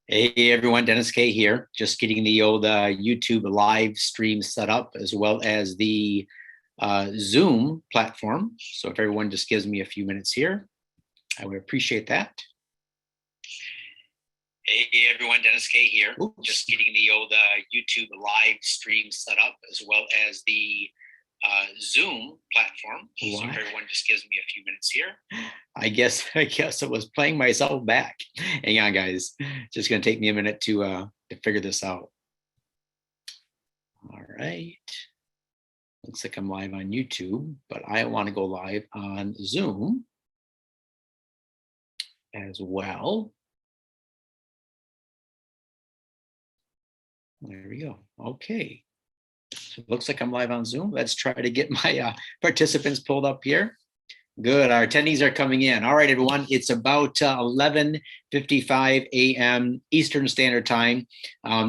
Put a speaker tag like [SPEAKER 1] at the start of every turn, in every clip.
[SPEAKER 1] Hey everyone, Dennis K here. Just getting the old YouTube live stream set up as well as the Zoom platform. So if everyone just gives me a few minutes here, I would appreciate that. Hey everyone, Dennis K here. Oops. Just getting the old YouTube live stream set up as well as the Zoom platform. What? So if everyone just gives me a few minutes here. I guess it was playing myself back. Hang on, guys. Just gonna take me a minute to figure this out. All right. Looks like I'm live on YouTube, but I want to go live on Zoom as well. There we go. Okay. So it looks like I'm live on Zoom. Let's try to get my participants pulled up here. Good. Our attendees are coming in. All right, everyone. It's about 11:55 a.m. Eastern Standard Time.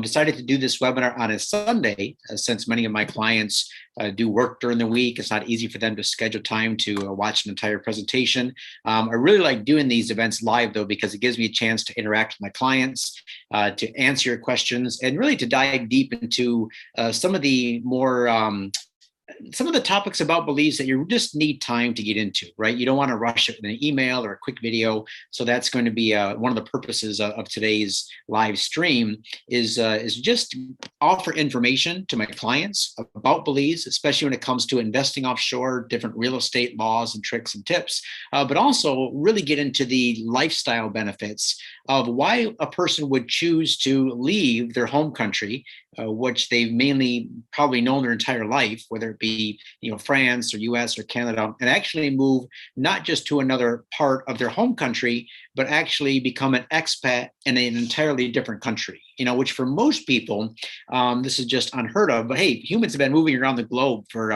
[SPEAKER 1] Decided to do this webinar on a Sunday, since many of my clients do work during the week. It's not easy for them to schedule time to watch an entire presentation. I really like doing these events live, though, because it gives me a chance to interact with my clients, to answer your questions, and really to dive deep into some of the more some of the topics about beliefs that you just need time to get into, right? You don't want to rush it with an email or a quick video. So that's going to be one of the purposes of today's live stream is just offer information to my clients about beliefs, especially when it comes to investing offshore, different real estate laws and tricks and tips, but also really get into the lifestyle benefits of why a person would choose to leave their home country, which they've mainly probably known their entire life, whether it be France or US or Canada, and actually move not just to another part of their home country, but actually become an expat in an entirely different country, which for most people, this is just unheard of. But hey, humans have been moving around the globe for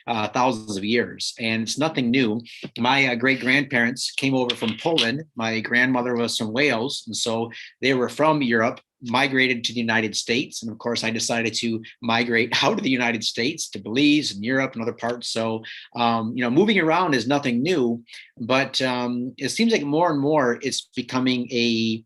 [SPEAKER 1] thousands of years, and it's nothing new. My great-grandparents came over from Poland. My grandmother was from Wales, and so they were from Europe, migrated to the United States. And of course, I decided to migrate out of the United States to Belize and Europe and other parts. So, moving around is nothing new, but it seems like more and more it's becoming a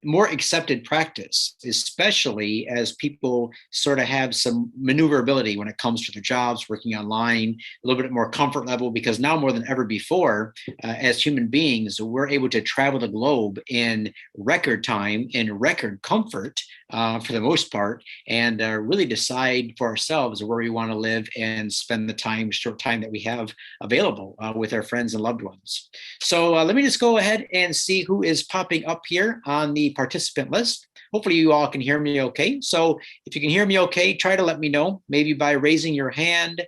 [SPEAKER 1] more accepted practice, especially as people sort of have some maneuverability when it comes to their jobs, working online, a little bit more comfort level, because now more than ever before, as human beings, we're able to travel the globe in record time, in record comfort, for the most part, and really decide for ourselves where we want to live and spend the short time that we have available with our friends and loved ones. So let me just go ahead and see who is popping up here on the participant list. Hopefully you all can hear me okay. So if you can hear me okay, try to let me know, maybe by raising your hand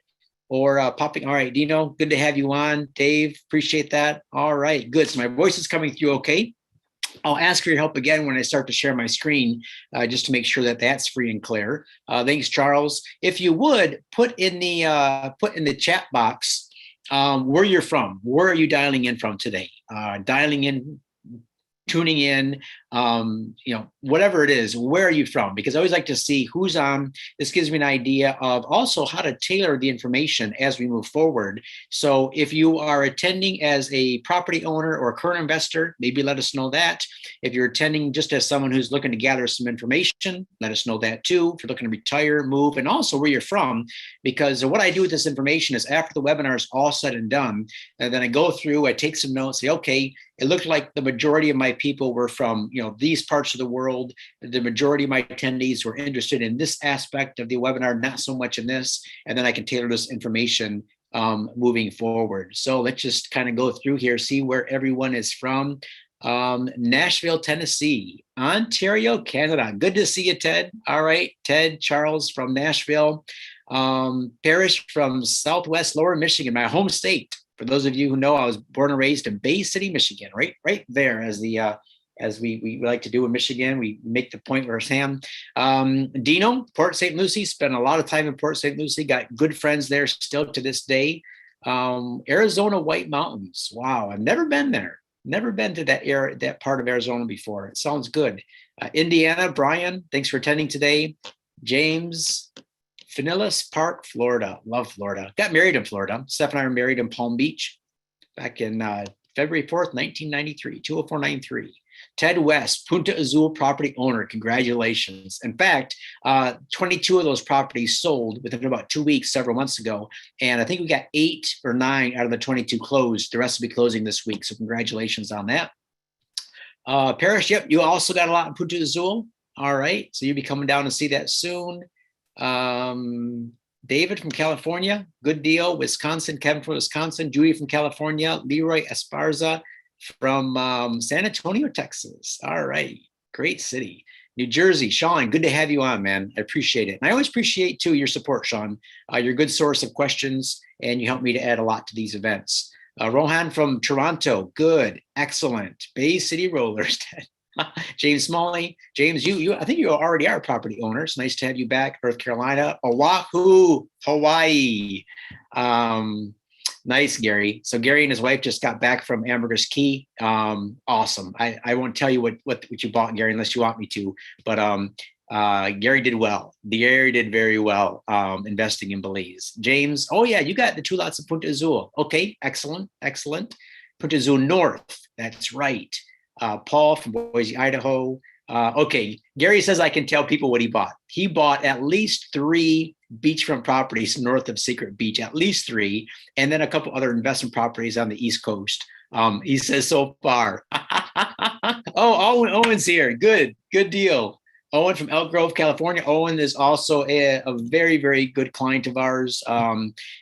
[SPEAKER 1] or popping. All right, Dino, good to have you on. Dave, appreciate that. All right, good. So my voice is coming through okay. I'll ask for your help again when I start to share my screen, just to make sure that that's free and clear. Thanks, Charles. If you would put in the chat box where you're from, where are you dialing in from today? Dialing in, tuning in, whatever it is, where are you from? Because I always like to see who's on. This gives me an idea of also how to tailor the information as we move forward. So if you are attending as a property owner or a current investor, maybe let us know that. If you're attending just as someone who's looking to gather some information, let us know that too. If you're looking to retire, move, and also where you're from, because what I do with this information is after the webinar is all said and done, and then I go through, I take some notes, say, okay, it looked like the majority of my people were from, these parts of the world. The majority of my attendees were interested in this aspect of the webinar, not so much in this. And then I can tailor this information moving forward. So let's just kind of go through here, see where everyone is from. Nashville, Tennessee, Ontario, Canada. Good to see you, Ted. All right, Ted, Charles from Nashville. Parrish from Southwest Lower Michigan, my home state. For those of you who know, I was born and raised in Bay City, Michigan, right there, as we like to do in Michigan. We make the point where Sam. Dino, Port St. Lucie, spent a lot of time in Port St. Lucie, got good friends there still to this day. Arizona White Mountains. Wow, I've never been there. Never been to that part of Arizona before. It sounds good. Indiana, Brian, thanks for attending today. James, Pinellas Park, Florida. Love Florida. Got married in Florida. Steph and I were married in Palm Beach back in February 4th, 1993, 20493. Ted West, Punta Azul property owner. Congratulations. In fact, 22 of those properties sold within about 2 weeks, several months ago. And I think we got 8 or 9 out of the 22 closed. The rest will be closing this week. So congratulations on that. Parrish, yep, you also got a lot in Punta Azul. All right. So you'll be coming down to see that soon. David from California, good deal. Wisconsin, Kevin from Wisconsin, Judy from California, Leroy Esparza from San Antonio, Texas. All right, great city. New Jersey, Sean, good to have you on, man. I appreciate it. And I always appreciate, too, your support, Sean. You're a good source of questions, and you help me to add a lot to these events. Rohan from Toronto, good, excellent. Bay City Rollers. James Smalley, James, you, I think you already are a property owner. It's nice to have you back. North Carolina, Oahu, Hawaii. Nice, Gary. So Gary and his wife just got back from Ambergris Key. Awesome. I won't tell you what you bought, Gary, unless you want me to. But Gary did well. Gary did very well investing in Belize. James, oh yeah, you got the 2 lots of Punta Azul. Okay, excellent, excellent. Punta Azul North, that's right. Paul from Boise, Idaho. Okay, Gary says I can tell people what he bought. He bought at least 3 beachfront properties north of Secret Beach, at least 3, and then a couple other investment properties on the East Coast. He says so far. Oh, Owen's here. Good deal. Owen from Elk Grove, California. Owen is also a very, very good client of ours.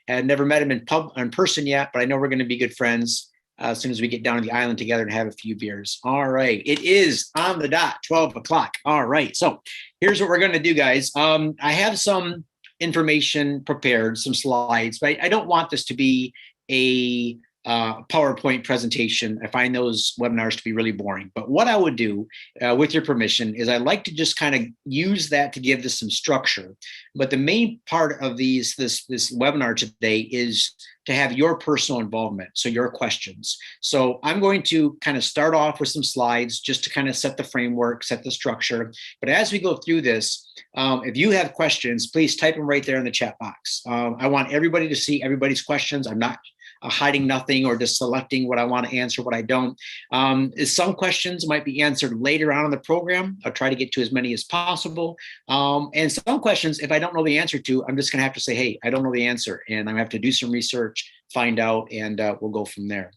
[SPEAKER 1] Had never met him in person yet, but I know we're going to be good friends as soon as we get down to the island together and have a few beers. All right. It is on the dot, 12 o'clock. All right. So here's what we're going to do, guys. I have some information prepared, some slides, but I don't want this to be a PowerPoint presentation. I find those webinars to be really boring. But what I would do, with your permission, is I'd like to just kind of use that to give this some structure. But the main part of this webinar today is to have your personal involvement, so your questions. So I'm going to kind of start off with some slides just to kind of set the framework, set the structure. But as we go through this, if you have questions, please type them right there in the chat box. I want everybody to see everybody's questions. I'm not hiding nothing or just selecting what I want to answer, what I don't. Some questions might be answered later on in the program. I'll try to get to as many as possible. And some questions, if I don't know the answer to, I'm just going to have to say, hey, I don't know the answer. And I'm going to have to do some research, find out, and we'll go from there.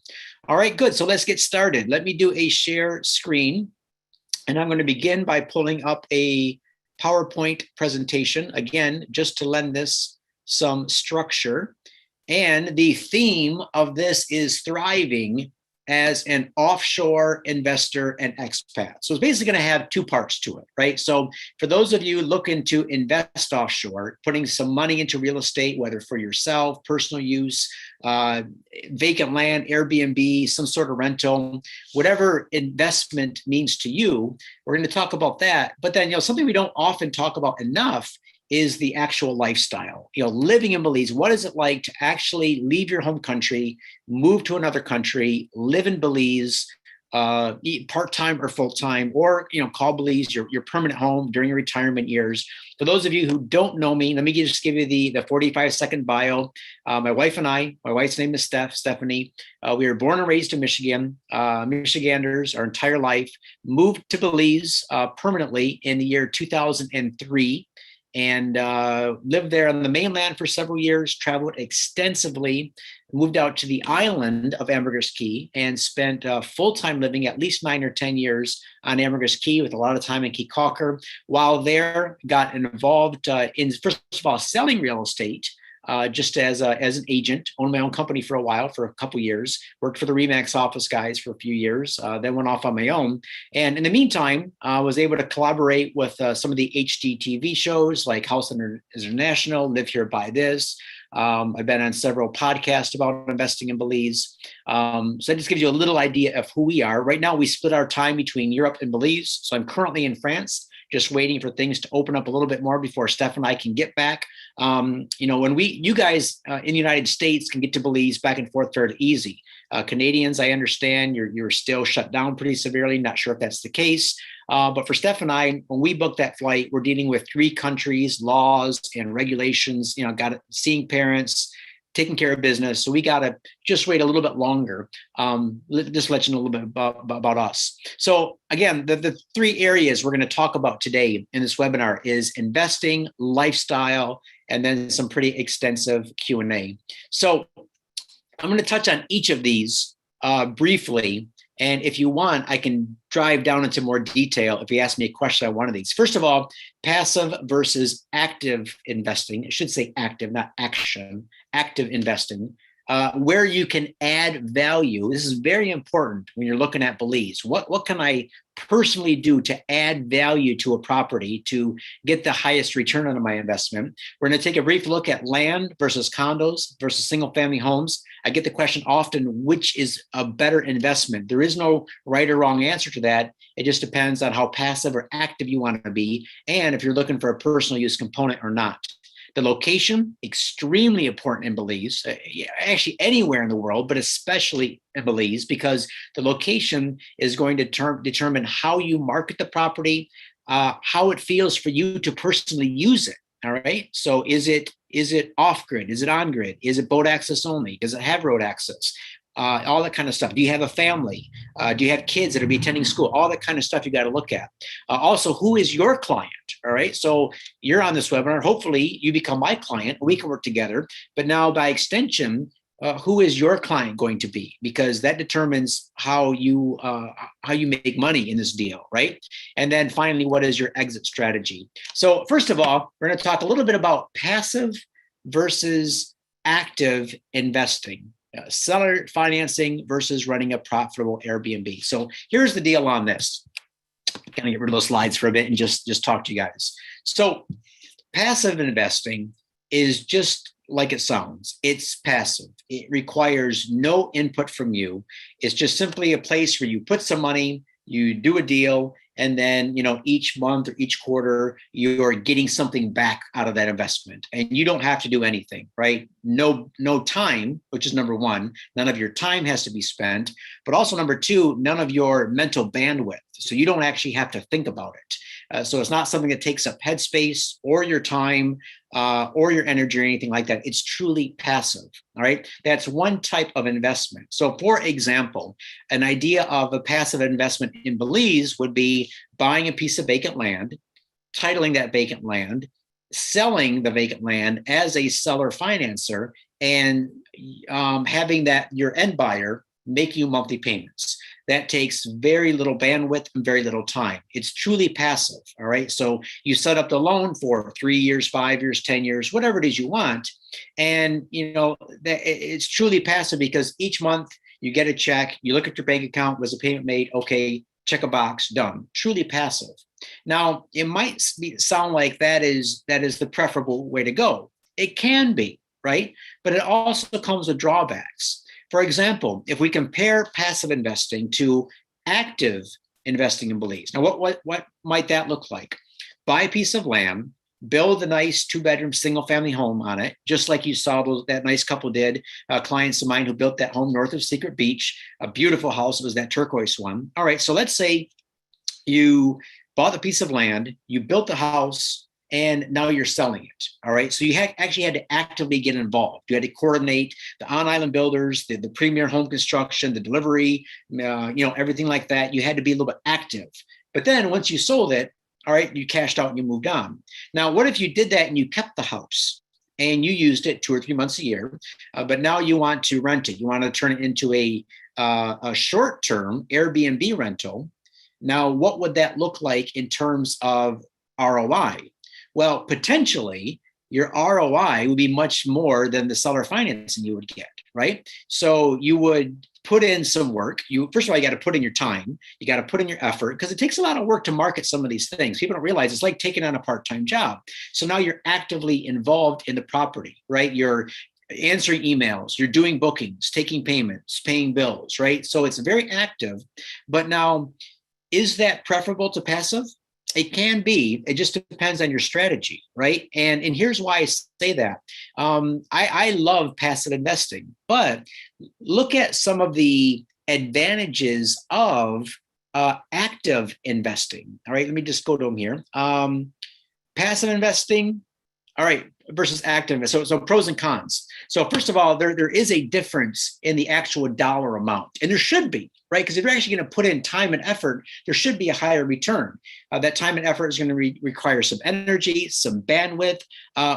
[SPEAKER 1] All right, good. So let's get started. Let me do a share screen. And I'm going to begin by pulling up a PowerPoint presentation, again, just to lend this some structure. And the theme of this is thriving as an offshore investor and expat. So it's basically going to have 2 parts to it, right? So for those of you looking to invest offshore, putting some money into real estate, whether for yourself, personal use, vacant land, Airbnb, some sort of rental, whatever investment means to you, we're going to talk about that. But then, something we don't often talk about enough is the actual lifestyle. Living in Belize, what is it like to actually leave your home country, move to another country, live in Belize, part-time or full-time, or call Belize your permanent home during your retirement years. For those of you who don't know me, let me just give you the 45-second bio. My wife and I, my wife's name is Stephanie. We were born and raised in Michigan, Michiganders our entire life, moved to Belize permanently in the year 2003. And lived there on the mainland for several years, traveled extensively, moved out to the island of Ambergris Key and spent full-time living at least 9 or 10 years on Ambergris Key with a lot of time in Key Calker. While there, got involved in, first of all, selling real estate, just as an agent, owned my own company for a while, for a couple years, worked for the Remax office guys for a few years, then went off on my own. And in the meantime, I was able to collaborate with some of the HD TV shows like House International, Live Here, Buy This. I've been on several podcasts about investing in Belize. So that just gives you a little idea of who we are. Right now, we split our time between Europe and Belize. So I'm currently in France, just waiting for things to open up a little bit more before Steph and I can get back. When you guys in the United States can get to Belize back and forth fairly easy. Canadians, I understand you're still shut down pretty severely. Not sure if that's the case. But for Steph and I, when we booked that flight, we're dealing with 3 countries, laws and regulations, seeing parents, taking care of business. So we got to just wait a little bit longer. Just let you know a little bit about us. So again, the three areas we're going to talk about today in this webinar is investing, lifestyle, and then some pretty extensive Q&A. So I'm going to touch on each of these briefly. And if you want, I can drive down into more detail if you ask me a question on one of these. First of all, passive versus active investing. I should say active, not action. Active investing, where you can add value. This is very important when you're looking at Belize. What can I personally do to add value to a property to get the highest return on my investment? We're going to take a brief look at land versus condos versus single family homes. I get the question often, which is a better investment? There is no right or wrong answer to that. It just depends on how passive or active you want to be, and if you're looking for a personal use component or not. The location, extremely important in Belize, actually anywhere in the world, but especially in Belize, because the location is going to determine how you market the property, how it feels for you to personally use it. All right. So is it off grid? Is it on grid? Is it boat access only? Does it have road access? All that kind of stuff. Do you have a family? Do you have kids that will be attending school? All that kind of stuff you got to look at. Also, who is your client? All right. So you're on this webinar. Hopefully you become my client. We can work together. But now by extension, who is your client going to be? Because that determines how you make money in this deal, right? And then finally, what is your exit strategy? So first of all, we're going to talk a little bit about passive versus active investing. Seller financing versus running a profitable Airbnb. So here's the deal on this. I'm going to get rid of those slides for a bit and just talk to you guys. So passive investing is just like it sounds. It's passive. It requires no input from you. It's just simply a place where you put some money, you do a deal, and then, each month or each quarter, you're getting something back out of that investment. And you don't have to do anything, right? No time, which is number one. None of your time has to be spent. But also number two, none of your mental bandwidth. So you don't actually have to think about it. So it's not something that takes up headspace or your time or your energy or anything like that. It's truly passive. All right. That's one type of investment. So for example, an idea of a passive investment in Belize would be buying a piece of vacant land, titling that vacant land, selling the vacant land as a seller financer, and having that your end buyer make you monthly payments. That takes very little bandwidth and very little time. It's truly passive. All right. So you set up the loan for 3 years, 5 years, 10 years, whatever it is you want. And, it's truly passive because each month you get a check, you look at your bank account, was a payment made? Okay, check a box, done. Truly passive. Now, it might sound like that is the preferable way to go. It can be, right? But it also comes with drawbacks. For example, if we compare passive investing to active investing in Belize, now what might that look like? Buy a piece of land, build a nice 2-bedroom single family home on it, just like you saw that nice couple did, clients of mine who built that home north of Secret Beach, a beautiful house. It was that turquoise one. All right, so let's say you bought a piece of land, you built the house, and now you're selling it. All right. So you actually had to actively get involved. You had to coordinate the on-island builders, the premier home construction, the delivery, everything like that. You had to be a little bit active. But then once you sold it, all right, you cashed out and you moved on. Now, what if you did that and you kept the house and you used it 2 or 3 months a year, but now you want to rent it? You want to turn it into a short-term Airbnb rental. Now, what would that look like in terms of ROI? Well, potentially your ROI would be much more than the seller financing you would get, right? So you would put in some work. First of all, you got to put in your time. You got to put in your effort because it takes a lot of work to market some of these things. People don't realize it's like taking on a part-time job. So now you're actively involved in the property, right? You're answering emails, you're doing bookings, taking payments, paying bills, right? So it's very active. But now, is that preferable to passive? It can be. It just depends on your strategy, right? And here's why I say that. I love passive investing, but look at some of the advantages of active investing. All right, let me just go to them here. Passive investing. All right, versus active. So pros and cons. So first of all, there is a difference in the actual dollar amount, and there should be, right? Because if you're actually going to put in time and effort, there should be a higher return. That time and effort is going to require some energy, some bandwidth.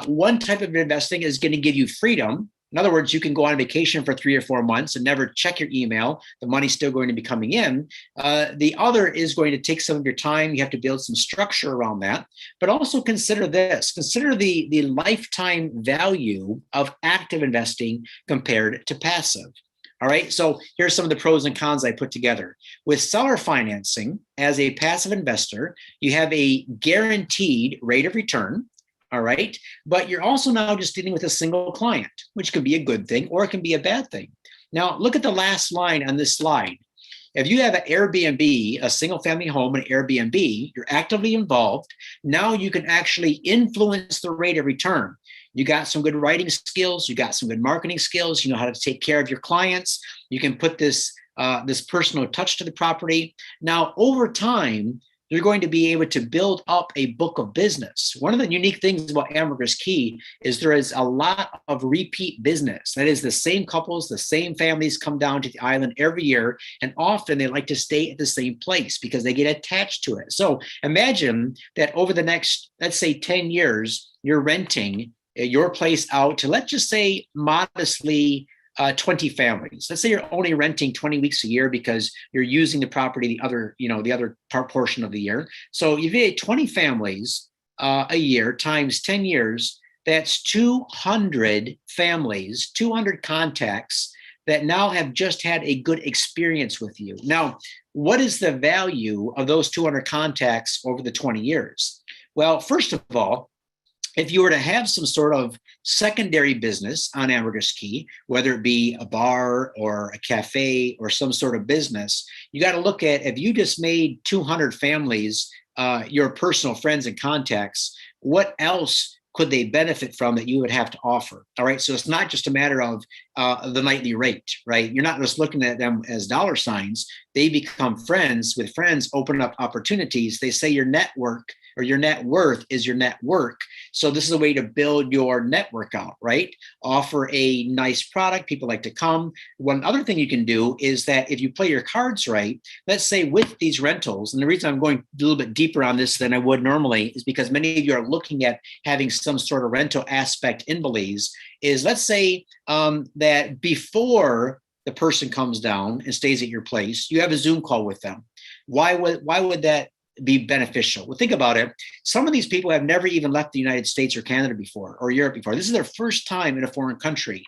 [SPEAKER 1] One type of investing is going to give you freedom. In other words, you can go on vacation for 3 or 4 months and never check your email. The money's still going to be coming in. The other is going to take some of your time. You have to build some structure around that. But also consider this. Consider the lifetime value of active investing compared to passive. All right, so here's some of the pros and cons I put together. With seller financing, as a passive investor, you have a guaranteed rate of return. All right. But you're also now just dealing with a single client, which can be a good thing or it can be a bad thing. Now, look at the last line on this slide. If you have an Airbnb, a single family home, an Airbnb, you're actively involved. Now you can actually influence the rate of return. You got some good writing skills. You got some good marketing skills. You know how to take care of your clients. You can put this personal touch to the property. Now, over time, you're going to be able to build up a book of business. One of the unique things about Ambergris Caye is there is a lot of repeat business. That is, the same couples, the same families come down to the island every year, and often they like to stay at the same place because they get attached to it. So imagine that over the next, let's say 10 years, you're renting your place out to, let's just say, modestly 20 families. Let's say you're only renting 20 weeks a year because you're using the property the other portion of the year. So if you had 20 families a year times 10 years, that's 200 families, 200 contacts that now have just had a good experience with you. Now, what is the value of those 200 contacts over the 20 years? Well, first of all, if you were to have some sort of secondary business on Ambergris Caye, whether it be a bar or a cafe or some sort of business, you got to look at, if you just made 200 families, your personal friends and contacts, what else could they benefit from that you would have to offer? All right. So it's not just a matter of the nightly rate, right? You're not just looking at them as dollar signs. They become friends. With friends, open up opportunities. They say your network or your net worth is your network. So this is a way to build your network out, right? Offer a nice product. People like to come. One other thing you can do is that if you play your cards right, let's say with these rentals, and the reason I'm going a little bit deeper on this than I would normally is because many of you are looking at having some sort of rental aspect in Belize, is let's say that before the person comes down and stays at your place, you have a Zoom call with them. Why would that be beneficial? Well, think about it. Some of these people have never even left the United States or Canada before or Europe before. This is their first time in a foreign country.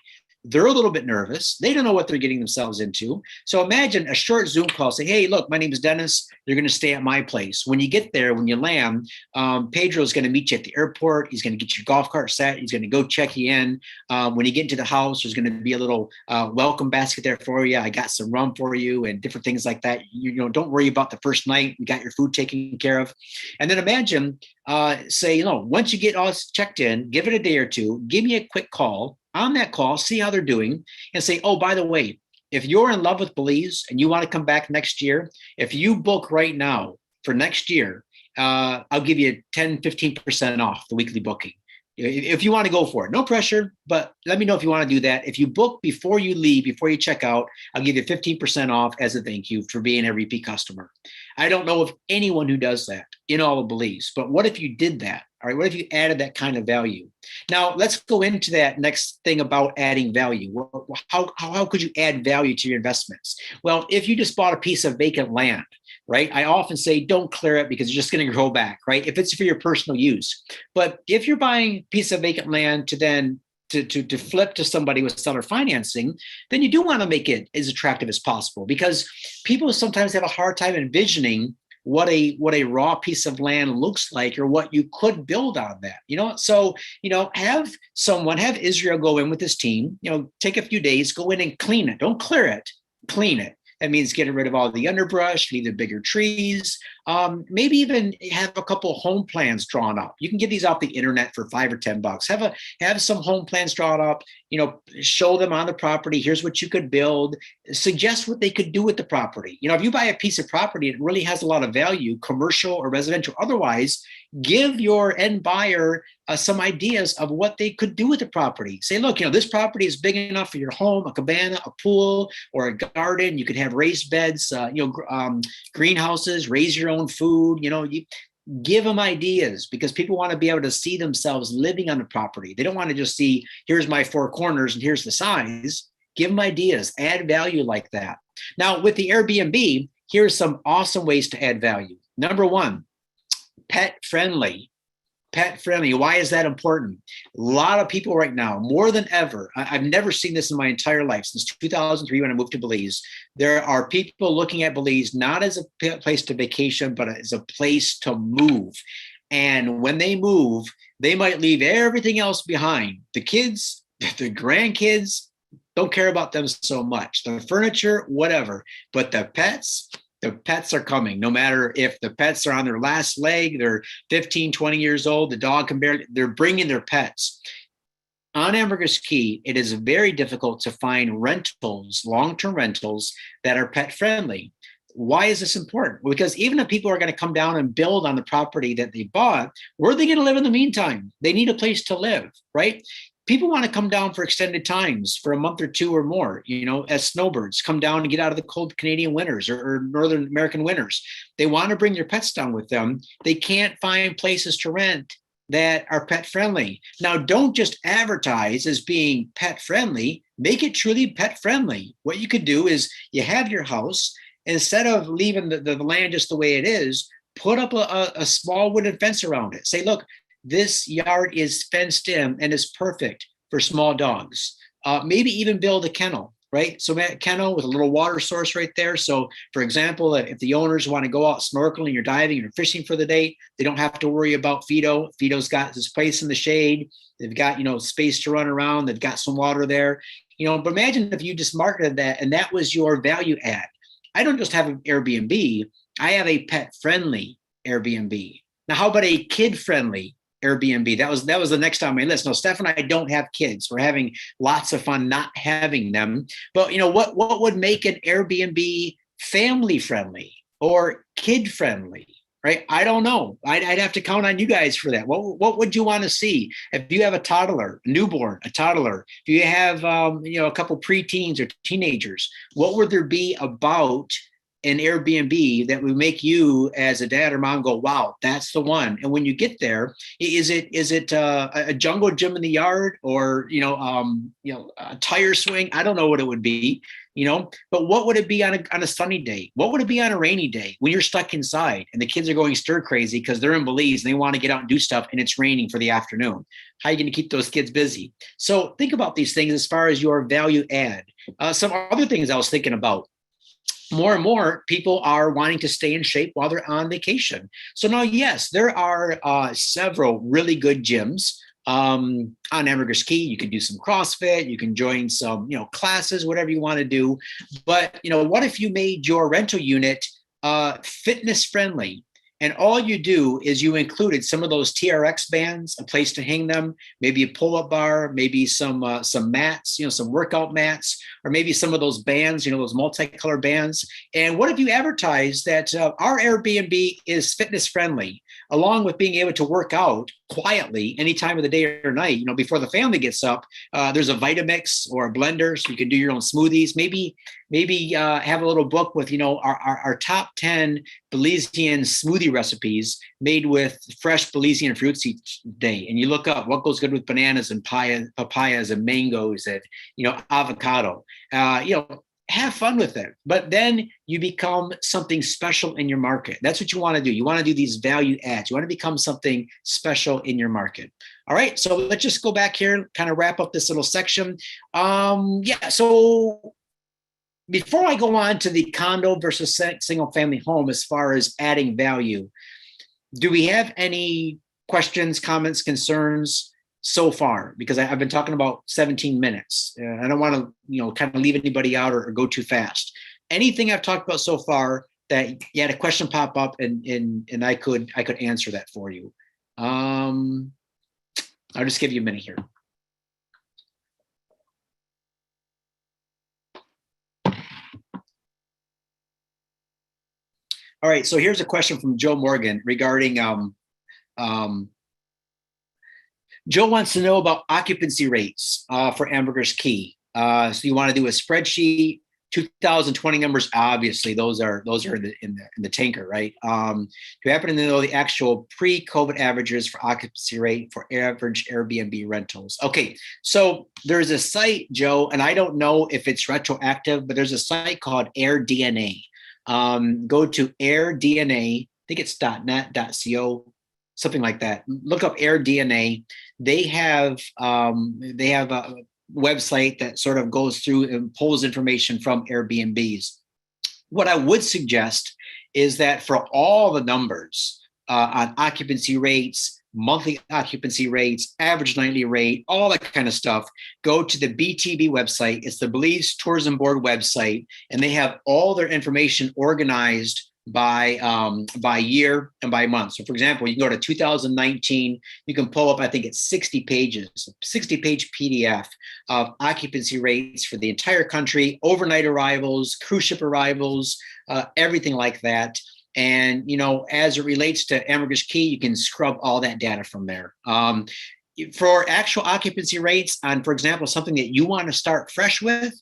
[SPEAKER 1] They're a little bit nervous. They don't know what they're getting themselves into. So imagine a short Zoom call. Say, hey, look, my name is Dennis. You're going to stay at my place. When you get there, when you land, Pedro is going to meet you at the airport. He's going to get your golf cart set. He's going to go check you in. When you get into the house, there's going to be a little welcome basket there for you. I got some rum for you and different things like that. You know, don't worry about the first night. We got your food taken care of. And then imagine, say, once you get all checked in, give it a day or two, give me a quick call. On that call, see how they're doing and say, oh, by the way, if you're in love with Belize and you want to come back next year, if you book right now for next year, I'll give you 10, 15% off the weekly booking. If you want to go for it, no pressure, but let me know if you want to do that. If you book before you leave, before you check out, I'll give you 15% off as a thank you for being a repeat customer. I don't know of anyone who does that in all of Belize, but what if you did that? All right, what if you added that kind of value? Now, let's go into that next thing about adding value. How could you add value to your investments? Well, if you just bought a piece of vacant land, right? I often say don't clear it because it's just going to grow back, right? If it's for your personal use. But if you're buying a piece of vacant land to then to flip to somebody with seller financing, then you do want to make it as attractive as possible, because people sometimes have a hard time envisioning what a raw piece of land looks like or what you could build on that. So have Israel go in with his team, take a few days, go in and clean it. Don't clear it, clean it. That means getting rid of all the underbrush, leave the bigger trees, maybe even have a couple of home plans drawn up. You can get these off the internet for $5 or $10. Have some home plans drawn up, show them on the property. Here's what you could build. Suggest what they could do with the property. If you buy a piece of property, it really has a lot of value, commercial or residential. Otherwise, give your end buyer some ideas of what they could do with the property. Say, look, this property is big enough for your home, a cabana, a pool, or a garden. You could have raised beds, greenhouses, raise your own food. You give them ideas, because people want to be able to see themselves living on the property. They don't want to just see, here's my four corners and here's the size. Give them ideas, add value like that. Now, with the Airbnb, here's some awesome ways to add value. Number one, pet friendly. Pet friendly. Why is that important? A lot of people right now, more than ever, I've never seen this in my entire life, since 2003 when I moved to Belize. There are people looking at Belize not as a place to vacation, but as a place to move. And when they move, they might leave everything else behind. The kids, the grandkids, don't care about them so much. The furniture, whatever. But the pets are coming. No matter if the pets are on their last leg, they're 15, 20 years old, the dog can barely, they're bringing their pets. On Ambergris Caye, it is very difficult to find rentals, long-term rentals that are pet friendly. Why is this important? Well, because even if people are going to come down and build on the property that they bought, where are they going to live in the meantime? They need a place to live, right? People want to come down for extended times, for a month or two or more, as snowbirds, come down and get out of the cold Canadian winters or Northern American winters. They want to bring their pets down with them. They can't find places to rent that are pet friendly. Now, don't just advertise as being pet friendly, make it truly pet friendly. What you could do is you have your house, instead of leaving the land just the way it is, put up a small wooden fence around it. Say, look, this yard is fenced in and is perfect for small dogs. Maybe even build a kennel, right? So a kennel with a little water source right there. So for example, if the owners want to go out snorkeling, you're diving, you're fishing for the day, they don't have to worry about Fido. Fido's got his place in the shade. They've got, space to run around. They've got some water there. But imagine if you just marketed that and that was your value add. I don't just have an Airbnb. I have a pet-friendly Airbnb. Now, how about a kid-friendly Airbnb? That was the next on my list. Now, Steph and I don't have kids. We're having lots of fun not having them. But what would make an Airbnb family friendly or kid friendly? Right? I don't know. I'd have to count on you guys for that. What would you want to see if you have a toddler, a newborn, a toddler? If you have a couple preteens or teenagers, what would there be about an Airbnb that would make you as a dad or mom go, wow, that's the one? And when you get there, is it a jungle gym in the yard, or a tire swing? I don't know what it would be, but what would it be on a sunny day? What would it be on a rainy day when you're stuck inside and the kids are going stir crazy because they're in Belize and they want to get out and do stuff and it's raining for the afternoon? How are you going to keep those kids busy? So think about these things as far as your value add. Some other things I was thinking about. More and more people are wanting to stay in shape while they're on vacation. So now, yes, there are several really good gyms on Ambergris Caye. You can do some CrossFit, you can join some, classes, whatever you want to do. But, what if you made your rental unit fitness friendly? And all you do is you included some of those TRX bands, a place to hang them, maybe a pull-up bar, maybe some mats, some workout mats, or maybe some of those bands, those multicolored bands. And what if you advertise that our Airbnb is fitness friendly, along with being able to work out quietly any time of the day or night, before the family gets up. There's a Vitamix or a blender, so you can do your own smoothies. Maybe have a little book with, our top 10 Belizean smoothie recipes made with fresh Belizean fruits each day. And you look up what goes good with bananas and papayas and mangoes and, avocado. Have fun with it, but then you become something special in your market. That's what you want to do. You want to do these value adds. You want to become something special in your market. All right, so let's just go back here, kind of wrap up this little section. So before I go on to the condo versus single family home, as far as adding value, do we have any questions, comments, concerns so far? Because I've been talking about 17 minutes. I don't want to, kind of leave anybody out or go too fast. Anything I've talked about so far that you had a question pop up and I could answer that for you. I'll just give you a minute here. All right, so here's a question from Joe Morgan regarding Joe wants to know about occupancy rates for Ambergris Key. So you want to do a spreadsheet. 2020 numbers, obviously, those are in the tanker, right? Do you happen to know the actual pre-COVID averages for occupancy rate for average Airbnb rentals? Okay, so there's a site, Joe, and I don't know if it's retroactive, but there's a site called AirDNA. Go to AirDNA. I think it's .net.co, something like that. Look up AirDNA. They have a website that sort of goes through and pulls information from Airbnbs. What I would suggest is that for all the numbers on occupancy rates, monthly occupancy rates, average nightly rate, all that kind of stuff, go to the BTB website. It's the Belize Tourism Board website, and they have all their information organized by year and by month. So for example, you can go to 2019, you can pull up, I think it's 60 pages, 60-page PDF of occupancy rates for the entire country, overnight arrivals, cruise ship arrivals, everything like that. And, as it relates to Ambergris Key, you can scrub all that data from there. For actual occupancy rates on, for example, something that you want to start fresh with,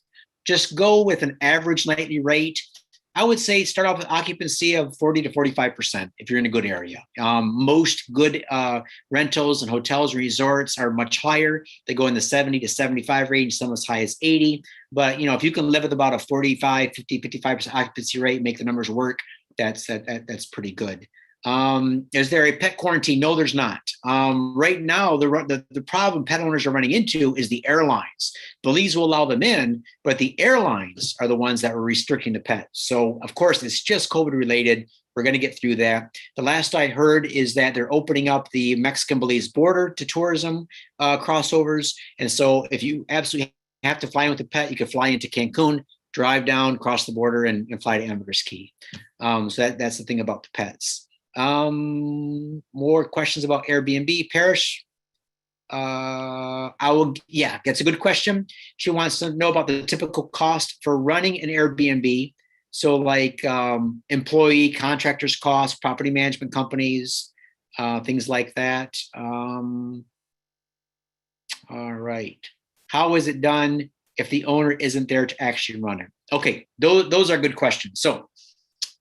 [SPEAKER 1] just go with an average nightly rate. I would say start off with occupancy of 40 to 45% if you're in a good area. Most good rentals and hotels and resorts are much higher. They go in the 70 to 75 range, some as high as 80. But, if you can live with about a 45, 50, 55% occupancy rate, make the numbers work, that's pretty good. Is there a pet quarantine? No, there's not. Right now, the problem pet owners are running into is the airlines. Belize will allow them in, but the airlines are the ones that are restricting the pets. So, of course, it's just COVID related. We're going to get through that. The last I heard is that they're opening up the Mexican-Belize border to tourism crossovers. And so if you absolutely have to fly in with a pet, you can fly into Cancun, drive down, cross the border, and fly to Ambergris Key. So that's the thing about the pets. More questions about Airbnb. Parrish, that's a good question. She wants to know about the typical cost for running an Airbnb. So like employee, contractors costs, property management companies, things like that. All right. How is it done if the owner isn't there to actually run it? Okay, those are good questions. So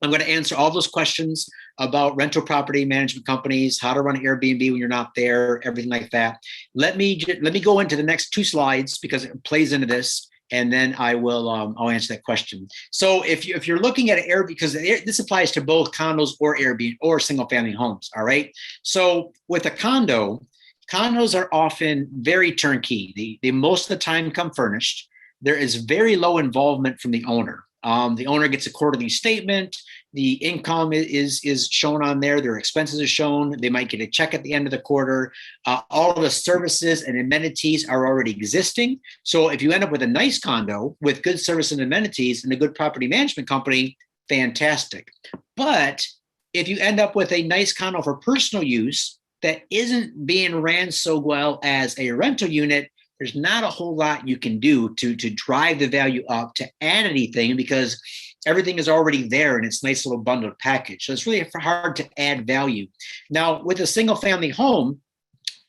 [SPEAKER 1] I'm going to answer all those questions about rental property management companies, how to run an Airbnb when you're not there, everything like that. Let me go into the next two slides because it plays into this, and then I'll answer that question. So if you're looking at an Airbnb, because this applies to both condos or Airbnb or single family homes, all right? So with a condo, condos are often very turnkey. They most of the time come furnished. There is very low involvement from the owner. The owner gets a quarterly statement. The income is shown on there. Their expenses are shown. They might get a check at the end of the quarter. All of the services and amenities are already existing. So if you end up with a nice condo with good service and amenities and a good property management company, fantastic. But if you end up with a nice condo for personal use that isn't being ran so well as a rental unit, there's not a whole lot you can do to drive the value up, to add anything, because everything is already there in its nice little bundled package. So it's really hard to add value. Now, with a single family home,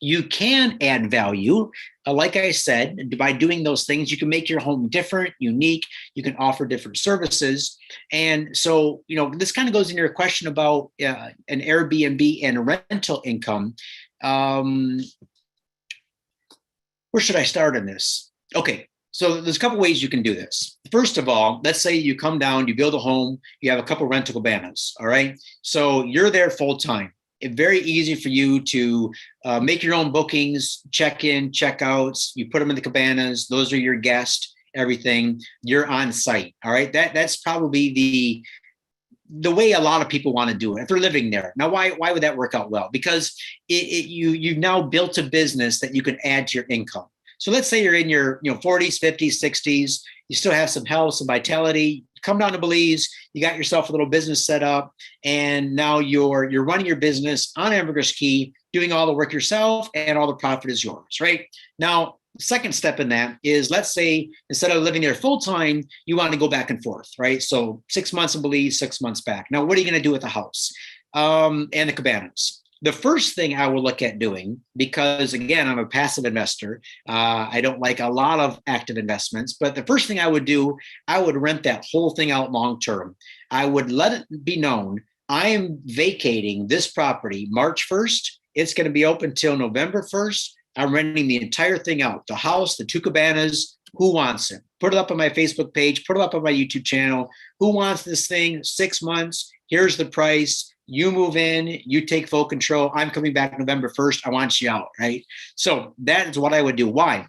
[SPEAKER 1] you can add value. Like I said, by doing those things, you can make your home different, unique. You can offer different services. And so, this kind of goes into your question about an Airbnb and rental income. Where should I start on this? Okay, so there's a couple ways you can do this. First of all, let's say you come down, you build a home, you have a couple rental cabanas, all right? So you're there full time. It's very easy for you to make your own bookings, check in, check outs. You put them in the cabanas. Those are your guests, everything. You're on site, all right? That's probably the way a lot of people want to do it if they're living there. Now, why would that work out well? Because you've now built a business that you can add to your income. So let's say you're in your 40s, 50s, 60s. You still have some health, some vitality. You come down to Belize. You got yourself a little business set up, and now you're running your business on Ambergris Key, doing all the work yourself, and all the profit is yours, right? Now, the second step in that is, let's say instead of living there full time, you want to go back and forth, right? So 6 months in Belize, 6 months back. Now, what are you going to do with the house and the cabanas? the first thing I will look at doing, because again, I'm a passive investor. I don't like a lot of active investments, but the first thing I would do, I would rent that whole thing out long-term. I would let it be known, I am vacating this property March 1st. It's going to be open till November 1st. I'm renting the entire thing out, the house, the 2 cabanas. Who wants it? Put it up on my Facebook page, put it up on my YouTube channel. Who wants this thing? 6 months. Here's the price. You move in, you take full control. I'm coming back November 1st. I want you out, right? So that is what I would do. Why?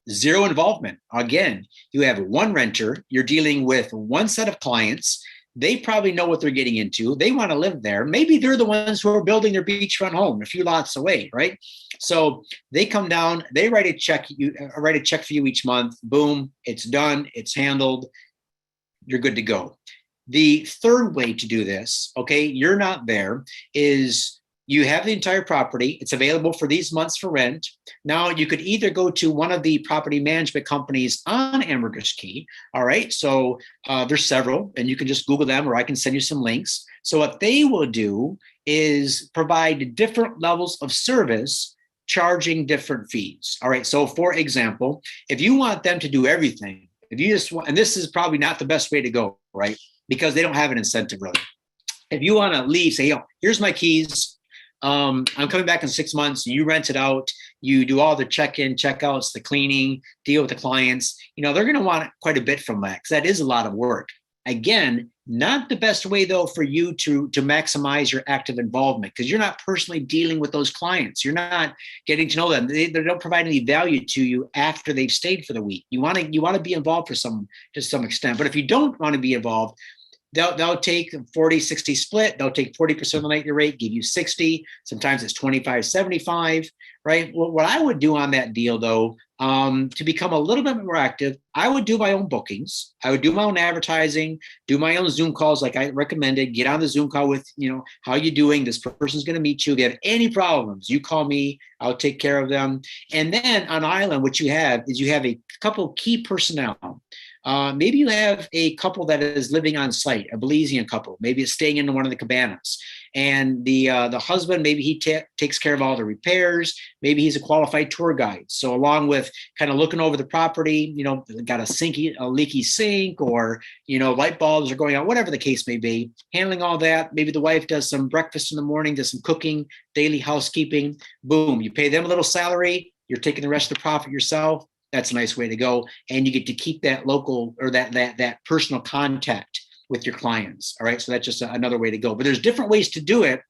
[SPEAKER 1] Zero involvement. Again, you have one renter. You're dealing with one set of clients. They probably know what they're getting into. They want to live there. Maybe they're the ones who are building their beachfront home a few lots away, right? So they come down, they write a check for you each month. Boom, it's done, it's handled. You're good to go. The third way to do this, okay, you're not there, is you have the entire property. It's available for these months for rent. Now you could either go to one of the property management companies on Ambergris Caye. All right. So there's several, and you can just Google them, or I can send you some links. So what they will do is provide different levels of service, charging different fees. All right. So for example, if you want them to do everything, if you just want, and this is probably not the best way to go, right? Because they don't have an incentive really. If you want to leave, say, here's my keys. I'm coming back in 6 months. You rent it out. You do all the check-in, check-outs, the cleaning, deal with the clients. They're going to want quite a bit from that, because that is a lot of work. Again, not the best way though for you to maximize your active involvement, because you're not personally dealing with those clients. You're not getting to know them. They don't provide any value to you after they've stayed for the week. You want to be involved to some extent. But if you don't want to be involved, they'll take 40-60 split. They'll take 40% of the nightly rate, give you 60. Sometimes it's 25-75, right? Well, what I would do on that deal though, to become a little bit more active, I would do my own bookings. I would do my own advertising, do my own Zoom calls like I recommended. Get on the Zoom call with, how you doing? This person's going to meet you. If you have any problems, you call me. I'll take care of them. And then on island, what you have is you have a couple key personnel. Maybe you have a couple that is living on site, a Belizean couple. Maybe it's staying in one of the cabanas. And the husband, maybe he takes care of all the repairs. Maybe he's a qualified tour guide. So along with kind of looking over the property, got a leaky sink, or, light bulbs are going out, whatever the case may be, handling all that. Maybe the wife does some breakfast in the morning, does some cooking, daily housekeeping. Boom, you pay them a little salary. You're taking the rest of the profit yourself. That's a nice way to go. And you get to keep that local, or that personal contact with your clients. All right. So that's just another way to go. But there's different ways to do it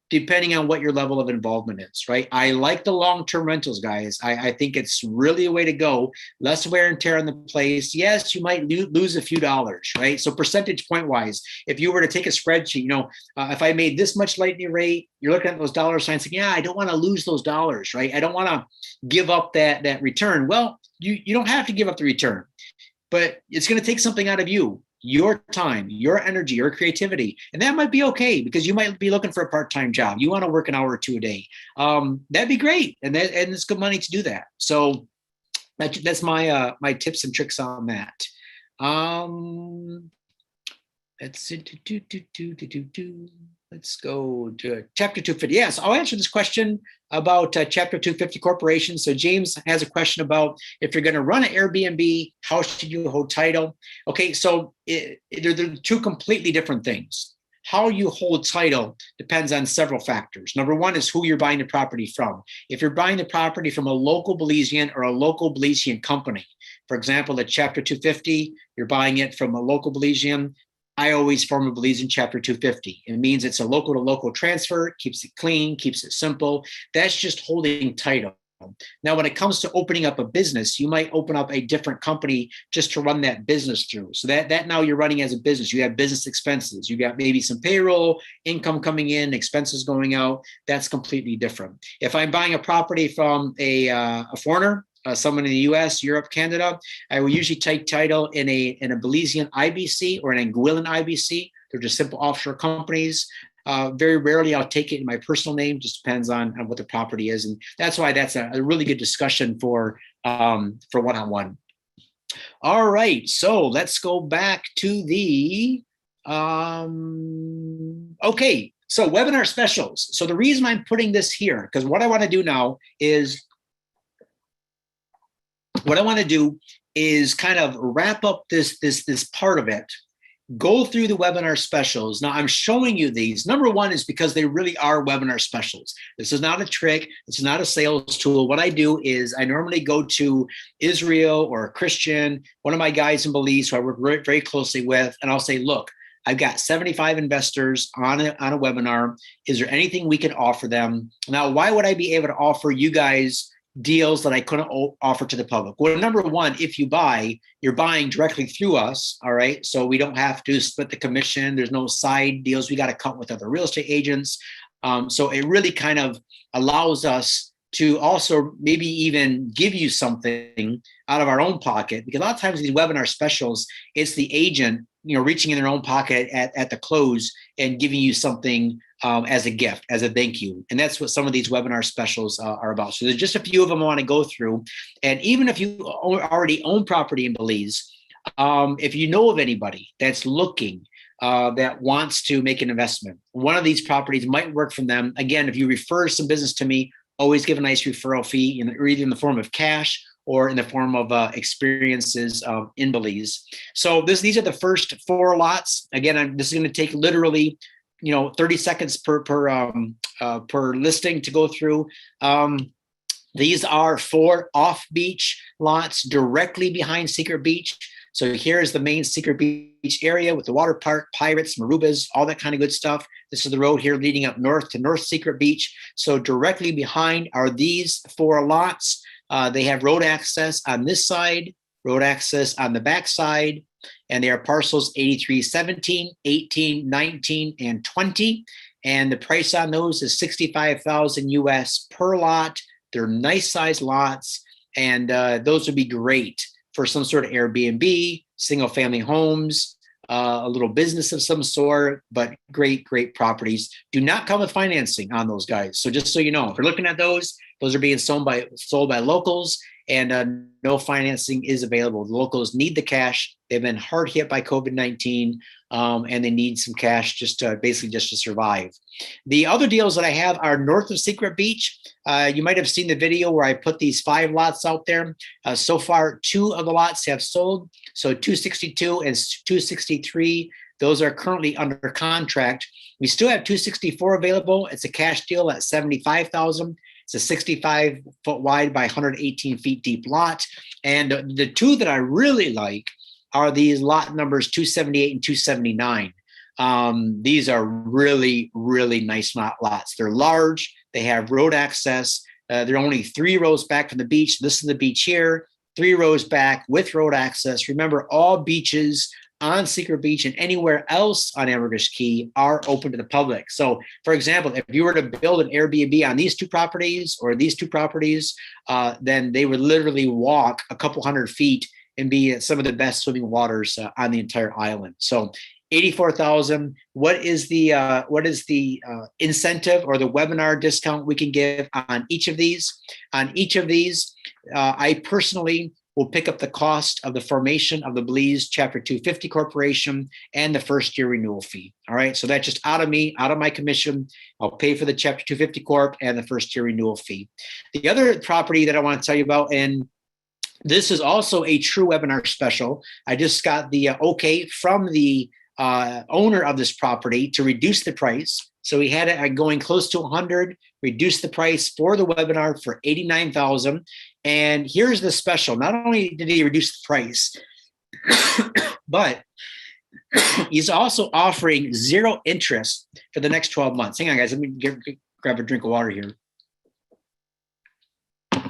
[SPEAKER 1] depending on what your level of involvement is, right? I like the long-term rentals, guys. I think it's really a way to go. Less wear and tear on the place. Yes, you might lose a few dollars, right? So percentage point wise, if you were to take a spreadsheet, if I made this much nightly rate, you're looking at those dollar signs saying, I don't want to lose those dollars, right? I don't want to give up that return. Well, you don't have to give up the return, but it's going to take something out of you. Your time, your energy, your creativity. And that might be okay, because you might be looking for a part-time job. You want to work an hour or two a day. That'd be great. And it's good money to do that. So that's my my tips and tricks on that. Let's go to chapter 250. Yes, I'll answer this question about chapter 250 corporations. So James has a question about, if you're going to run an Airbnb, how should you hold title? Okay, so they're two completely different things. How you hold title depends on several factors. Number one is who you're buying the property from. If you're buying the property from a local Belizean or a local Belizean company, for example, at chapter 250, you're buying it from a local Belizean. I always formally believe in chapter 250. It means it's a local to local transfer, keeps it clean, keeps it simple. That's just holding title. Now, when it comes to opening up a business, you might open up a different company just to run that business through. So that now you're running as a business. You have business expenses. You got maybe some payroll, income coming in, expenses going out. That's completely different. If I'm buying a property from a foreigner, someone in the U.S., Europe, Canada, I will usually take title in a Belizean IBC or an Anguillan IBC. They're just simple offshore companies. Very rarely I'll take it in my personal name. Just depends on what the property is, and that's why that's a really good discussion for one-on-one. All right, so let's go back to the okay. So webinar specials. So the reason I'm putting this here, because what I want to do now is, kind of wrap up this part of it, go through the webinar specials. Now I'm showing you these. Number one is because they really are webinar specials. This is not a trick. This is not a sales tool. What I do is I normally go to Israel or a Christian, one of my guys in Belize who I work very, very closely with, and I'll say, look, I've got 75 investors on a webinar. Is there anything we can offer them? Now, why would I be able to offer you guys deals that I couldn't offer to the public? Well, number one, if you buy, you're buying directly through us, all right? So we don't have to split the commission. There's no side deals we got to cut with other real estate agents. So it really kind of allows us to also maybe even give you something out of our own pocket, because a lot of times these webinar specials, it's the agent, reaching in their own pocket at the close and giving you something as a gift, as a thank you. And that's what some of these webinar specials are about. So there's just a few of them I want to go through. And even if you already own property in Belize, if you know of anybody that's looking, that wants to make an investment, one of these properties might work for them. Again, if you refer some business to me, always give a nice referral fee, either in the form of cash or in the form of experiences in Belize. So these are the first 4 lots. Again, this is going to take literally 30 seconds per listing to go through. These are 4 off-beach lots directly behind Secret Beach. So here's the main Secret Beach area with the water park, pirates, marubas, all that kind of good stuff. This is the road here leading up north to North Secret Beach. So directly behind are these 4 lots. They have road access on this side, road access on the back side, and they are parcels 83, 17, 18, 19, and 20. And the price on those is $65,000 US per lot. They're nice sized lots, and those would be great for some sort of Airbnb, single family homes, a little business of some sort, but great properties. Do not come with financing on those guys. So just so you know, if you're looking at those are being sold by locals, and no financing is available. The locals need the cash. They've been hard hit by COVID-19, and they need some cash just to survive. The other deals that I have are north of Secret Beach. You might have seen the video where I put these 5 lots out there. So far, 2 of the lots have sold. So 262 and 263, those are currently under contract. We still have 264 available. It's a cash deal at $75,000. It's a 65-foot wide by 118 feet deep lot. And the 2 that I really like are these lot numbers 278 and 279. These are really nice lots. They're large. They have road access. They're only 3 rows back from the beach. This is the beach here. 3 rows back with road access. Remember, all beaches on Secret Beach and anywhere else on Ambergris Caye are open to the public. So, for example, if you were to build an Airbnb on these 2 properties or these 2 properties, then they would literally walk a couple hundred feet and be at some of the best swimming waters on the entire island. So, $84,000. What is the incentive or the webinar discount we can give on each of these? On each of these, I personally will pick up the cost of the formation of the Belize Chapter 250 Corporation and the first-year renewal fee. All right, so that's just out of my commission. I'll pay for the Chapter 250 Corp and the first-year renewal fee. The other property that I want to tell you about, and this is also a true webinar special. I just got the okay from the owner of this property to reduce the price. So we had it going close to 100, reduced the price for the webinar for $89,000. And here's the special. Not only did he reduce the price, but he's also offering 0 interest for the next 12 months. Hang on, guys. Let me grab a drink of water here.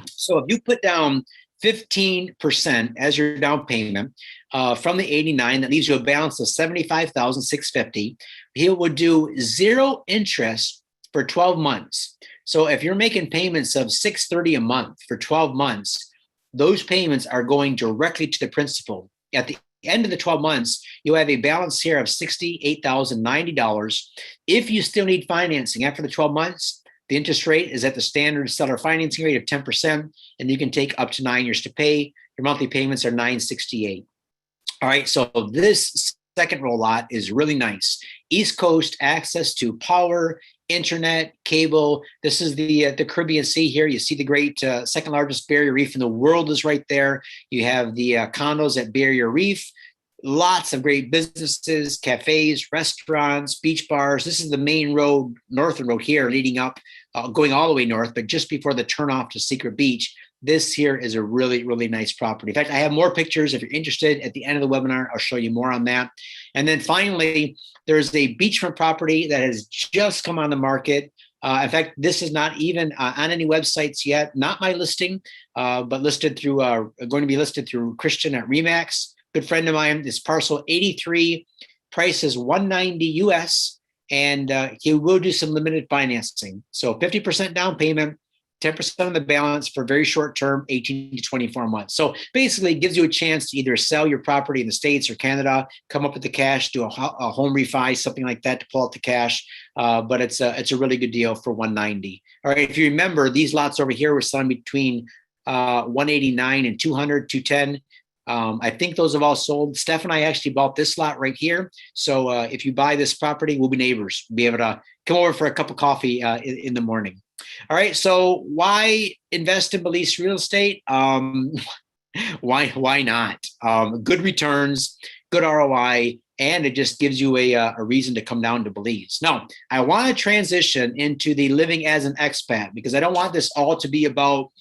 [SPEAKER 1] So if you put down 15% as your down payment from the 89, that leaves you a balance of $75,650. He would do 0 interest for 12 months. So if you're making payments of $630 a month for 12 months, those payments are going directly to the principal. At the end of the 12 months, you have a balance here of $68,090. If you still need financing after the 12 months, the interest rate is at the standard seller financing rate of 10%, and you can take up to 9 years to pay. Your monthly payments are $968. All right, so this second row lot is really nice. East Coast access to power, internet, cable. This is the Caribbean Sea here. You see the great second largest barrier reef in the world is right there. You have the condos at Barrier Reef. Lots of great businesses, cafes, restaurants, beach bars. This is the main road, northern road here, leading up, going all the way north, but just before the turnoff to Secret Beach. This here is a really, really nice property. In fact, I have more pictures. If you're interested, at the end of the webinar, I'll show you more on that. And then finally, there's a beachfront property that has just come on the market. In fact, this is not even on any websites yet. Not my listing, but listed through, going to be listed through Christian at Remax. Good friend of mine. This parcel 83, price is $190 US, and he will do some limited financing. So 50% down payment, 10% of the balance for very short term, 18 to 24 months. So basically it gives you a chance to either sell your property in the States or Canada, come up with the cash, do a home refi, something like that to pull out the cash. But it's a really good deal for 190. All right, if you remember, these lots over here were selling between 189 and 200, 210. I think those have all sold. Steph and I actually bought this lot right here. So if you buy this property, we'll be neighbors. We'll be able to come over for a cup of coffee in the morning. All right. So why invest in Belize real estate? Why not? Good returns, good ROI, and it just gives you a reason to come down to Belize. Now, I want to transition into the living as an expat because I don't want this all to be about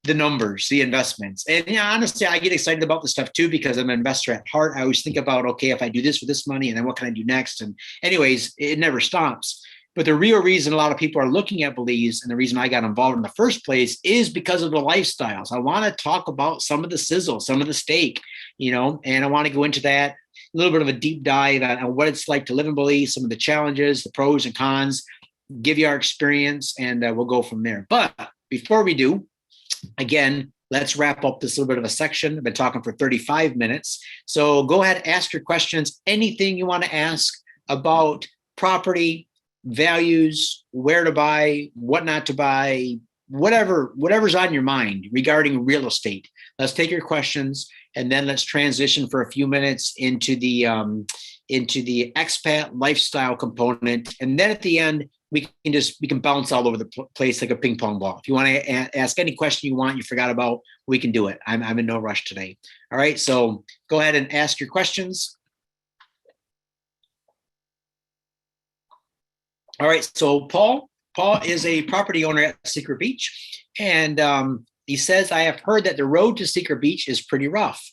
[SPEAKER 1] the numbers, the investments. And honestly, I get excited about this stuff too, because I'm an investor at heart. I always think about, okay, if I do this with this money, and then what can I do next? And anyways, it never stops. But the real reason a lot of people are looking at Belize, and the reason I got involved in the first place, is because of the lifestyles. I want to talk about some of the sizzle, some of the steak, and I want to go into that, a little bit of a deep dive on what it's like to live in Belize, some of the challenges, the pros and cons, give you our experience, and we'll go from there. But before we do, again, let's wrap up this little bit of a section. I've been talking for 35 minutes. So go ahead, ask your questions, anything you want to ask about property, values, where to buy, what not to buy, whatever's on your mind regarding real estate. Let's take your questions, and then let's transition for a few minutes into the expat lifestyle component. And then at the end, we can bounce all over the place like a ping pong ball. If you want to ask any question you want, you forgot about, we can do it. I'm in no rush today. All right, so go ahead and ask your questions. All right, so Paul is a property owner at Secret Beach, and he says, I have heard that the road to Secret Beach is pretty rough.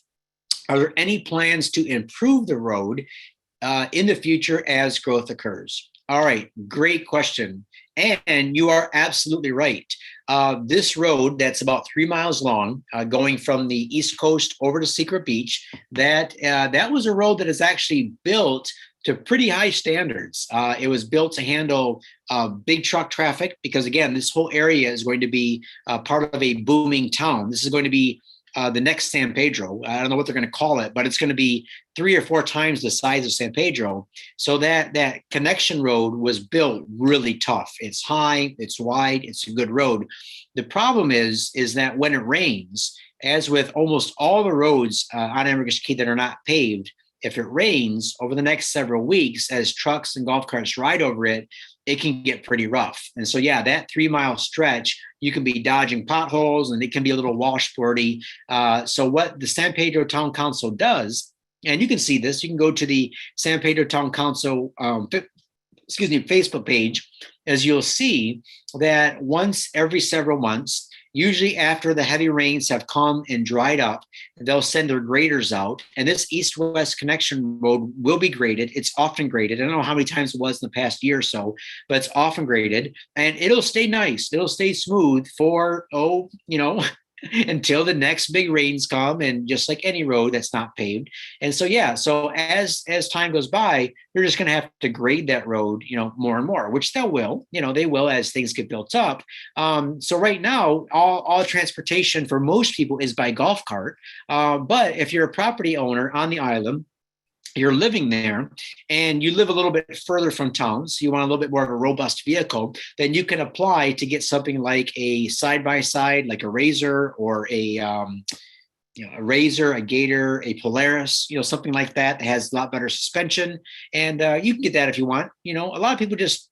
[SPEAKER 1] Are there any plans to improve the road in the future as growth occurs? All right, great question. And you are absolutely right. This road that's about 3 miles long, going from the East Coast over to Secret Beach, that was a road that is actually built to pretty high standards. It was built to handle big truck traffic because, again, this whole area is going to be part of a booming town. This is going to be the next San Pedro. I don't know what they're going to call it, but it's going to be 3 or 4 times the size of San Pedro. So that connection road was built really tough. It's high, it's wide, it's a good road. The problem is that when it rains, as with almost all the roads on Ambergris Caye that are not paved, if it rains over the next several weeks, as trucks and golf carts ride over it, it can get pretty rough. And so, yeah, that 3 mile stretch, you can be dodging potholes and it can be a little washboardy. So what the San Pedro Town Council does, and you can see this, you can go to the San Pedro Town Council, Facebook page, as you'll see that once every several months, usually after the heavy rains have come and dried up, they'll send their graders out. And this east-west connection road will be graded. It's often graded. I don't know how many times it was in the past year or so, but it's often graded. And it'll stay nice. It'll stay smooth for, until the next big rains come, and just like any road that's not paved. And so, yeah, so as time goes by, you're just going to have to grade that road, more and more, which they will as things get built up. So right now, all transportation for most people is by golf cart. But if you're a property owner on the island, you're living there and you live a little bit further from town, so you want a little bit more of a robust vehicle, then you can apply to get something like a side-by-side, like a Razor or a a Razor, a Gator, a Polaris, something like that. That has a lot better suspension, and you can get that if you want. A lot of people just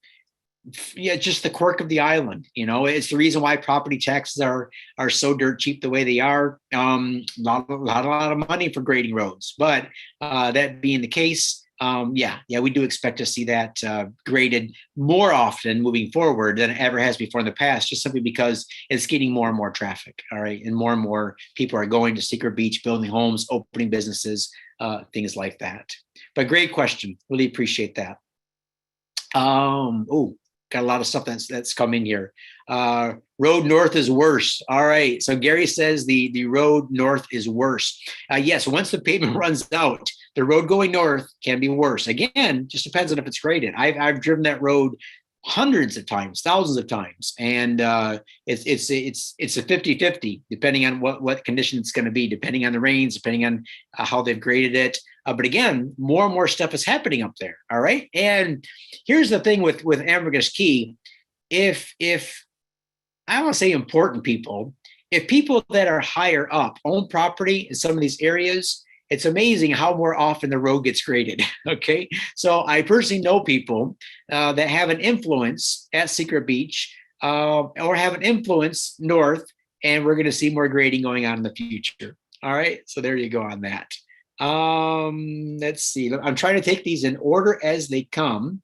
[SPEAKER 1] the quirk of the island. It's the reason why property taxes are so dirt cheap the way they are. A lot of money for grading roads. But that being the case, we do expect to see that graded more often moving forward than it ever has before in the past, just simply because it's getting more and more traffic. All right, and more people are going to Secret Beach, building homes, opening businesses, things like that. But great question. Really appreciate that. Got a lot of stuff that's come in here. Road north is worse. All right. So Gary says the road north is worse. Yes, once the pavement runs out, the road going north can be worse. Again, just depends on if it's graded. I've driven that road hundreds of times, thousands of times, and it's a 50-50 depending on what condition it's going to be, depending on the rains, depending on how they've graded it. But again, more and more stuff is happening up there. All right. And here's the thing with Ambergris Caye. If I don't want to say important people, if people that are higher up own property in some of these areas, it's amazing how more often the road gets graded. Okay. So I personally know people that have an influence at Secret Beach or have an influence north, and we're going to see more grading going on in the future. All right. So there you go on that. Let's see. I'm trying to take these in order as they come.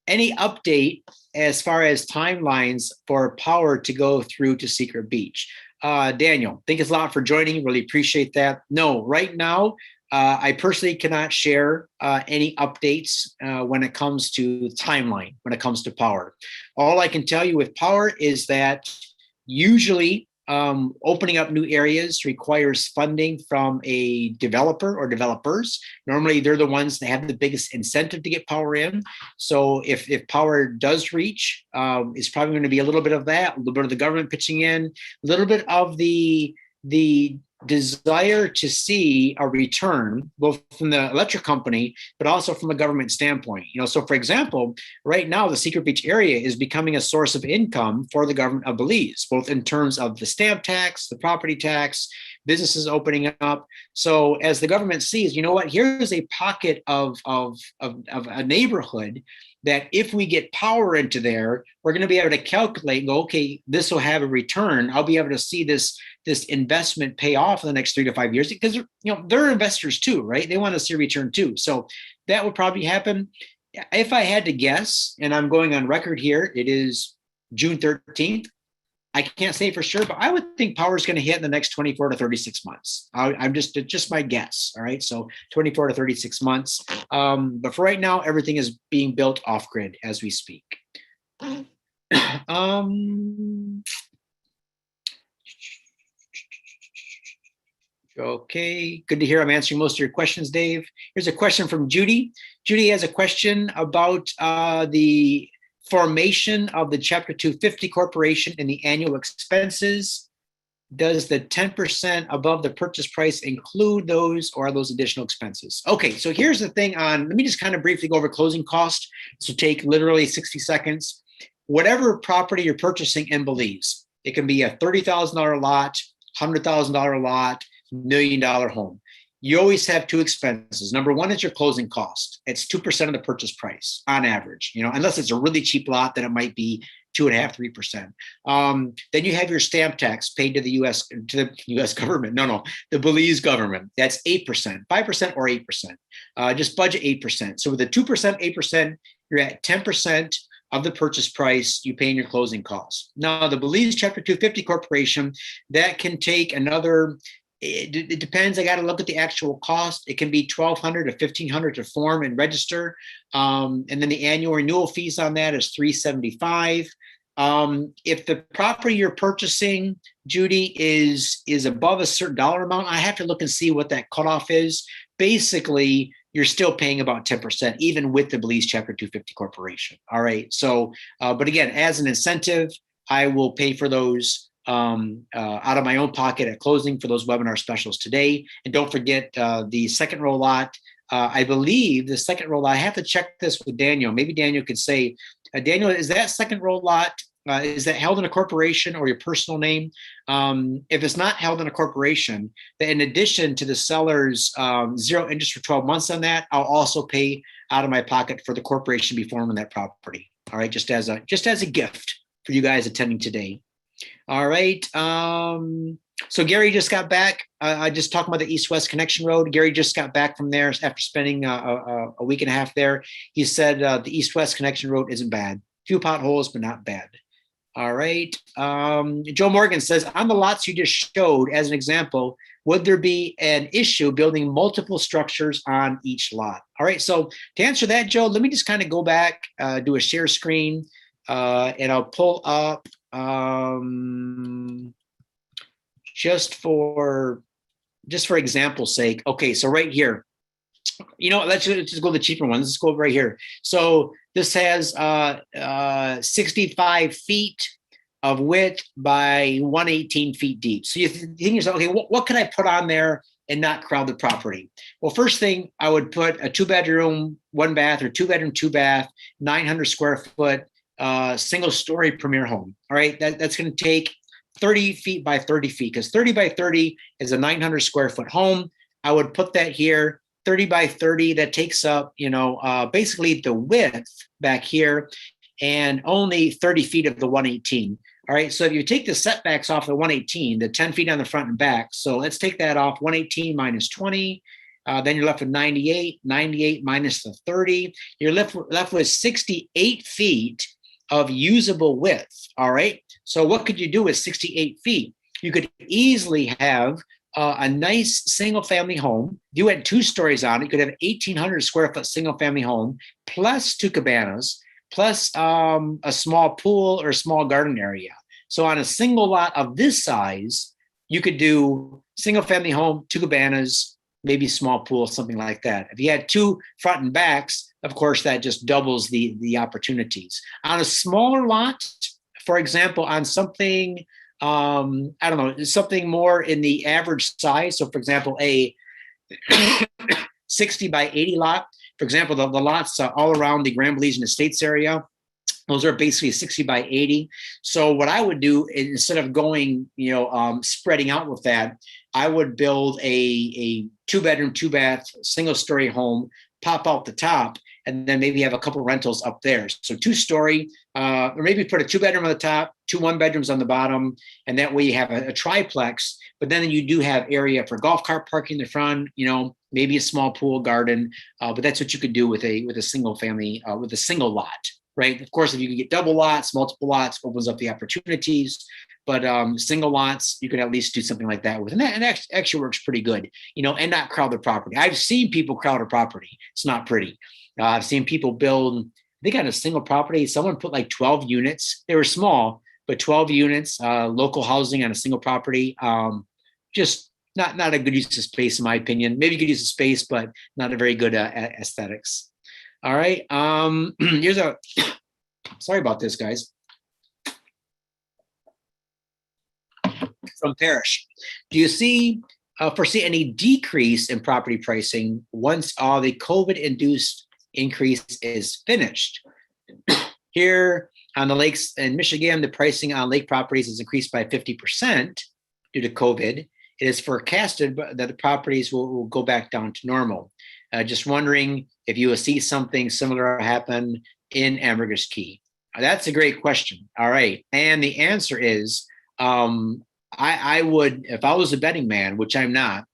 [SPEAKER 1] Any update as far as timelines for power to go through to Secret Beach? Daniel, thanks a lot for joining. Really appreciate that. No, right now, I personally cannot share any updates when it comes to timeline, when it comes to power. All I can tell you with power is that usually opening up new areas requires funding from a developer or developers. Normally, they're the ones that have the biggest incentive to get power in. So if power does reach, it's probably going to be a little bit of that, a little bit of the government pitching in, a little bit of the desire to see a return, both from the electric company, but also from a government standpoint. So for example, right now, the Secret Beach area is becoming a source of income for the government of Belize, both in terms of the stamp tax, the property tax, businesses opening up. So as the government sees, here's a pocket of a neighborhood that if we get power into there, we're going to be able to calculate and go, okay, this will have a return. I'll be able to see this investment pay off in the next 3 to 5 years, because they're investors too, right? They want to see a return too. So that would probably happen. If I had to guess, and I'm going on record here, it is June 13th. I can't say for sure, but I would think power is going to hit in the next 24 to 36 months. I'm just my guess. All right. So 24 to 36 months. But for right now, everything is being built off grid as we speak. Okay. Good to hear. I'm answering most of your questions, Dave. Here's a question from Judy. Judy has a question about the formation of the Chapter 250 corporation and the annual expenses. Does the 10% above the purchase price include those, or are those additional expenses? Okay, so here's the thing let me just kind of briefly go over closing cost. So take literally 60 seconds. Whatever property you're purchasing in Belize, it can be a $30,000 lot, $100,000 lot, $1 million home. You always have two expenses. Number one is your closing cost. It's 2% of the purchase price on average, unless it's a really cheap lot, then it might be 2.5%, 3%. Then you have your stamp tax paid to the U.S. government. No, the Belize government. That's 8%, 5% or 8%. Just budget 8%. So with the 2%, 8%, you're at 10% of the purchase price you pay in your closing costs. Now, the Belize Chapter 250 corporation, that can take another. It depends. I got to look at the actual cost. It can be $1,200 to $1,500 to form and register, and then the annual renewal fees on that is $375. If the property you're purchasing, Judy, is above a certain dollar amount, I have to look and see what that cutoff is. Basically, you're still paying about 10%, even with the Belize Chapter 250 corporation. All right. So, but again, as an incentive, I will pay for those out of my own pocket at closing for those webinar specials today. And don't forget the second row lot. I believe the second row lot, I have to check this with Daniel. Maybe Daniel could say, Daniel, is that second row lot is that held in a corporation or your personal name? If it's not held in a corporation, then in addition to the seller's zero interest for 12 months on that, I'll also pay out of my pocket for the corporation to be formed on that property. All right, just as a gift for you guys attending today. All right. So Gary just got back. I just talking about the East-West Connection Road. Gary just got back from there after spending a week and a half there. He said the East-West Connection Road isn't bad. Few potholes, but not bad. All right. Joe Morgan says, on the lots you just showed as an example, would there be an issue building multiple structures on each lot? All right. So to answer that, Joe, let me just kind of go back, do a share screen, and I'll pull up just for example's sake. Okay, so right here, let's just go to the cheaper one. Let's go right here. So this has 65 feet of width by 118 feet deep. So you think yourself, okay, what could I put on there and not crowd the property? Well, first thing, I would put a 2-bedroom, 1-bath, or 2-bedroom, 2-bath, 900 square foot, single story premier home. All right, that's going to take 30 feet by 30 feet, because 30 by 30 is a 900 square foot home. I would put that here. 30 by 30, that takes up, basically the width back here and only 30 feet of the 118. All right, so if you take the setbacks off the 118, the 10 feet on the front and back, so let's take that off, 118 minus 20, then you're left with 98, 98 minus the 30, you're left with 68 feet of usable width. All right, so what could you do with 68 feet? You could easily have a nice single family home. If you had 2 stories on it, you could have 1,800 square foot single family home plus 2 cabanas, plus a small pool or a small garden area. So on a single lot of this size, you could do single family home, 2 cabanas, maybe small pool, something like that. If you had 2 front and backs, of course, that just doubles the opportunities. On a smaller lot, for example, on something, something more in the average size. So for example, a 60 by 80 lot, for example, the lots all around the Grand Belize Estates area, those are basically 60 by 80. So what I would do, instead of going, spreading out with that, I would build a 2-bedroom, 2-bath, single story home, pop out the top, and then maybe have a couple rentals up there. So 2-story, or maybe put a 2-bedroom on the top, 2 1-bedrooms on the bottom, and that way you have a triplex. But then you do have area for golf cart parking in the front, maybe a small pool garden. But that's what you could do with a single family, with a single lot, right? Of course, if you can get double lots, multiple lots, opens up the opportunities. But single lots, you could at least do something like that with, and that actually works pretty good, and not crowd the property. I've seen people crowd a property. It's not pretty. I've seen people build, they got a single property. Someone put like 12 units. They were small, but 12 units, local housing on a single property. Just not a good use of space, in my opinion. Maybe good use of space, but not a very good aesthetics. All right. Here's sorry about this, guys. From Parrish. Do you foresee any decrease in property pricing once all the COVID-induced increase is finished? Here on the lakes in Michigan, the pricing on lake properties has increased by 50% due to COVID. It is forecasted that the properties will go back down to normal. Just wondering if you will see something similar happen in Ambergris Caye. That's a great question. All right. And the answer is, I would, if I was a betting man, which I'm not,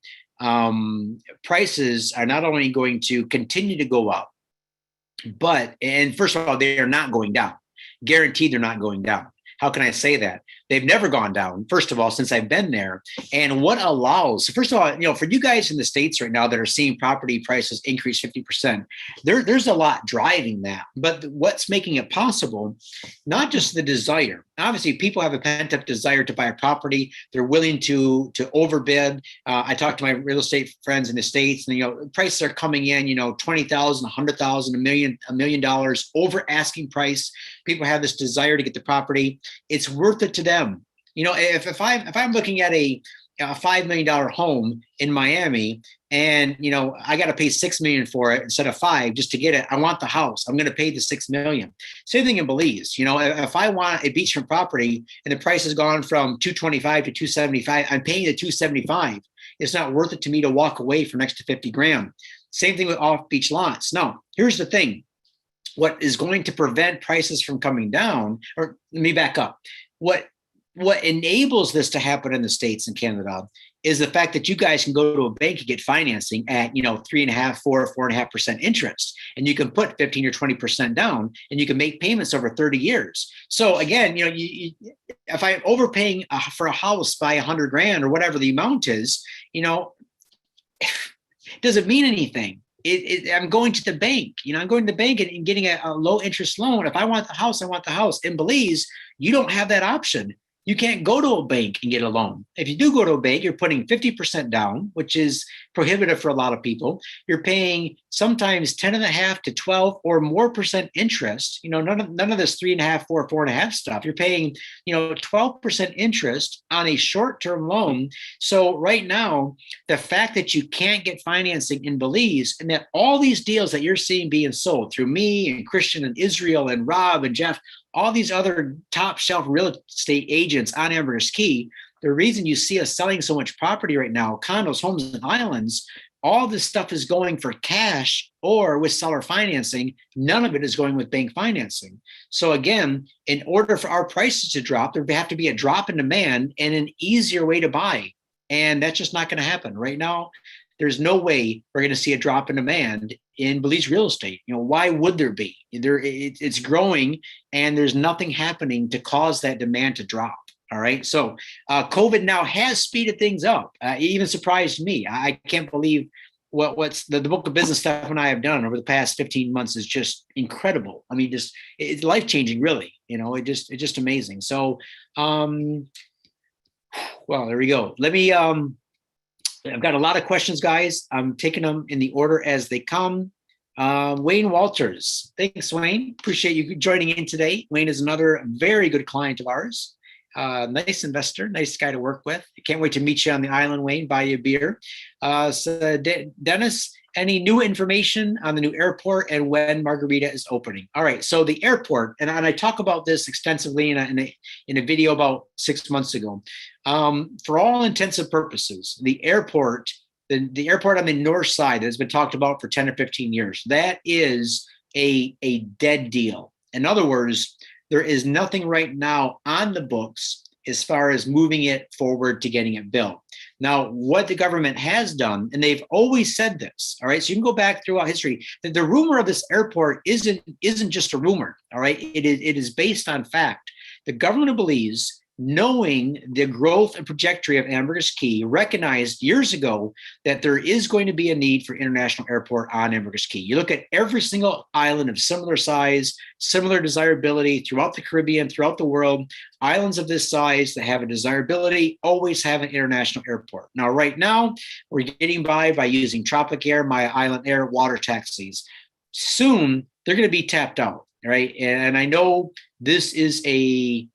[SPEAKER 1] prices are not only going to continue to go up, and first of all, they are not going down. Guaranteed they're not going down. How can I say that? They've never gone down, first of all, since I've been there. And what allows, first of all, for you guys in the States right now that are seeing property prices increase 50%, there's a lot driving that. But what's making it possible, not just the desire. Obviously, people have a pent-up desire to buy a property. They're willing to overbid. I talked to my real estate friends in the States, and prices are coming in, $20,000, $100,000, $1 million over asking price. People have this desire to get the property. It's worth it to them. If I'm looking at a $5 million home in Miami, and I got to pay 6 million for it instead of 5 just to get it. I want the house. I'm going to pay the 6 million. Same thing in Belize. If I want a beachfront property and the price has gone from 225 to 275, I'm paying the 275. It's not worth it to me to walk away for next to 50 grand. Same thing with off beach lots. Now, here's the thing. What is going to prevent prices from coming down, or let me back up. What enables this to happen in the States and Canada is the fact that you guys can go to a bank and get financing at 3.5%, 4.5% interest, and you can put 15 or 20% down, and you can make payments over 30 years. So again, if I'm overpaying for a house by 100 grand or whatever the amount is, does it mean anything? I'm going to the bank. I'm going to the bank and getting a low interest loan. If I want the house, I want the house. In Belize, you don't have that option. You can't go to a bank and get a loan. If you do go to a bank, you're putting 50% down, which is prohibitive for a lot of people. You're paying sometimes 10.5 to 12 or more percent interest. None of this 3.5, 4.5 stuff. You're paying 12% interest on a short-term loan. So right now, the fact that you can't get financing in Belize, and that all these deals that you're seeing being sold through me and Christian and Israel and Rob and Jeff, all these other top shelf real estate agents on Ambergris Caye, the reason you see us selling so much property right now, condos, homes, and islands, all this stuff is going for cash or with seller financing. None of it is going with bank financing. So again, in order for our prices to drop, there have to be a drop in demand and an easier way to buy. And that's just not going to happen right now. There's no way we're going to see a drop in demand in Belize real estate. Why would there be? It's growing, and there's nothing happening to cause that demand to drop. All right. So COVID now has speeded things up. It even surprised me. I can't believe what's the book of business Steph and I have done over the past 15 months is just incredible. I mean, it's life-changing, really. It's just amazing. So, well, there we go. Let me, I've got a lot of questions, guys. I'm taking them in the order as they come. Wayne Walters. Thanks, Wayne. Appreciate you joining in today. Wayne is another very good client of ours. Nice investor, nice guy to work with. I can't wait to meet you on the island, Wayne, buy you a beer. Dennis, any new information on the new airport and when Margarita is opening? All right, so the airport, and I talk about this extensively in a video about 6 months ago. For all intents and purposes, the airport on the north side that has been talked about for 10 or 15 years, that is a dead deal. In other words, there is nothing right now on the books as far as moving it forward to getting it built. Now, what the government has done, and they've always said this, all right, so you can go back throughout history, that the rumor of this airport isn't just a rumor, all right? It is based on fact. The government of Belize, knowing the growth and trajectory of Ambergris Caye, recognized years ago that there is going to be a need for international airport on Ambergris Caye. You look at every single island of similar size, similar desirability throughout the Caribbean, throughout the world, islands of this size that have a desirability always have an international airport. Now, right now, we're getting by using Tropic Air, My Island Air, water taxis. Soon, they're going to be tapped out, right? And I know this is a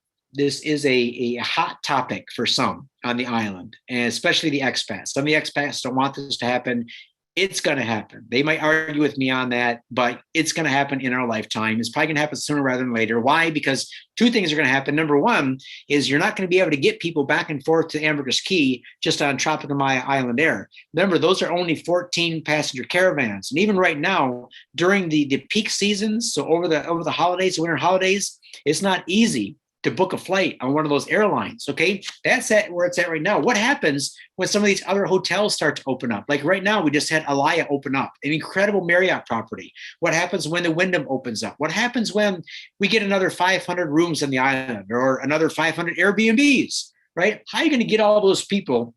[SPEAKER 1] hot topic for some on the island, and especially the expats. Some of the expats don't want this to happen. It's going to happen. They might argue with me on that, but it's going to happen in our lifetime. It's probably going to happen sooner rather than later. Why? Because two things are going to happen. Number one is you're not going to be able to get people back and forth to Ambergris Caye just on Tropic My Island Air. Remember, those are only 14 passenger caravans. And even right now, during the peak seasons, so over the holidays, the winter holidays, it's not easy to book a flight on one of those airlines, okay? That's where it's at right now. What happens when some of these other hotels start to open up? Like right now, we just had Alaya open up, an incredible Marriott property. What happens when the Wyndham opens up? What happens when we get another 500 rooms on the island or another 500 Airbnbs, right? How are you going to get all those people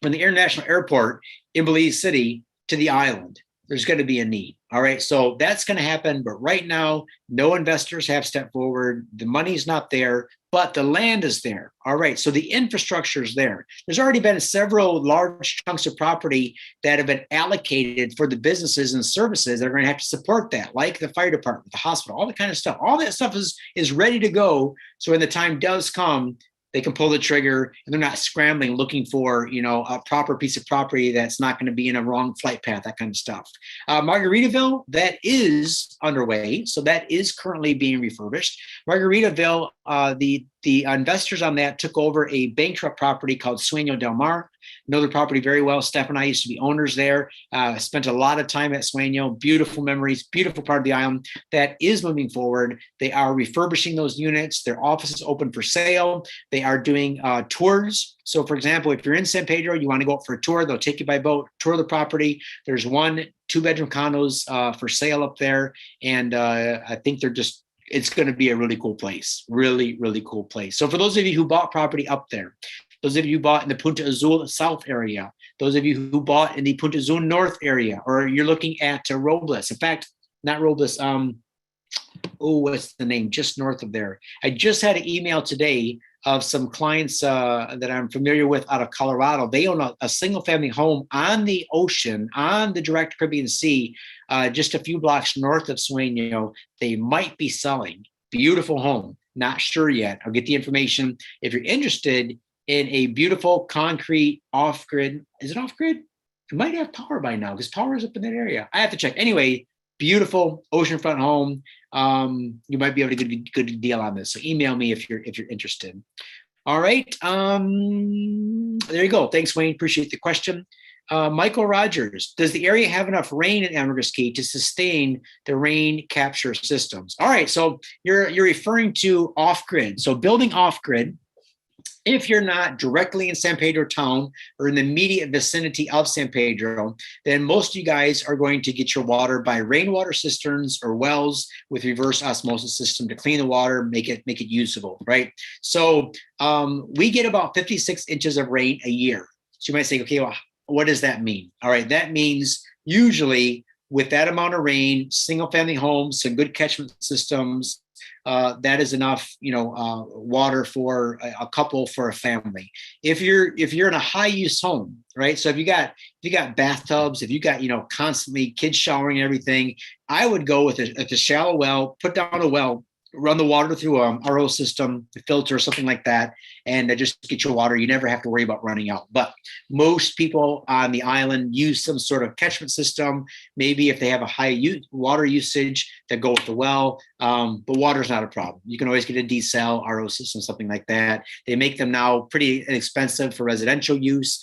[SPEAKER 1] from the international airport in Belize City to the island? There's going to be a need. All right. So that's going to happen. But right now, no investors have stepped forward. The money's not there, but the land is there. All right. So the infrastructure is there. There's already been several large chunks of property that have been allocated for the businesses and services that are going to have to support that, like the fire department, the hospital, all the kind of stuff. All that stuff is ready to go. So when the time does come, they can pull the trigger and they're not scrambling looking for, a proper piece of property that's not going to be in a wrong flight path, that kind of stuff. Margaritaville, that is underway. So that is currently being refurbished. Margaritaville, the investors on that took over a bankrupt property called Sueño del Mar. Know the property very well. Steph and I used to be owners there. Spent a lot of time at Sueño. Beautiful memories, beautiful part of the island. That is moving forward. They are refurbishing those units. Their office is open for sale. They are doing tours. So, for example, if you're in San Pedro, you want to go out for a tour, they'll take you by boat, tour the property. There's 1 2-bedroom condos for sale up there. And I think it's going to be a really cool place. Really, really cool place. So for those of you who bought property up there, those of you who bought in the Punta Azul South area, those of you who bought in the Punta Azul North area, or you're looking at Robles. In fact, not Robles. What's the name? Just north of there. I just had an email today of some clients that I'm familiar with out of Colorado. They own a single family home on the ocean, on the direct Caribbean Sea, just a few blocks north of Sueño. They might be selling. Beautiful home. Not sure yet. I'll get the information. If you're interested in a beautiful concrete off-grid, is it off-grid? It might have power by now because power is up in that area. I have to check. Anyway, beautiful oceanfront home. You might be able to get a good deal on this. So email me if you're interested. All right. There you go. Thanks, Wayne. Appreciate the question. Michael Rogers, does the area have enough rain in Ambergris Caye to sustain the rain capture systems? All right. So you're referring to off-grid. So building off-grid, if you're not directly in San Pedro town or in the immediate vicinity of San Pedro, then most of you guys are going to get your water by rainwater cisterns or wells with reverse osmosis system to clean the water, make it usable, right? So we get about 56 inches of rain a year. So you might say, okay, well, what does that mean? All right, that means usually with that amount of rain, single family homes, some good catchment systems, that is enough, water for a couple, for a family. If you're in a high use home, right? So if you got bathtubs, if you got, constantly kids showering and everything, I would go with a shallow well, put down a well, run the water through a RO system, a filter, something like that, and just get your water. You never have to worry about running out. But most people on the island use some sort of catchment system. Maybe if they have a high water usage, they go with the well. But water's not a problem. You can always get a desal RO system, something like that. They make them now pretty inexpensive for residential use.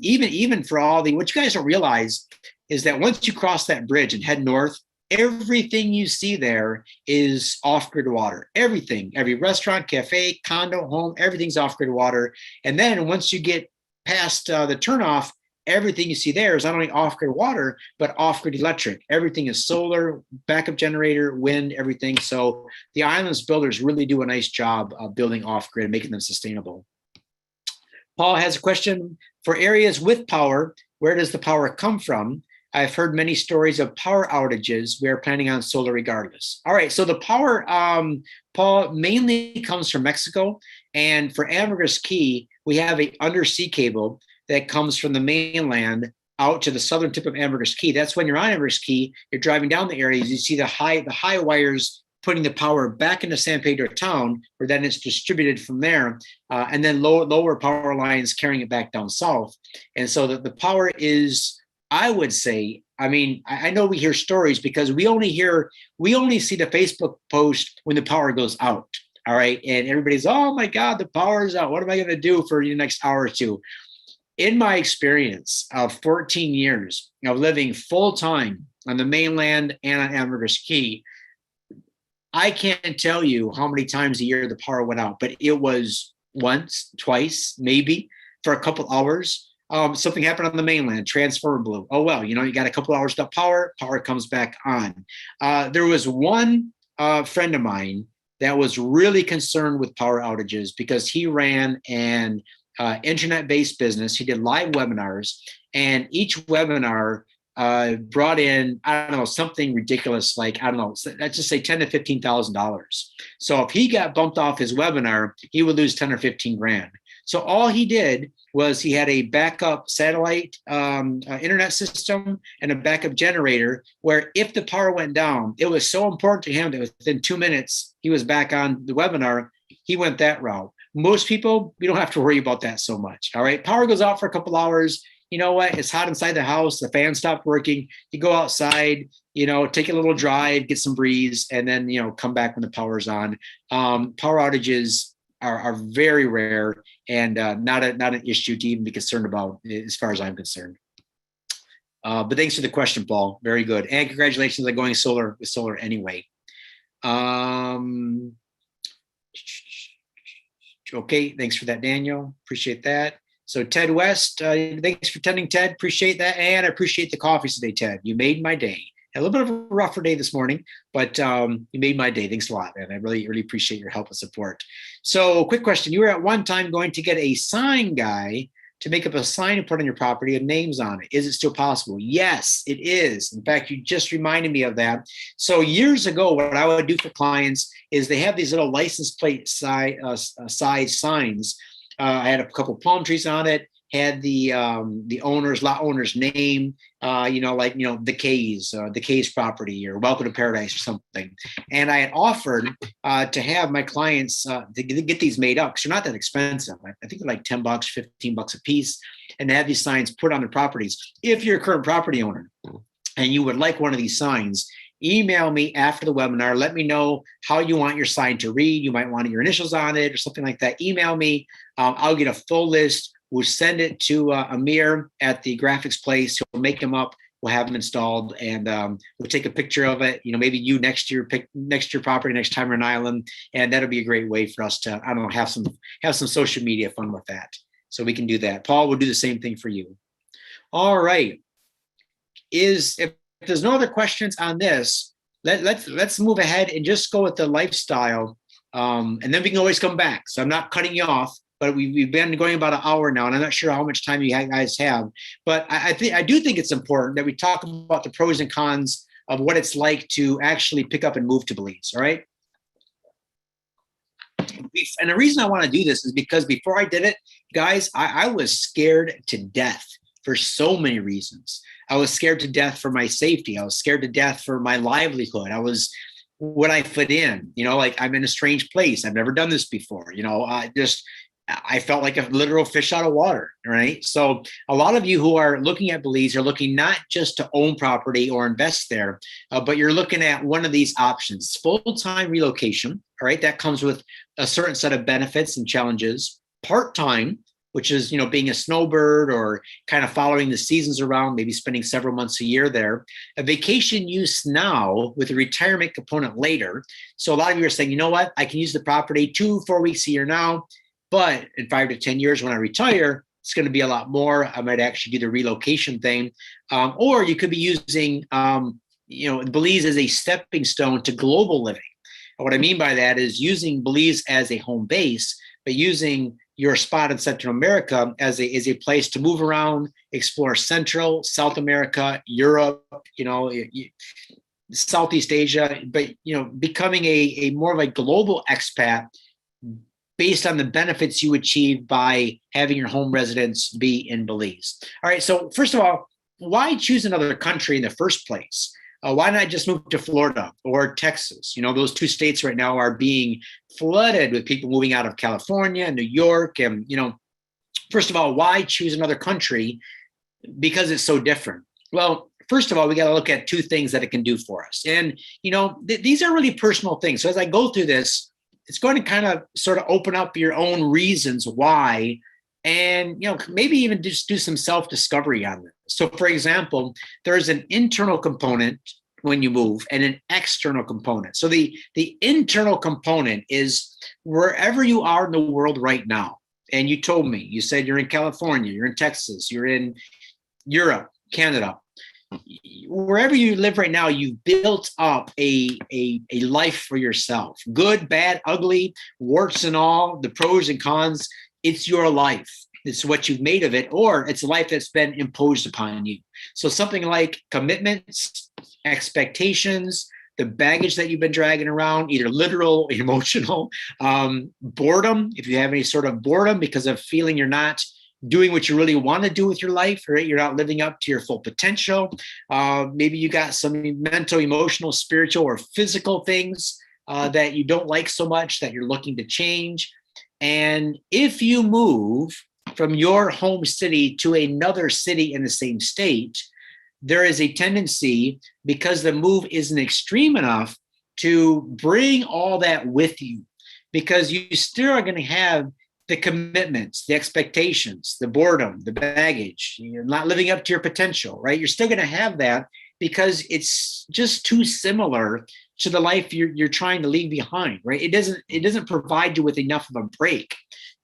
[SPEAKER 1] Even for all what you guys don't realize is that once you cross that bridge and head north, everything you see there is off-grid water. Everything, every restaurant, cafe, condo, home, everything's off-grid water. And then once you get past the turnoff, everything you see there is not only off-grid water, but off-grid electric. Everything is solar, backup generator, wind, everything. So the island's builders really do a nice job of building off-grid, making them sustainable. Paul has a question. For areas with power, where does the power come from? I've heard many stories of power outages. We're planning on solar regardless. All right, so the power, Paul, mainly comes from Mexico. And for Ambergris Caye, we have an undersea cable that comes from the mainland out to the southern tip of Ambergris Caye. That's when you're on Ambergris Caye, you're driving down the areas, you see the high wires putting the power back into San Pedro town, where then it's distributed from there, and then lower power lines carrying it back down south. And so the power is, I would say, I know we hear stories because we only see the Facebook post when the power goes out. All right. And everybody's, oh my God, the power is out. What am I going to do for the next hour or two? In my experience of 14 years of living full time on the mainland and on Ambergris Caye, I can't tell you how many times a year the power went out, but it was once, twice, maybe for a couple hours. Something happened on the mainland, transformer blew. Oh, well, you got a couple hours of power comes back on. There was one friend of mine that was really concerned with power outages because he ran an internet-based business. He did live webinars, and each webinar brought in, I don't know, something ridiculous, like, I don't know, let's just say $10,000 to $15,000. So if he got bumped off his webinar, he would lose 10 or 15 grand. So all he did was he had a backup satellite internet system and a backup generator where if the power went down, it was so important to him that within 2 minutes, he was back on the webinar. He went that route. Most people, we don't have to worry about that so much. All right. Power goes out for a couple hours. You know what? It's hot inside the house. The fan stopped working. You go outside, take a little drive, get some breeze, and then, come back when the power's on. Power outages are very rare and not an issue to even be concerned about as far as I'm concerned. But thanks for the question, Paul. Very good. And congratulations on going solar with solar anyway. Okay, thanks for that, Daniel. Appreciate that. So Ted West, thanks for attending, Ted. Appreciate that. And I appreciate the coffee today, Ted. You made my day. A little bit of a rougher day this morning, but you made my day. Thanks a lot, man. I really, really appreciate your help and support. So quick question. You were at one time going to get a sign guy to make up a sign and put on your property and names on it. Is it still possible? Yes, it is. In fact, you just reminded me of that. So years ago, what I would do for clients is they have these little license plate size signs. I had a couple palm trees on it, had the lot owner's name, the K's property or Welcome to Paradise or something. And I had offered to have my clients to get these made up because they're not that expensive. I think they're like $10, $15 a piece, and to have these signs put on the properties. If you're a current property owner and you would like one of these signs, email me after the webinar. Let me know how you want your sign to read. You might want your initials on it or something like that. Email me. I'll get a full list. We'll send it to Amir at the graphics place. He'll make them up. We'll have them installed, and we'll take a picture of it. Maybe you next to your property next time you're on an island, and that'll be a great way for us to have some social media fun with that. So we can do that. Paul will do the same thing for you. All right. If there's no other questions on this, let's move ahead and just go with the lifestyle, and then we can always come back. So I'm not cutting you off. But we've been going about an hour now, and I'm not sure how much time you guys have. But I do think it's important that we talk about the pros and cons of what it's like to actually pick up and move to Belize. All right. And the reason I want to do this is because before I did it, guys, I was scared to death for so many reasons. I was scared to death for my safety. I was scared to death for my livelihood. Would I fit in? I'm in a strange place. I've never done this before. I felt like a literal fish out of water, right? So a lot of you who are looking at Belize are looking not just to own property or invest there, but you're looking at one of these options, full-time relocation, all right? That comes with a certain set of benefits and challenges. Part-time, which is, being a snowbird or kind of following the seasons around, maybe spending several months a year there. A vacation use now with a retirement component later. So a lot of you are saying, you know what? I can use the property 2-4 weeks a year now. But in 5 to 10 years, when I retire, it's going to be a lot more. I might actually do the relocation thing. Or you could be using, Belize as a stepping stone to global living. And what I mean by that is using Belize as a home base, but using your spot in Central America as a place to move around, explore Central, South America, Europe, Southeast Asia, but, becoming a more of a global expat based on the benefits you achieve by having your home residence be in Belize. All right, so first of all, why choose another country in the first place? Why not just move to Florida or Texas? Those two states right now are being flooded with people moving out of California and New York. And, first of all, why choose another country? Because it's so different. Well, first of all, we got to look at two things that it can do for us. And, these are really personal things. So as I go through this, it's going to kind of sort of open up your own reasons why, and maybe even just do some self-discovery on this. So for example, there's an internal component when you move and an external component. So the internal component is wherever you are in the world right now. And you told me, you said you're in California, you're in Texas, you're in Europe, Canada. Wherever you live right now, you've built up a life for yourself. Good, bad, ugly, warts and all, the pros and cons. It's your life. It's what you've made of it, or it's a life that's been imposed upon you. So something like commitments, expectations, the baggage that you've been dragging around, either literal, emotional, boredom, if you have any sort of boredom because of feeling you're not doing what you really want to do with your life, right? You're not living up to your full potential. Maybe you got some mental, emotional, spiritual, or physical things that you don't like so much that you're looking to change. And if you move from your home city to another city in the same state, there is a tendency, because the move isn't extreme enough, to bring all that with you, because you still are going to have the commitments, the expectations, the boredom, the baggage. You're not living up to your potential, right? You're still going to have that because it's just too similar to the life you're trying to leave behind, right? It doesn't provide you with enough of a break.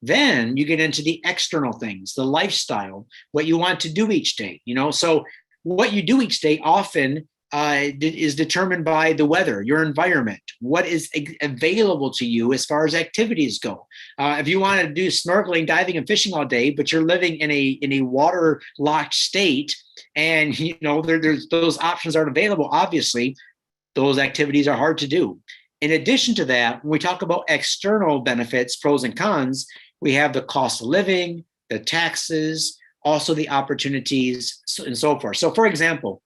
[SPEAKER 1] Then you get into the external things, the lifestyle, what you want to do each day, So what you do each day often is determined by the weather, your environment, what is available to you as far as activities go. If you want to do snorkeling, diving, and fishing all day, but you're living in a waterlocked state, and there's those options aren't available, obviously, those activities are hard to do. In addition to that, when we talk about external benefits, pros and cons, we have the cost of living, the taxes, also the opportunities, and so forth. So, for example,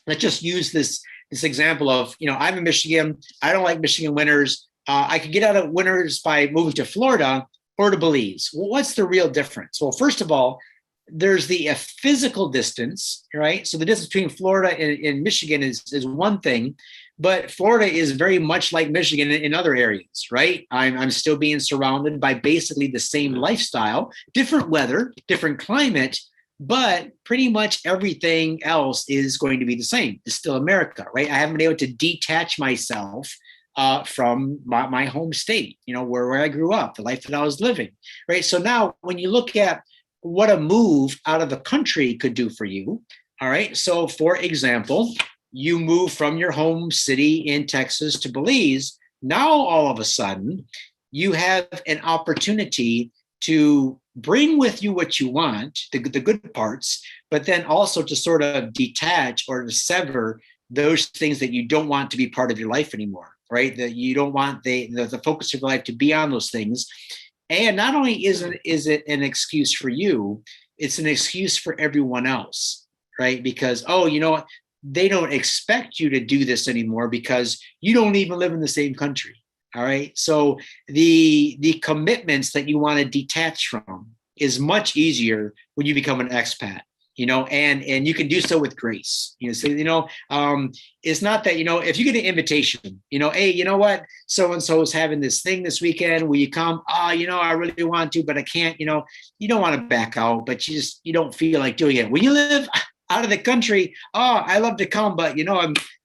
[SPEAKER 1] let's just use this example of, I'm in Michigan. I don't like Michigan winters. I could get out of winters by moving to Florida or to Belize. Well, what's the real difference? Well, first of all, there's the physical distance, right? So the distance between Florida and Michigan is one thing, but Florida is very much like Michigan in other areas, right? I'm still being surrounded by basically the same lifestyle, different weather, different climate, but pretty much everything else is going to be the same. It's still America, right? I haven't been able to detach myself from my home state, where I grew up, the life that I was living, right? So now when you look at what a move out of the country could do for you, all right? So for example, you move from your home city in Texas to Belize. Now, all of a sudden, you have an opportunity to bring with you what you want, the good parts, but then also to sort of detach or to sever those things that you don't want to be part of your life anymore, right? That you don't want the focus of your life to be on those things. And not only is it an excuse for you, it's an excuse for everyone else, right? Because, they don't expect you to do this anymore because you don't even live in the same country. All right. So the commitments that you want to detach from is much easier when you become an expat, and you can do so with grace. It's not that, if you get an invitation, hey, you know what? So-and-so is having this thing this weekend. Will you come? I really want to, but I can't, you don't want to back out, but you don't feel like doing it. When you live out of the country, I love to come, but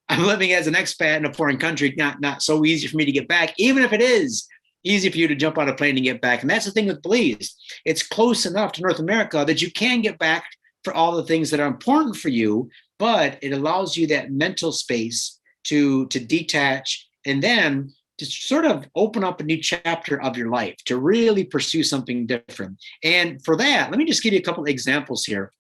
[SPEAKER 1] I'm living as an expat in a foreign country, not so easy for me to get back, even if it is easy for you to jump on a plane and get back. And that's the thing with Belize. It's close enough to North America that you can get back for all the things that are important for you, but it allows you that mental space to detach and then to sort of open up a new chapter of your life, to really pursue something different. And for that, let me just give you a couple of examples here.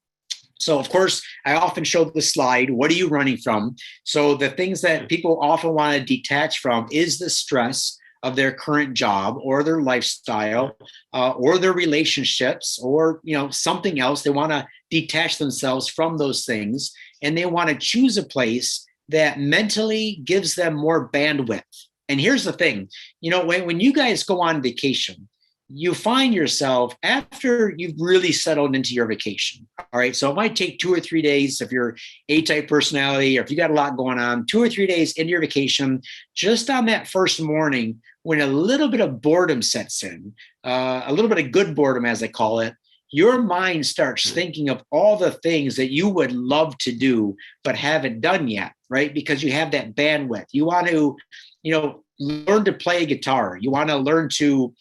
[SPEAKER 1] So, of course, I often show the slide, what are you running from? So the things that people often want to detach from is the stress of their current job or their lifestyle or their relationships or, something else. They want to detach themselves from those things, and they want to choose a place that mentally gives them more bandwidth. And here's the thing, when you guys go on vacation, you find yourself after you've really settled into your vacation. All right. So it might take 2 or 3 days if you're A-type personality or if you got a lot going on, 2 or 3 days into your vacation, just on that first morning, when a little bit of boredom sets in, a little bit of good boredom, as they call it, your mind starts thinking of all the things that you would love to do, but haven't done yet, right? Because you have that bandwidth. You want to, learn to play a guitar. You want to learn to,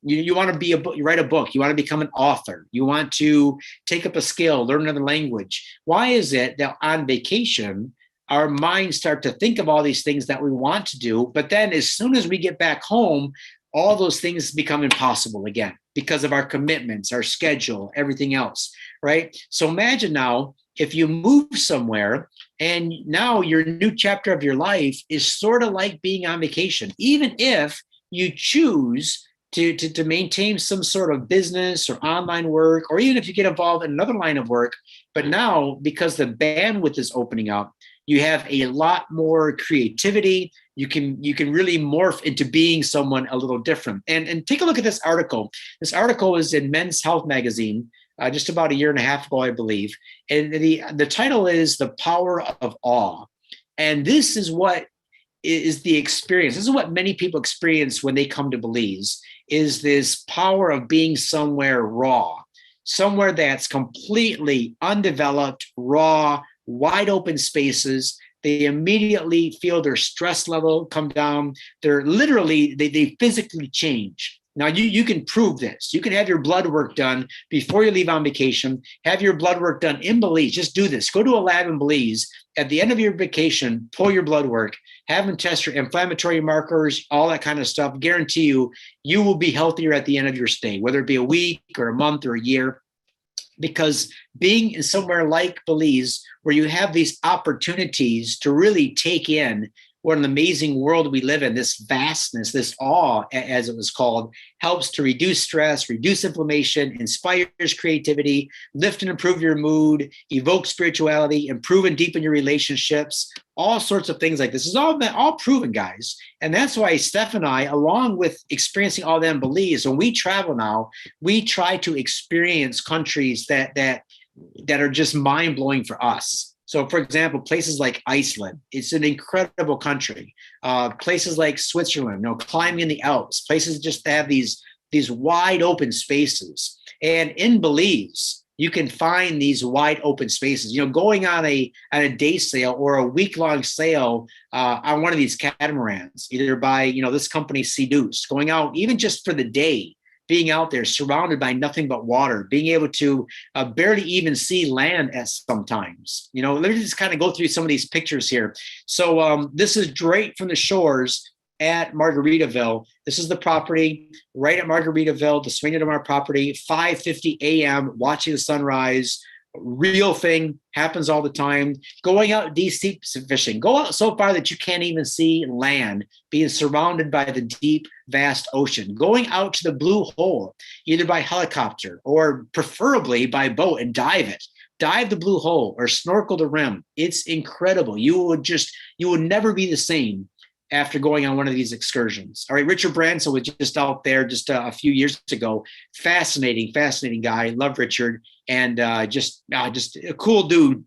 [SPEAKER 1] you want to be you write a book. You want to become an author. You want to take up a skill, learn another language. Why is it that on vacation, our minds start to think of all these things that we want to do, but then as soon as we get back home, all those things become impossible again because of our commitments, our schedule, everything else, right? So imagine now if you move somewhere and now your new chapter of your life is sort of like being on vacation, even if you choose to maintain some sort of business or online work, or even if you get involved in another line of work. But now, because the bandwidth is opening up, You have a lot more creativity. You can really morph into being someone a little different. And take a look at this article. This article is in Men's Health magazine just about a year and a half ago, I believe. And the title is The Power of Awe. And this is what is the experience. This is what many people experience when they come to Belize, is this power of being somewhere raw, somewhere that's completely undeveloped, raw, wide open spaces. They immediately feel their stress level come down. They're literally, they physically change. Now, you can prove this. You can have your blood work done before you leave on vacation, have your blood work done in Belize. Just do this. Go to a lab in Belize. At the end of your vacation, pull your blood work, have them test your inflammatory markers, all that kind of stuff. Guarantee you, you will be healthier at the end of your stay, whether it be a week or a month or a year. Because being in somewhere like Belize, where you have these opportunities to really take in what an amazing world we live in, this vastness, this awe, as it was called, helps to reduce stress, reduce inflammation, inspires creativity, lift and improve your mood, evoke spirituality, improve and deepen your relationships, all sorts of things like this. This is all proven, guys. And that's why Steph and I, along with experiencing all that in Belize, when we travel now, we try to experience countries that are just mind-blowing for us. So, for example, places like Iceland, it's an incredible country. Places like Switzerland, climbing in the Alps, places just have these wide open spaces. And in Belize, you can find these wide open spaces. Going on a day sail or a week-long sail on one of these catamarans, either by this company Seduce, going out even just for the day, being out there surrounded by nothing but water, being able to barely even see land at sometimes. Let me just kind of go through some of these pictures here. So this is straight from the shores at Margaritaville. This is the property right at Margaritaville, the Swing of our property, 5:50 a.m., watching the sunrise. Real thing, happens all the time. Going out deep sea fishing, go out so far that you can't even see land, being surrounded by the deep, vast ocean. Going out to the blue hole, either by helicopter or preferably by boat, and dive the blue hole or snorkel the rim. It's incredible. You would never be the same after going on one of these excursions. All right, Richard Branson was just out there just a few years ago. Fascinating guy. Love Richard, and just a cool dude.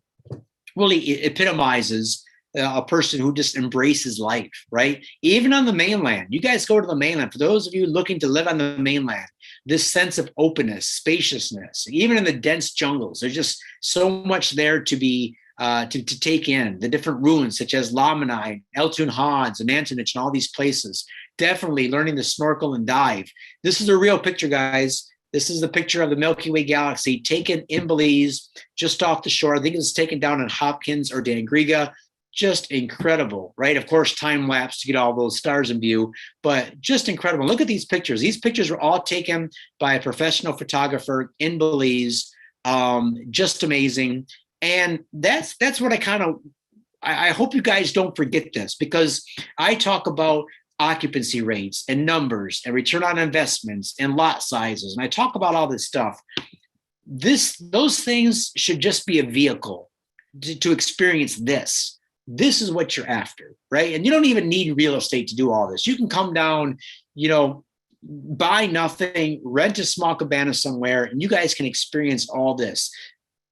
[SPEAKER 1] Really epitomizes a person who just embraces life, right? Even on the mainland. You guys go to the mainland. For those of you looking to live on the mainland, this sense of openness, spaciousness, even in the dense jungles, there's just so much there to be to take in. The different ruins such as Lamanai, El Tunhans, and Antonich, and all these places. Definitely learning to snorkel and dive. This is a real picture, guys. This is the picture of the Milky Way galaxy taken in Belize, just off the shore. I think it was taken down in Hopkins or Dangriga. Just incredible, right? Of course, time lapse to get all those stars in view, but just incredible. Look at these pictures. These pictures were all taken by a professional photographer in Belize. Just amazing. And that's what I hope you guys don't forget this, because I talk about occupancy rates and numbers and return on investments and lot sizes. And I talk about all this stuff. Those things should just be a vehicle to experience this. This is what you're after, right? And you don't even need real estate to do all this. You can come down, buy nothing, rent a small cabana somewhere, and you guys can experience all this.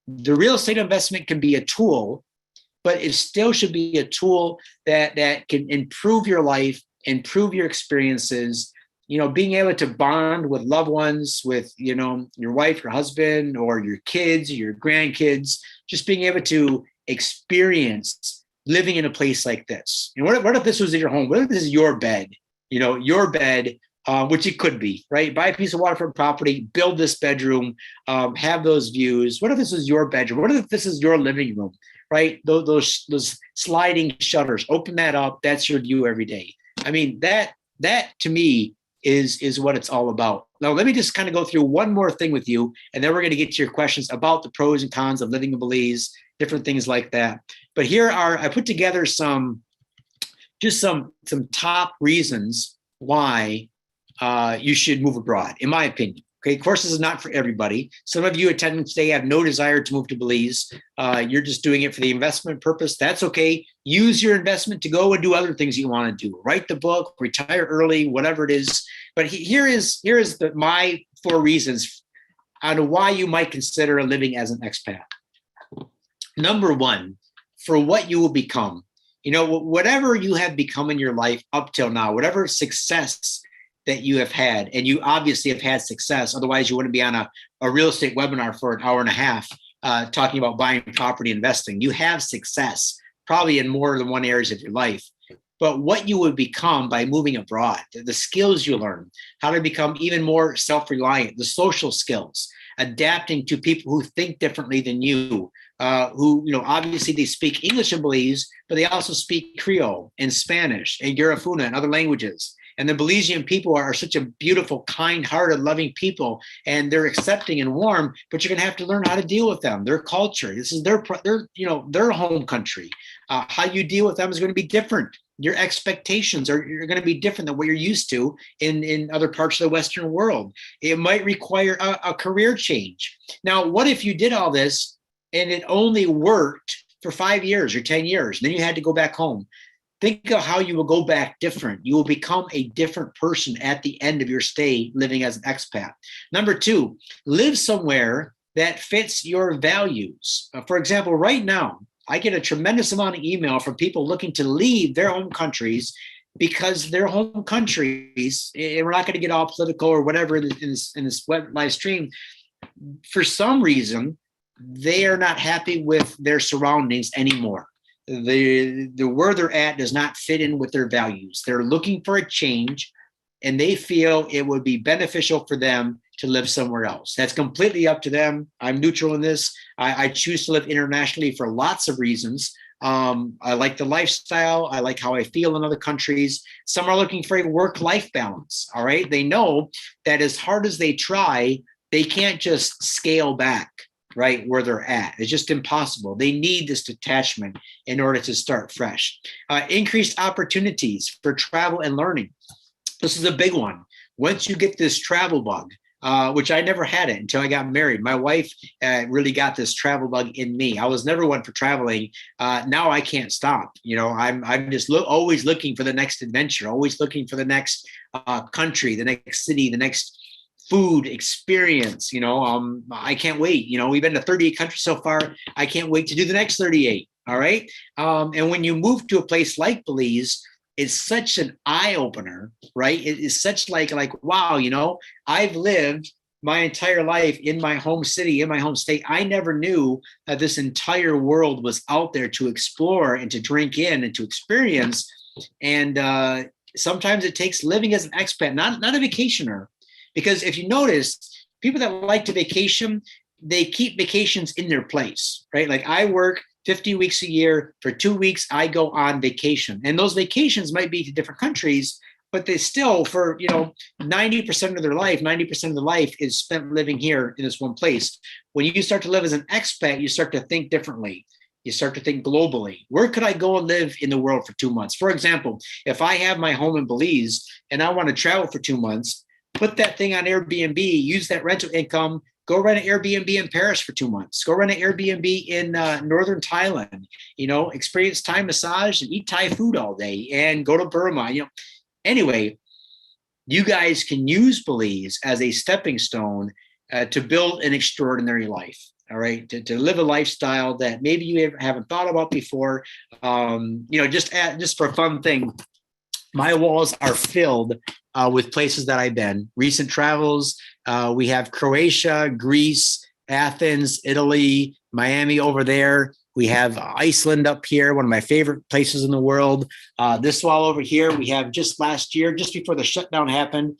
[SPEAKER 1] The real estate investment can be a tool, but it still should be a tool that can improve your life, improve your experiences, being able to bond with loved ones, with, your wife, your husband, or your kids, or your grandkids, just being able to experience living in a place like this. What if this was in your home? What if this is your bed, which it could be, right? Buy a piece of waterfront property, build this bedroom, have those views. What if this is your bedroom? What if this is your living room, right? Those sliding shutters, open that up. That's your view every day. I mean, that to me is what it's all about. Now, let me just kind of go through one more thing with you, and then we're going to get to your questions about the pros and cons of living in Belize, different things like that. But I put together some top reasons why you should move abroad, in my opinion. Okay, courses is not for everybody. Some of you attending today have no desire to move to Belize. You're just doing it for the investment purpose. That's okay. Use your investment to go and do other things you want to do. Write the book, retire early, whatever it is. But here is my 4 reasons on why you might consider living as an expat. Number 1, for what you will become. You know, whatever you have become in your life up till now, whatever success that you have had, and you obviously have had success, otherwise you wouldn't be on a real estate webinar for an hour and a half talking about buying property investing. You have success probably in more than one areas of your life. But what you would become by moving abroad, the skills you learn, how to become even more self-reliant, the social skills, adapting to people who think differently than you, who, you know, obviously they speak English in Belize, but they also speak Creole and Spanish and Garifuna and other languages. And the Belizean people are such a beautiful, kind-hearted, loving people, and they're accepting and warm. But you're going to have to learn how to deal with them. Their culture, this is their their home country. How you deal with them is going to be different. Your expectations are going to be different than what you're used to in other parts of the Western world. It might require a career change. Now, what if you did all this and it only worked for 5 years or 10 years, and then you had to go back home? Think of how you will go back different. You will become a different person at the end of your stay living as an expat. Number 2, live somewhere that fits your values. For example, right now, I get a tremendous amount of email from people looking to leave their home countries because their home countries, and we're not going to get all political or whatever in this live stream, for some reason, they are not happy with their surroundings anymore. The where they're at does not fit in with their values. They're looking for a change, and they feel it would be beneficial for them to live somewhere else. That's completely up to them. I'm neutral in this. I choose to live internationally for lots of reasons. I like the lifestyle. I like how I feel in other countries. Some are looking for a work-life balance. All right. They know that as hard as they try, they can't just scale back right where they're at. It's just impossible. They need this detachment in order to start fresh. Increased opportunities for travel and learning. This is a big one. Once you get this travel bug, which I never had it until I got married. My wife really got this travel bug in me. I was never one for traveling. Now I can't stop. You know, I'm just always looking for the next adventure, always looking for the next country, the next city, the next food experience. You know, I can't wait. You know, we've been to 38 countries so far. I can't wait to do the next 38. All right. And when you move to a place like Belize, it's such an eye opener, right? It is such like, wow, you know, I've lived my entire life in my home city, in my home state. I never knew that this entire world was out there to explore and to drink in and to experience. And sometimes it takes living as an expat, not a vacationer. Because if you notice, people that like to vacation, they keep vacations in their place, right? Like I work 50 weeks a year. For 2 weeks, I go on vacation. And those vacations might be to different countries, but they still, for, 90% of their life is spent living here in this one place. When you start to live as an expat, you start to think differently. You start to think globally. Where could I go and live in the world for 2 months? For example, if I have my home in Belize and I want to travel for 2 months, put that thing on Airbnb, use that rental income, go rent an Airbnb in Paris for 2 months, go rent an Airbnb in northern Thailand, experience Thai massage and eat Thai food all day and go to Burma. Anyway, you guys can use Belize as a stepping stone to build an extraordinary life. All right, to live a lifestyle that maybe you haven't thought about before. Just for a fun thing, my walls are filled with places that I've been. Recent travels, we have Croatia, Greece, Athens, Italy, Miami over there. We have Iceland up here, one of my favorite places in the world. This wall over here, we have just last year, just before the shutdown happened,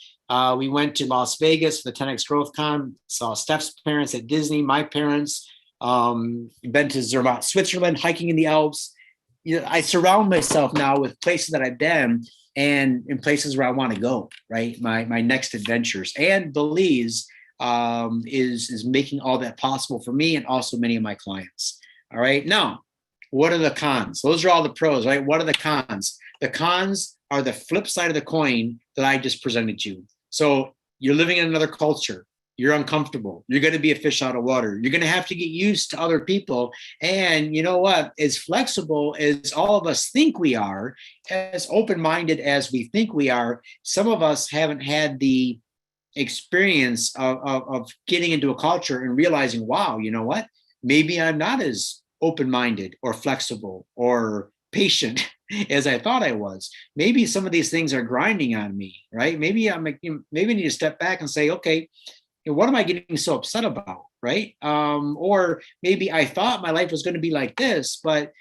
[SPEAKER 1] we went to Las Vegas for the 10X Growth Con, saw Steph's parents at Disney, my parents, been to Zermatt, Switzerland, hiking in the Alps. I surround myself now with places that I've been and in places where I want to go, right? My next adventures. And Belize is making all that possible for me and also many of my clients. All right. Now, what are the cons? Those are all the pros, right? What are the cons? The cons are the flip side of the coin that I just presented you. So you're living in another culture. You're uncomfortable. You're going to be a fish out of water. You're going to have to get used to other people. And you know what? As flexible as all of us think we are, as open-minded as we think we are, some of us haven't had the experience of getting into a culture and realizing, wow, you know what? Maybe I'm not as open-minded or flexible or patient as I thought I was. Maybe some of these things are grinding on me, right? Maybe maybe I need to step back and say, okay, what am I getting so upset about, right? Or maybe I thought my life was going to be like this, but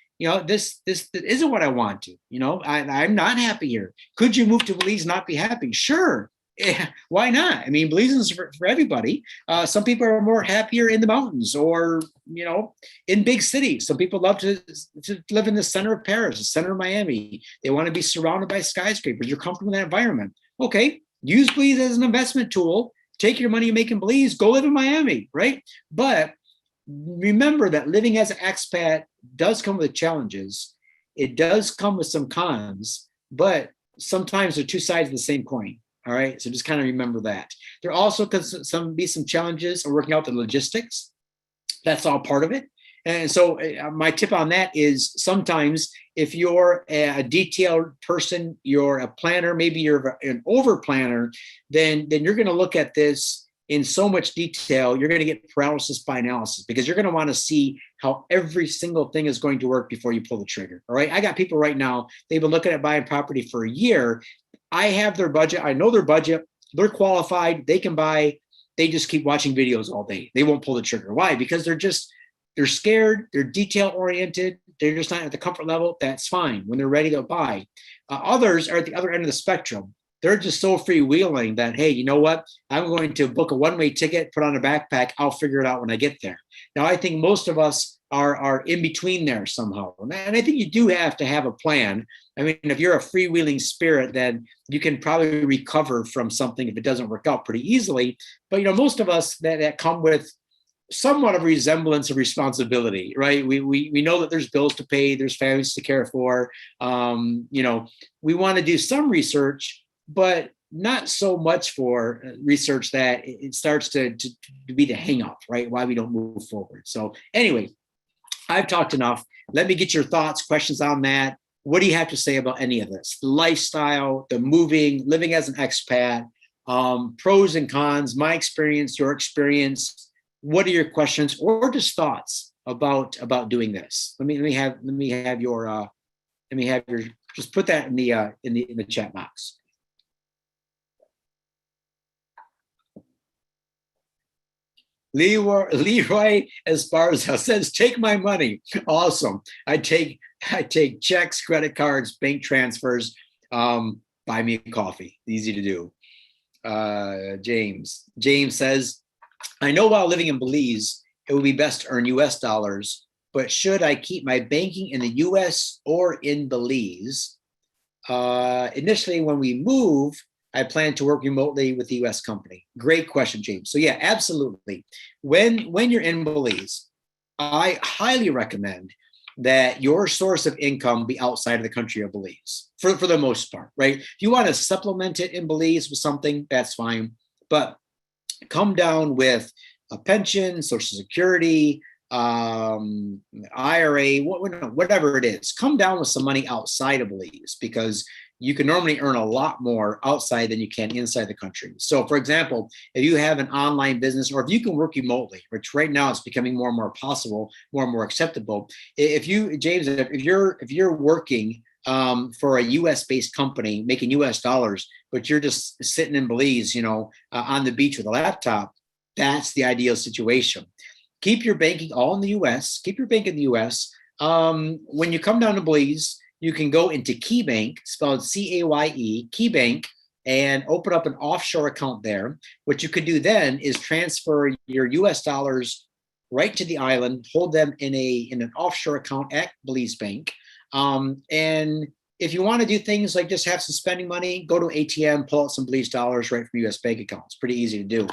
[SPEAKER 1] this isn't what I want to. I'm not happy here. Could you move to Belize and not be happy? Sure. Yeah, why not? I mean, Belize is for everybody. Some people are more happier in the mountains or, in big cities. Some people love to live in the center of Paris, the center of Miami. They want to be surrounded by skyscrapers. You're comfortable in that environment. Okay, use Belize as an investment tool. Take your money you make in Belize, go live in Miami, right? But remember that living as an expat does come with challenges. It does come with some cons, but sometimes they're two sides of the same coin. All right. So just kind of remember that. There also could be some challenges of working out the logistics. That's all part of it. And so my tip on that is sometimes if you're a detailed person, you're a planner, maybe you're an over planner, then you're going to look at this in so much detail, you're going to get paralysis by analysis because you're going to want to see how every single thing is going to work before you pull the trigger. All right. I got people right now, they've been looking at buying property for a year. I have their budget. I know their budget. They're qualified. They can buy. They just keep watching videos all day. They won't pull the trigger. Why? Because they're scared. They're detail oriented. They're just not at the comfort level. That's fine. When they're ready to buy. Others are at the other end of the spectrum. They're just so freewheeling that, hey, you know what? I'm going to book a one-way ticket, put on a backpack. I'll figure it out when I get there. Now, I think most of us are in between there somehow. And I think you do have to have a plan. I mean, if you're a freewheeling spirit, then you can probably recover from something if it doesn't work out pretty easily. But, most of us that come with somewhat of a resemblance of responsibility, right? We know that there's bills to pay, there's families to care for. We want to do some research, but not so much for research that it starts to be the hang up, right? Why we don't move forward. So anyway, I've talked enough. Let me get your thoughts, questions on that. What do you have to say about any of this? The lifestyle, the moving, living as an expat, pros and cons, my experience, your experience. What are your questions or just thoughts about doing this? Let me have your just put that in the chat box. Leroy Esparza says, take my money. Awesome. I take checks, credit cards, bank transfers, buy me a coffee. Easy to do. James says, I know while living in Belize, it would be best to earn US dollars, but should I keep my banking in the US or in Belize? Initially, when we move, I plan to work remotely with the US company. Great question, James. So yeah, absolutely. When you're in Belize, I highly recommend that your source of income be outside of the country of Belize for the most part, right? If you want to supplement it in Belize with something, that's fine. But come down with a pension, Social Security, IRA, whatever it is. Come down with some money outside of Belize because you can normally earn a lot more outside than you can inside the country. So for example, if you have an online business or if you can work remotely, which right now is becoming more and more possible, more and more acceptable. If you're working for a US based company making US dollars, but you're just sitting in Belize, on the beach with a laptop, that's the ideal situation. Keep your banking all in the US, keep your bank in the US. When you come down to Belize, you can go into KeyBank, spelled C-A-Y-E, KeyBank, and open up an offshore account there. What you could do then is transfer your US dollars right to the island, hold them in an offshore account at Belize Bank. And if you want to do things like just have some spending money, go to ATM, pull out some Belize dollars right from US bank accounts. Pretty easy to do.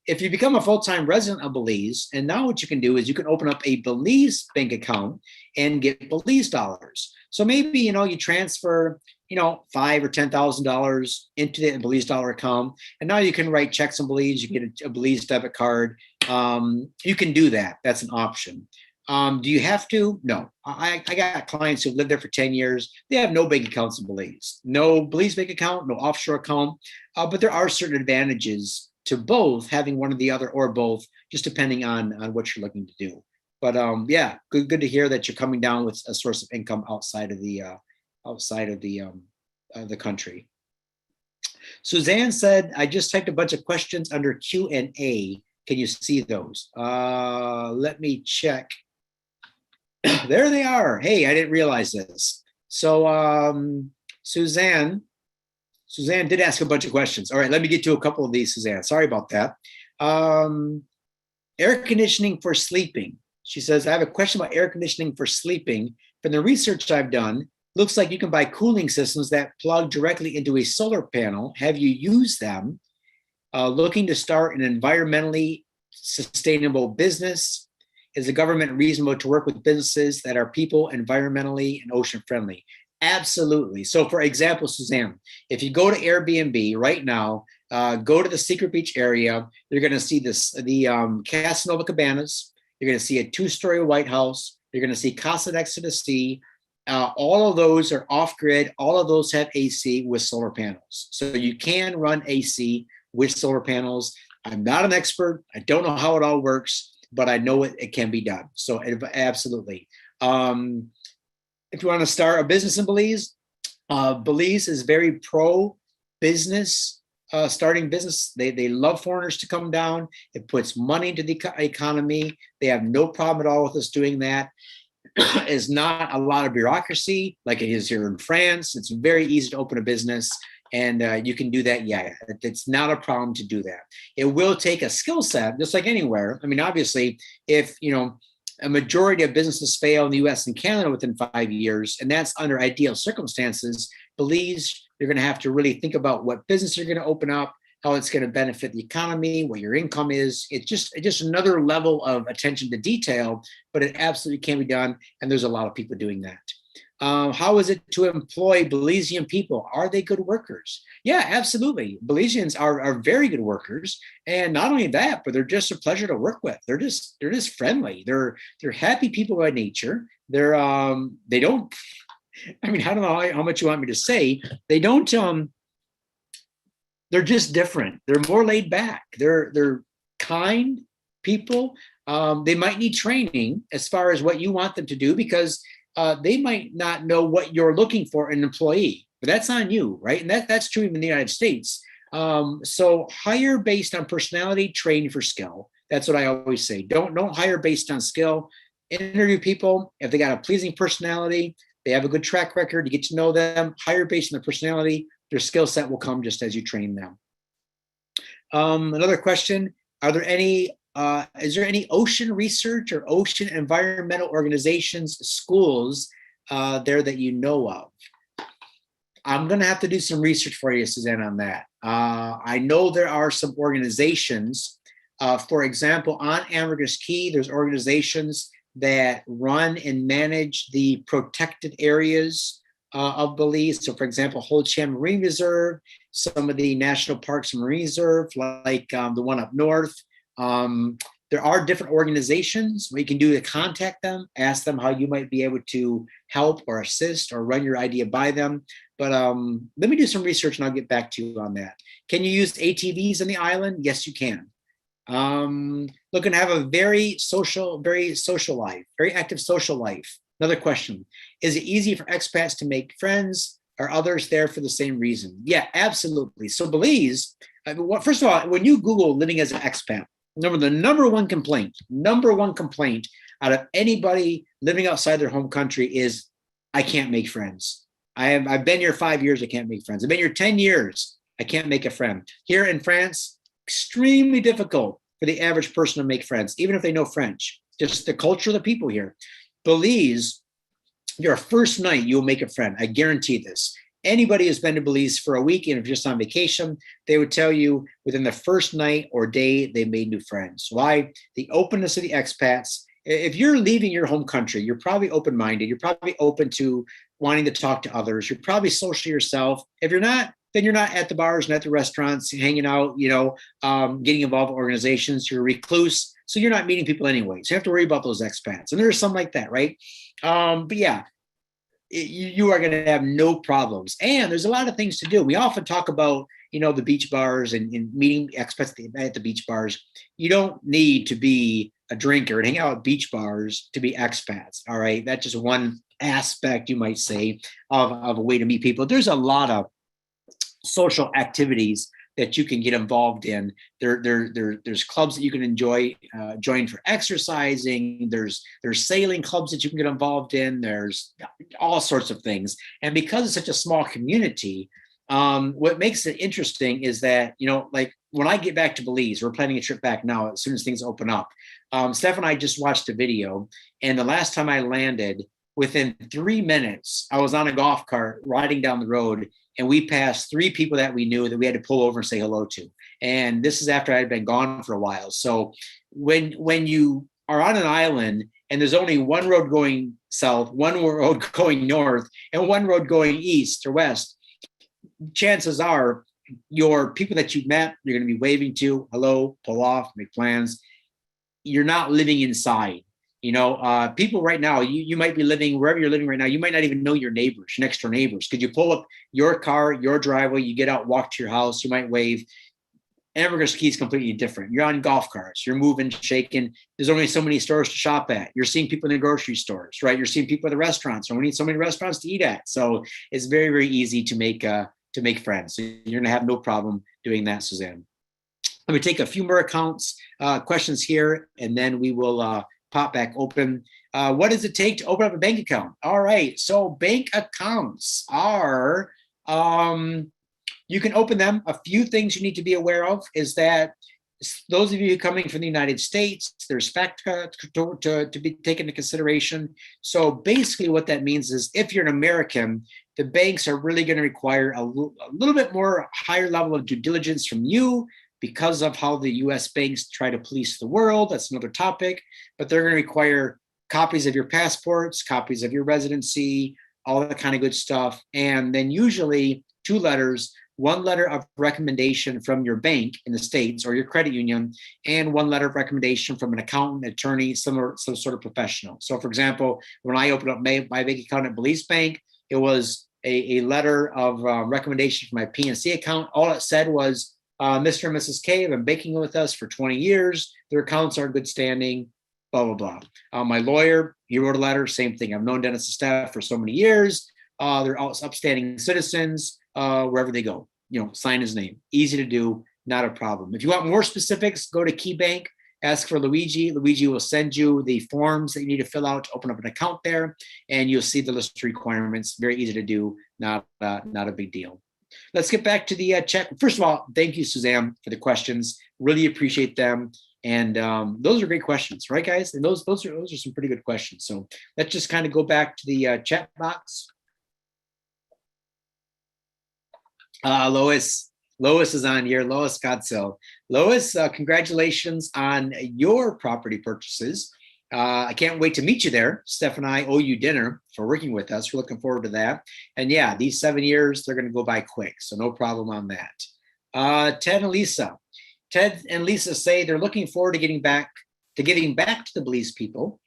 [SPEAKER 1] if you become a full-time resident of Belize, and now what you can do is you can open up a Belize bank account and get Belize dollars. So maybe, you transfer, $5,000 or $10,000 into the Belize dollar account, and now you can write checks in Belize. You get a Belize debit card. You can do that. That's an option. Do you have to? No. I got clients who've lived there for 10 years. They have no bank accounts in Belize. No Belize bank account, no offshore account. But there are certain advantages to both, having one or the other or both, just depending on what you're looking to do. But yeah, good to hear that you're coming down with a source of income outside of the country. Suzanne said, I just typed a bunch of questions under Q&A. Can you see those? Let me check. There they are. Hey, I didn't realize this. So Suzanne did ask a bunch of questions. All right, let me get to a couple of these, Suzanne. Sorry about that. Air conditioning for sleeping. She says, I have a question about air conditioning for sleeping. From the research I've done, looks like you can buy cooling systems that plug directly into a solar panel. Have you used them? Looking to start an environmentally sustainable business. Is the government reasonable to work with businesses that are people, environmentally, and ocean friendly? Absolutely. So for example, Suzanne, if you go to Airbnb right now, go to the Secret Beach area, you're going to see the Casanova Cabanas. You're going to see a 2-story White House. You're going to see Casa next to the sea. All of those are off-grid. All of those have AC with solar panels. So you can run AC with solar panels. I'm not an expert. I don't know how it all works, but I know it can be done. So absolutely. If you want to start a business in Belize, Belize is very pro-business, starting business. They love foreigners to come down. It puts money into the economy. They have no problem at all with us doing that. It's not a lot of bureaucracy like it is here in France. It's very easy to open a business, and you can do that. Yeah, it's not a problem to do that. It will take a skill set, just like anywhere. I mean, obviously, if a majority of businesses fail in the US and Canada within 5 years, and that's under ideal circumstances, Belize, you're going to have to really think about what business you're going to open up, how it's going to benefit the economy, what your income is. It's just another level of attention to detail, but it absolutely can be done, and there's a lot of people doing that. How is it to employ Belizean people? Are they good workers? Yeah, absolutely. Belizeans are very good workers, and not only that, but they're just a pleasure to work with. They're just friendly. They're happy people by nature. They don't. I mean, I don't know how much you want me to say. They don't. They're just different. They're more laid back. They're kind people. They might need training as far as what you want them to do, because they might not know what you're looking for in an employee, but that's on you, right? And that's true even in the United States. So hire based on personality, train for skill. That's what I always say. Don't hire based on skill. Interview people. If they got a pleasing personality, they have a good track record, you get to know them. Hire based on their personality. Their skill set will come just as you train them. Another question: is there any ocean research or ocean environmental organizations, schools there that you know of? I'm going to have to do some research for you, Suzanne, on that. I know there are some organizations. For example, on Ambergris Caye, there's organizations that run and manage the protected areas of Belize. So, for example, Ho Chi Minh Marine Reserve, some of the national parks and marine reserve, like the one up north. There are different organizations. What you can do to contact them, ask them how you might be able to help or assist or run your idea by them. But let me do some research and I'll get back to you on that. Can you use ATVs on the island? Yes, you can. Looking to have a very social life, very active social life. Another question: is it easy for expats to make friends? Are others there for the same reason? Yeah, absolutely. So Belize, first of all, when you Google living as an expat, the number one complaint out of anybody living outside their home country is, I can't make friends. I've been here 5 years, I can't make friends. I've been here 10 years, I can't make a friend. Here in France, extremely difficult for the average person to make friends, even if they know French. Just the culture of the people here. Belize, your first night, you'll make a friend. I guarantee this. anybody who's been to Belize for a week, and if you're just on vacation, they would tell you within the first night or day, they made new friends. Why? The openness of the expats. If you're leaving your home country, you're probably open-minded. You're probably open to wanting to talk to others. You're probably social yourself. If you're not, then you're not at the bars and at the restaurants, hanging out, getting involved in organizations. You're a recluse, so you're not meeting people anyway. So you have to worry about those expats. And there's some like that, right? But yeah, you are going to have no problems. And there's a lot of things to do. We often talk about, the beach bars and meeting expats at the beach bars. You don't need to be a drinker and hang out at beach bars to be expats. All right. That's just one aspect, you might say, of a way to meet people. There's a lot of social activities that you can get involved in. There's clubs that you can join for exercising. There's sailing clubs that you can get involved in. There's all sorts of things. And because it's such a small community, what makes it interesting is that, like when I get back to Belize, we're planning a trip back now as soon as things open up. Steph and I just watched a video, and the last time I landed, within 3 minutes, I was on a golf cart riding down the road, and we passed 3 people that we knew that we had to pull over and say hello to. And this is after I had been gone for a while. So when you are on an island and there's only one road going south, one road going north, and one road going east or west, chances are your people that you've met, you're going to be waving to, hello, pull off, make plans. You're not living inside. People right now, you might be living wherever you're living right now. You might not even know your neighbors, your next door neighbors. Could you pull up your car, your driveway, you get out, walk to your house, you might wave. Everest Key is completely different. You're on golf carts, you're moving, shaking. There's only so many stores to shop at. You're seeing people in the grocery stores, right? You're seeing people at the restaurants. And we need so many restaurants to eat at. So it's very, very easy to make friends. So you're gonna have no problem doing that, Suzanne. Let me take a few more questions here, and then we will pop back open. What does it take to open up a bank account? All right, so bank accounts are, you can open them. A few things you need to be aware of is that those of you coming from the United States, there's FATCA to be taken into consideration. So basically what that means is if you're an American, the banks are really going to require a little bit more higher level of due diligence from you because of how the US banks try to police the world. That's another topic, but they're going to require copies of your passports, copies of your residency, all that kind of good stuff. And then usually 2 letters, 1 letter of recommendation from your bank in the States or your credit union, and 1 letter of recommendation from an accountant, attorney, some sort of professional. So for example, when I opened up my bank account at Belize Bank, it was a letter of recommendation from my PNC account. All it said was, Mr. and Mrs. K have been banking with us for 20 years. Their accounts are in good standing, blah, blah, blah. My lawyer, he wrote a letter, same thing. I've known Dennis and Steph for so many years. They're all upstanding citizens wherever they go. Sign his name. Easy to do, not a problem. If you want more specifics, go to KeyBank, ask for Luigi. Luigi will send you the forms that you need to fill out to open up an account there, and you'll see the list of requirements. Very easy to do, not a big deal. Let's get back to the chat. First of all, thank you, Suzanne, for the questions. Really appreciate them. And those are great questions, right, guys? And those are some pretty good questions. So let's just kind of go back to the chat box. Lois is on here. Lois Godsill. Lois, congratulations on your property purchases. I can't wait to meet you there. Steph and I owe you dinner for working with us. We're looking forward to that. And yeah, these 7 years, they're going to go by quick. So no problem on that. Ted and Lisa. Ted and Lisa say they're looking forward to giving back to the Belize people.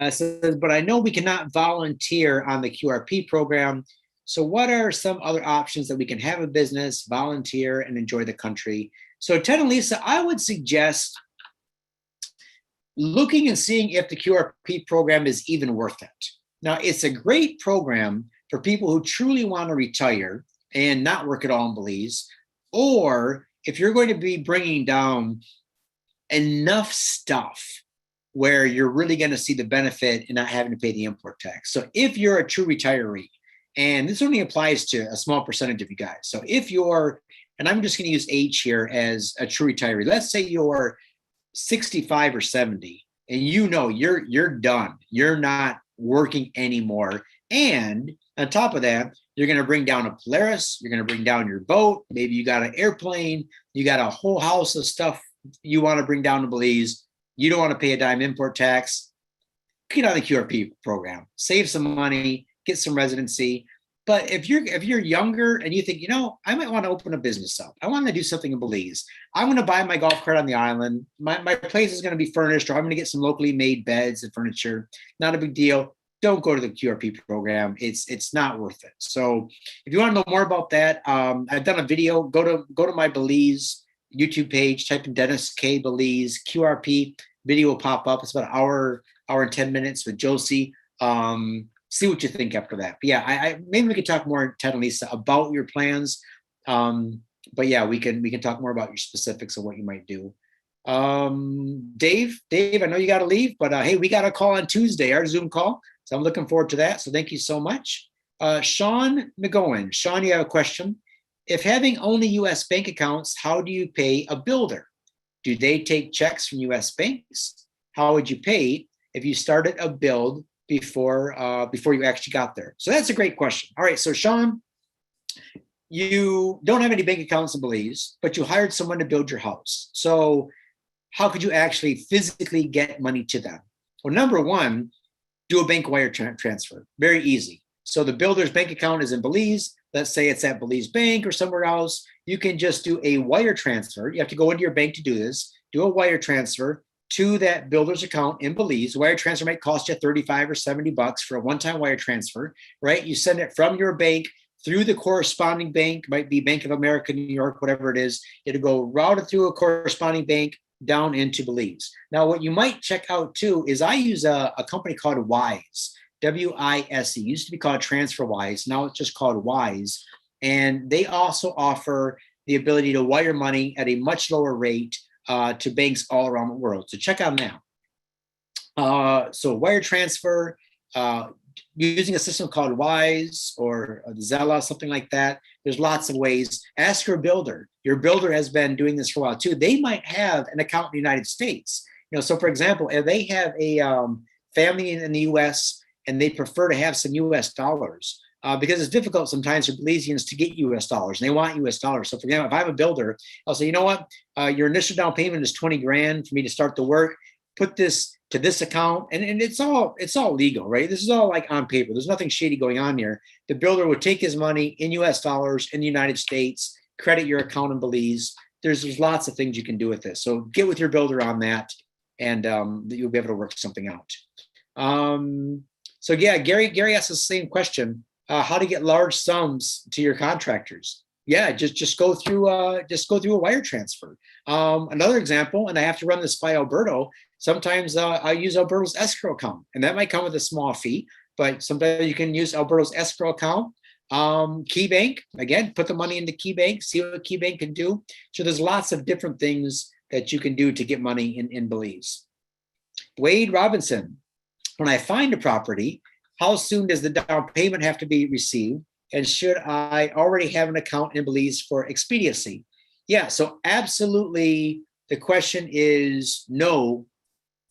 [SPEAKER 1] Says, but I know we cannot volunteer on the QRP program. So what are some other options that we can have a business, volunteer, and enjoy the country? So Ted and Lisa, I would suggest looking and seeing if the QRP program is even worth it. Now, it's a great program for people who truly want to retire and not work at all in Belize, or if you're going to be bringing down enough stuff where you're really going to see the benefit and not having to pay the import tax. So if you're a true retiree, and this only applies to a small percentage of you guys. So if you're, and I'm just going to use age here as a true retiree, let's say you're 65 or 70, and you're done. You're not working anymore. And On top of that, you're going to bring down a Polaris, you're going to bring down your boat, maybe you got an airplane, you got a whole house of stuff you want to bring down to Belize. You don't want to pay a dime import tax. Get on the QRP program, save some money, get some residency. But if you're younger and you think, I might want to open a business up. I want to do something in Belize. I'm going to buy my golf cart on the island. My place is going to be furnished, or I'm going to get some locally made beds and furniture. Not a big deal. Don't go to the QRP program. It's not worth it. So if you want to know more about that, I've done a video. Go to my Belize YouTube page, type in Dennis K. Belize QRP. Video will pop up. It's about an hour and 10 minutes with Josie. See what you think after that. But yeah, I maybe we could talk more, Ted and Lisa, about your plans. But yeah, we can talk more about your specifics of what you might do. Dave, I know you got to leave, but hey, we got a call on Tuesday, our Zoom call. So I'm looking forward to that. So thank you so much. Sean McGowan. Sean, you have a question. If having only U.S. bank accounts, how do you pay a builder? Do they take checks from U.S. banks? How would you pay if you started a build before you actually got there? So that's a great question. All right, so Sean, you don't have any bank accounts in Belize, but you hired someone to build your house. So how could you actually physically get money to them? Well, number one, do a bank wire transfer. Very easy. So the builder's bank account is in Belize. Let's say it's at Belize Bank or somewhere else. You can just do a wire transfer. You have to go into your bank to do this. Do a wire transfer to that builder's account in Belize. Wire transfer might cost you $35 or $70 for a one-time wire transfer, right? You send it from your bank through the corresponding bank, might be Bank of America, New York, whatever it is. It'll go routed through a corresponding bank down into Belize. Now, what you might check out too is I use a company called Wise, W-I-S-E. It used to be called TransferWise. Now it's just called Wise. And they also offer the ability to wire money at a much lower rate to banks all around the world. So check out now. So wire transfer, using a system called Wise or Zella, something like that. There's lots of ways. Ask your builder. Your builder has been doing this for a while too. They might have an account in the United States. So for example, if they have a family in the U.S. and they prefer to have some U.S. dollars, because it's difficult sometimes for Belizeans to get U.S. dollars, and they want U.S. dollars. So for example, if I have a builder, I'll say, you know what, your initial down payment is 20 grand for me to start the work. Put this to this account, and it's all legal, right? This is all like on paper. There's nothing shady going on here. The builder would take his money in U.S. dollars in the United States, credit your account in Belize. There's lots of things you can do with this. So get with your builder on that, and you'll be able to work something out. So yeah, Gary asked the same question: how to get large sums to your contractors? Yeah, just go through a wire transfer. Another example, and I have to run this by Alberto. Sometimes I use Alberto's escrow account, and that might come with a small fee, but sometimes you can use Alberto's escrow account. KeyBank, again, put the money into KeyBank, see what KeyBank can do. So there's lots of different things that you can do to get money in Belize. Wade Robinson, when I find a property, how soon does the down payment have to be received? And should I already have an account in Belize for expediency? Yeah, so absolutely. The question is no,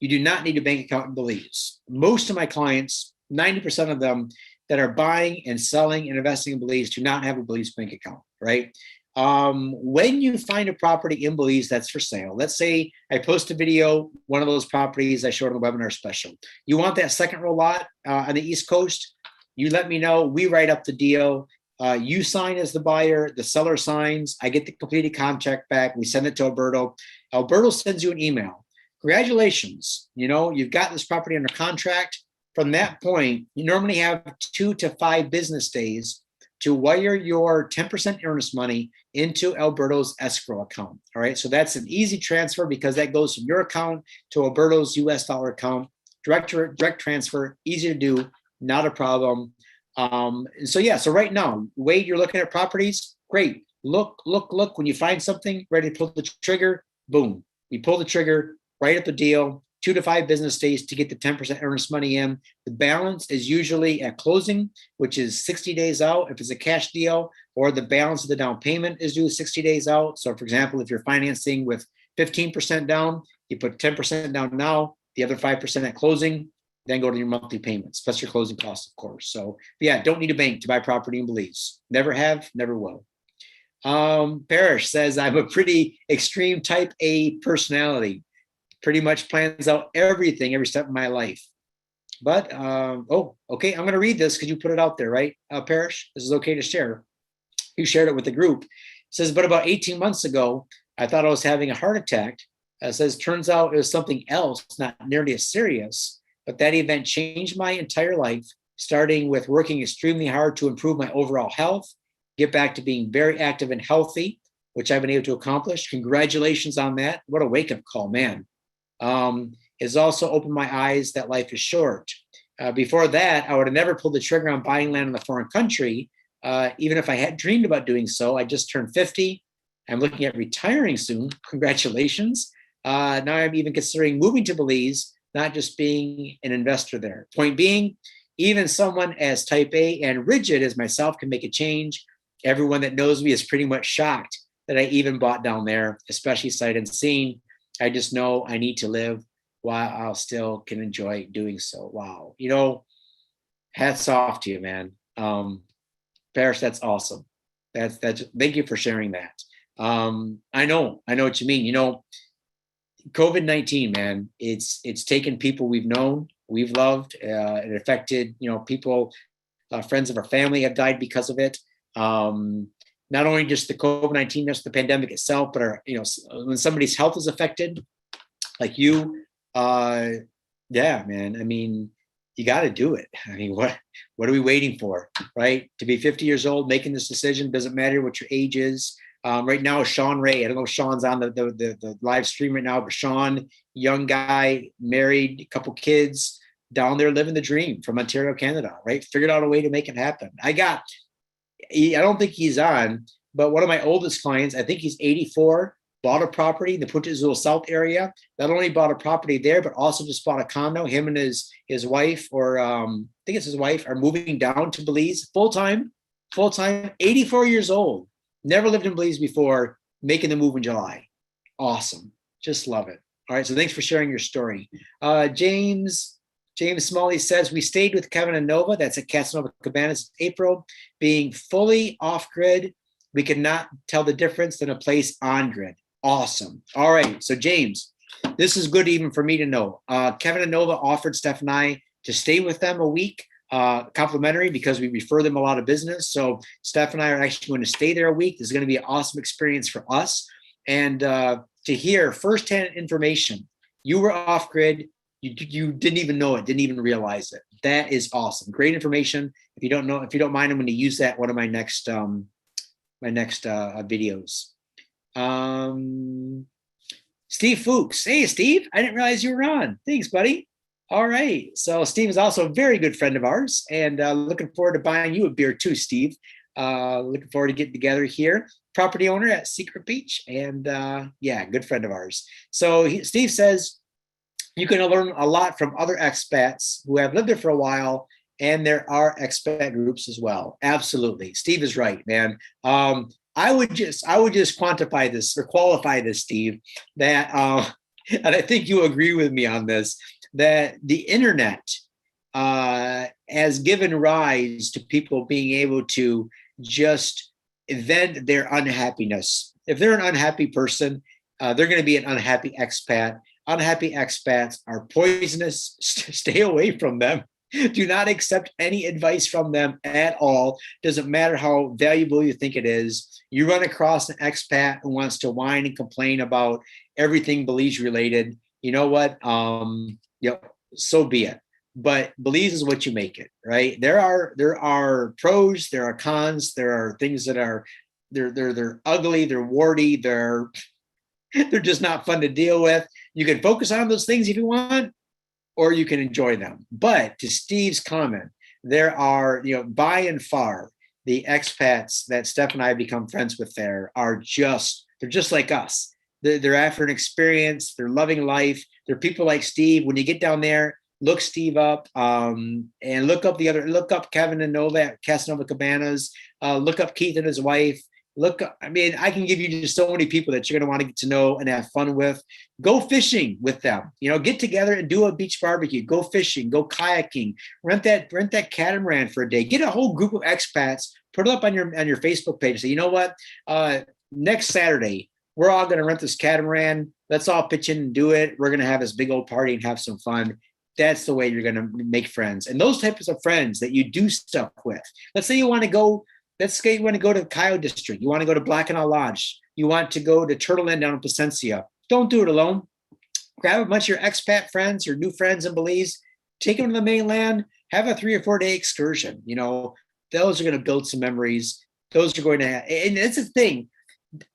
[SPEAKER 1] you do not need a bank account in Belize. Most of my clients, 90% of them that are buying and selling and investing in Belize do not have a Belize bank account, right? When you find a property in Belize that's for sale, let's say I post a video, one of those properties I showed on the webinar special. You want that second row lot on the East Coast? You let me know. We write up the deal. You sign as the buyer. The seller signs. I get the completed contract back. We send it to Alberto. Alberto sends you an email. Congratulations. You've got this property under contract. From that point, you normally have 2 to 5 business days to wire your 10% earnest money into Alberto's escrow account. All right. So that's an easy transfer because that goes from your account to Alberto's US dollar account. Direct transfer, easy to do, not a problem. So right now, Wade, you're looking at properties. Great. Look. When you find something, ready to pull the trigger, boom. You pull the trigger, write up the deal, 2 to 5 business days to get the 10% earnest money in. The balance is usually at closing, which is 60 days out if it's a cash deal, or the balance of the down payment is due 60 days out. So for example, if you're financing with 15% down, you put 10% down now, the other 5% at closing. then go to your monthly payments, plus your closing costs, of course. So yeah, don't need a bank to buy property in Belize. Never have, never will. Parrish says, I'm a pretty extreme type A personality. Pretty much plans out everything every step of my life. But, okay, I'm going to read this because you put it out there, right, Parrish? This is okay to share. You shared it with the group. It says, but about 18 months ago, I thought I was having a heart attack. It says, turns out it was something else, not nearly as serious. But that event changed my entire life, starting with working extremely hard to improve my overall health, get back to being very active and healthy, which I've been able to accomplish. Congratulations on that. What a wake-up call, man. It's also opened my eyes that life is short. Before that, I would have never pulled the trigger on buying land in a foreign country, even if I had dreamed about doing so. I just turned 50. I'm looking at retiring soon. Congratulations. Now I'm even considering moving to Belize, not just being an investor there. Point being, even someone as type A and rigid as myself can make a change. Everyone that knows me is pretty much shocked that I even bought down there, especially sight unseen. I just know I need to live while I'll still can enjoy doing so. Wow. You know, hats off to you, man. Parrish, that's awesome. That's thank you for sharing that. I know what you mean. You know, COVID-19, man, it's taken people we've known, we've loved. It affected, you know, people, friends of our family have died because of it. Not only just the COVID-19, just the pandemic itself, but our, you know, when somebody's health is affected, like you, yeah, man. I mean, you got to do it. I mean, what are we waiting for, right? To be 50 years old, making this decision, doesn't matter what your age is. Right now, Sean Ray, I don't know if Sean's on the live stream right now, but Sean, young guy, married, a couple kids, down there living the dream from Ontario, Canada, right? Figured out a way to make it happen. I don't think he's on, but one of my oldest clients, I think he's 84, bought a property in the Punta South area. Not only bought a property there, but also just bought a condo. Him and his wife, or I think it's his wife, are moving down to Belize full-time, 84 years old. Never lived in Belize before, making the move in July. Awesome. Just love it. All right, so thanks for sharing your story. James Smalley says, we stayed with Kevin and Nova, that's at Casanova Cabanas in April, being fully off-grid. We could not tell the difference than a place on-grid. Awesome. All right, so James, this is good even for me to know. Kevin and Nova offered Steph and I to stay with them a week, complimentary, because we refer them a lot of business. So Steph and I are actually going to stay there a week. This is going to be an awesome experience for us. And to hear firsthand information, you were off-grid, you didn't even know it, didn't even realize it. That is awesome. Great information. If you don't mind, I'm going to use that one of my next videos. Steve Fuchs. Hey, Steve, I didn't realize you were on. Thanks, buddy. All right. So Steve is also a very good friend of ours, and looking forward to buying you a beer too, Steve. Looking forward to getting together here. Property owner at Secret Beach, and yeah, good friend of ours. So Steve says, you can learn a lot from other expats who have lived there for a while, and there are expat groups as well. Absolutely. Steve is right, man. I would just quantify this or qualify this, Steve, that, and I think you agree with me on this, that the internet has given rise to people being able to just vent their unhappiness. If they're an unhappy person, they're going to be an unhappy expat. Unhappy expats are poisonous. Stay away from them. Do not accept any advice from them at all. Doesn't matter how valuable you think it is. You run across an expat who wants to whine and complain about everything Belize related. You know what? So be it. But Belize is what you make it, right? There are pros, there are cons, there are things that are they're ugly, they're warty, they're just not fun to deal with. You can focus on those things if you want, or you can enjoy them. But to Steve's comment, there are, by and far, the expats that Steph and I have become friends with there they're just like us. They're after an experience, they're loving life. They're people like Steve. When you get down there, look Steve up, and look up Kevin and Nova at Casanova Cabanas, look up Keith and his wife. Look, I mean, I can give you just so many people that you're going to want to get to know and have fun with. Go fishing with them. Get together and do a beach barbecue. Go fishing. Go kayaking. Rent that catamaran for a day. Get a whole group of expats. Put it up on your Facebook page. Say, you know what? Next Saturday, we're all going to rent this catamaran. Let's all pitch in and do it. We're going to have this big old party and have some fun. That's the way you're going to make friends. And those types of friends that you do stuff with. Let's say you want to go. Let's say you want to go to the Coyote District. You want to go to Blackenall Lodge. You want to go to Turtle Land down in Placencia. Don't do it alone. Grab a bunch of your expat friends, your new friends in Belize. Take them to the mainland. Have a 3 or 4 day excursion. Those are going to build some memories. Those are going to have, and it's the thing.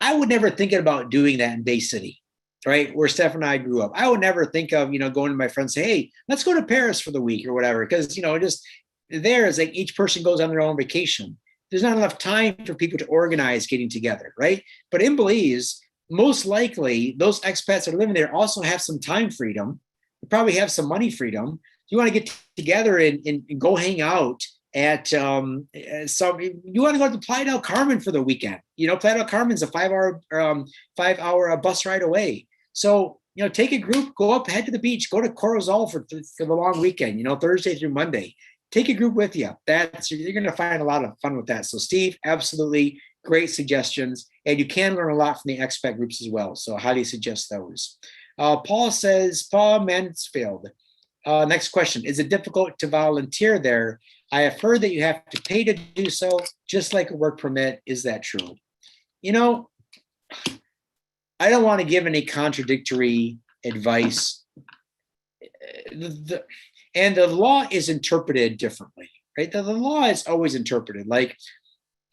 [SPEAKER 1] I would never think about doing that in Bay City, right? Where Steph and I grew up. I would never think of, going to my friends and say, hey, let's go to Paris for the week or whatever. Because, just there is like each person goes on their own vacation. There's not enough time for people to organize getting together, right? But in Belize, most likely those expats that are living there also have some time freedom. You probably have some money freedom. You want to get together and go hang out at you want to go to Playa del Carmen for the weekend. Playa del Carmen's a 5-hour bus ride away. So, take a group, go up, head to the beach, go to Corozal for the long weekend, Thursday through Monday. Take a group with you. You're going to find a lot of fun with that. So Steve, absolutely great suggestions. And you can learn a lot from the expat groups as well. So I highly suggest those. Paul Mansfield. Next question. Is it difficult to volunteer there? I have heard that you have to pay to do so, just like a work permit. Is that true? I don't want to give any contradictory advice. And the law is interpreted differently, right? The law is always interpreted. Like,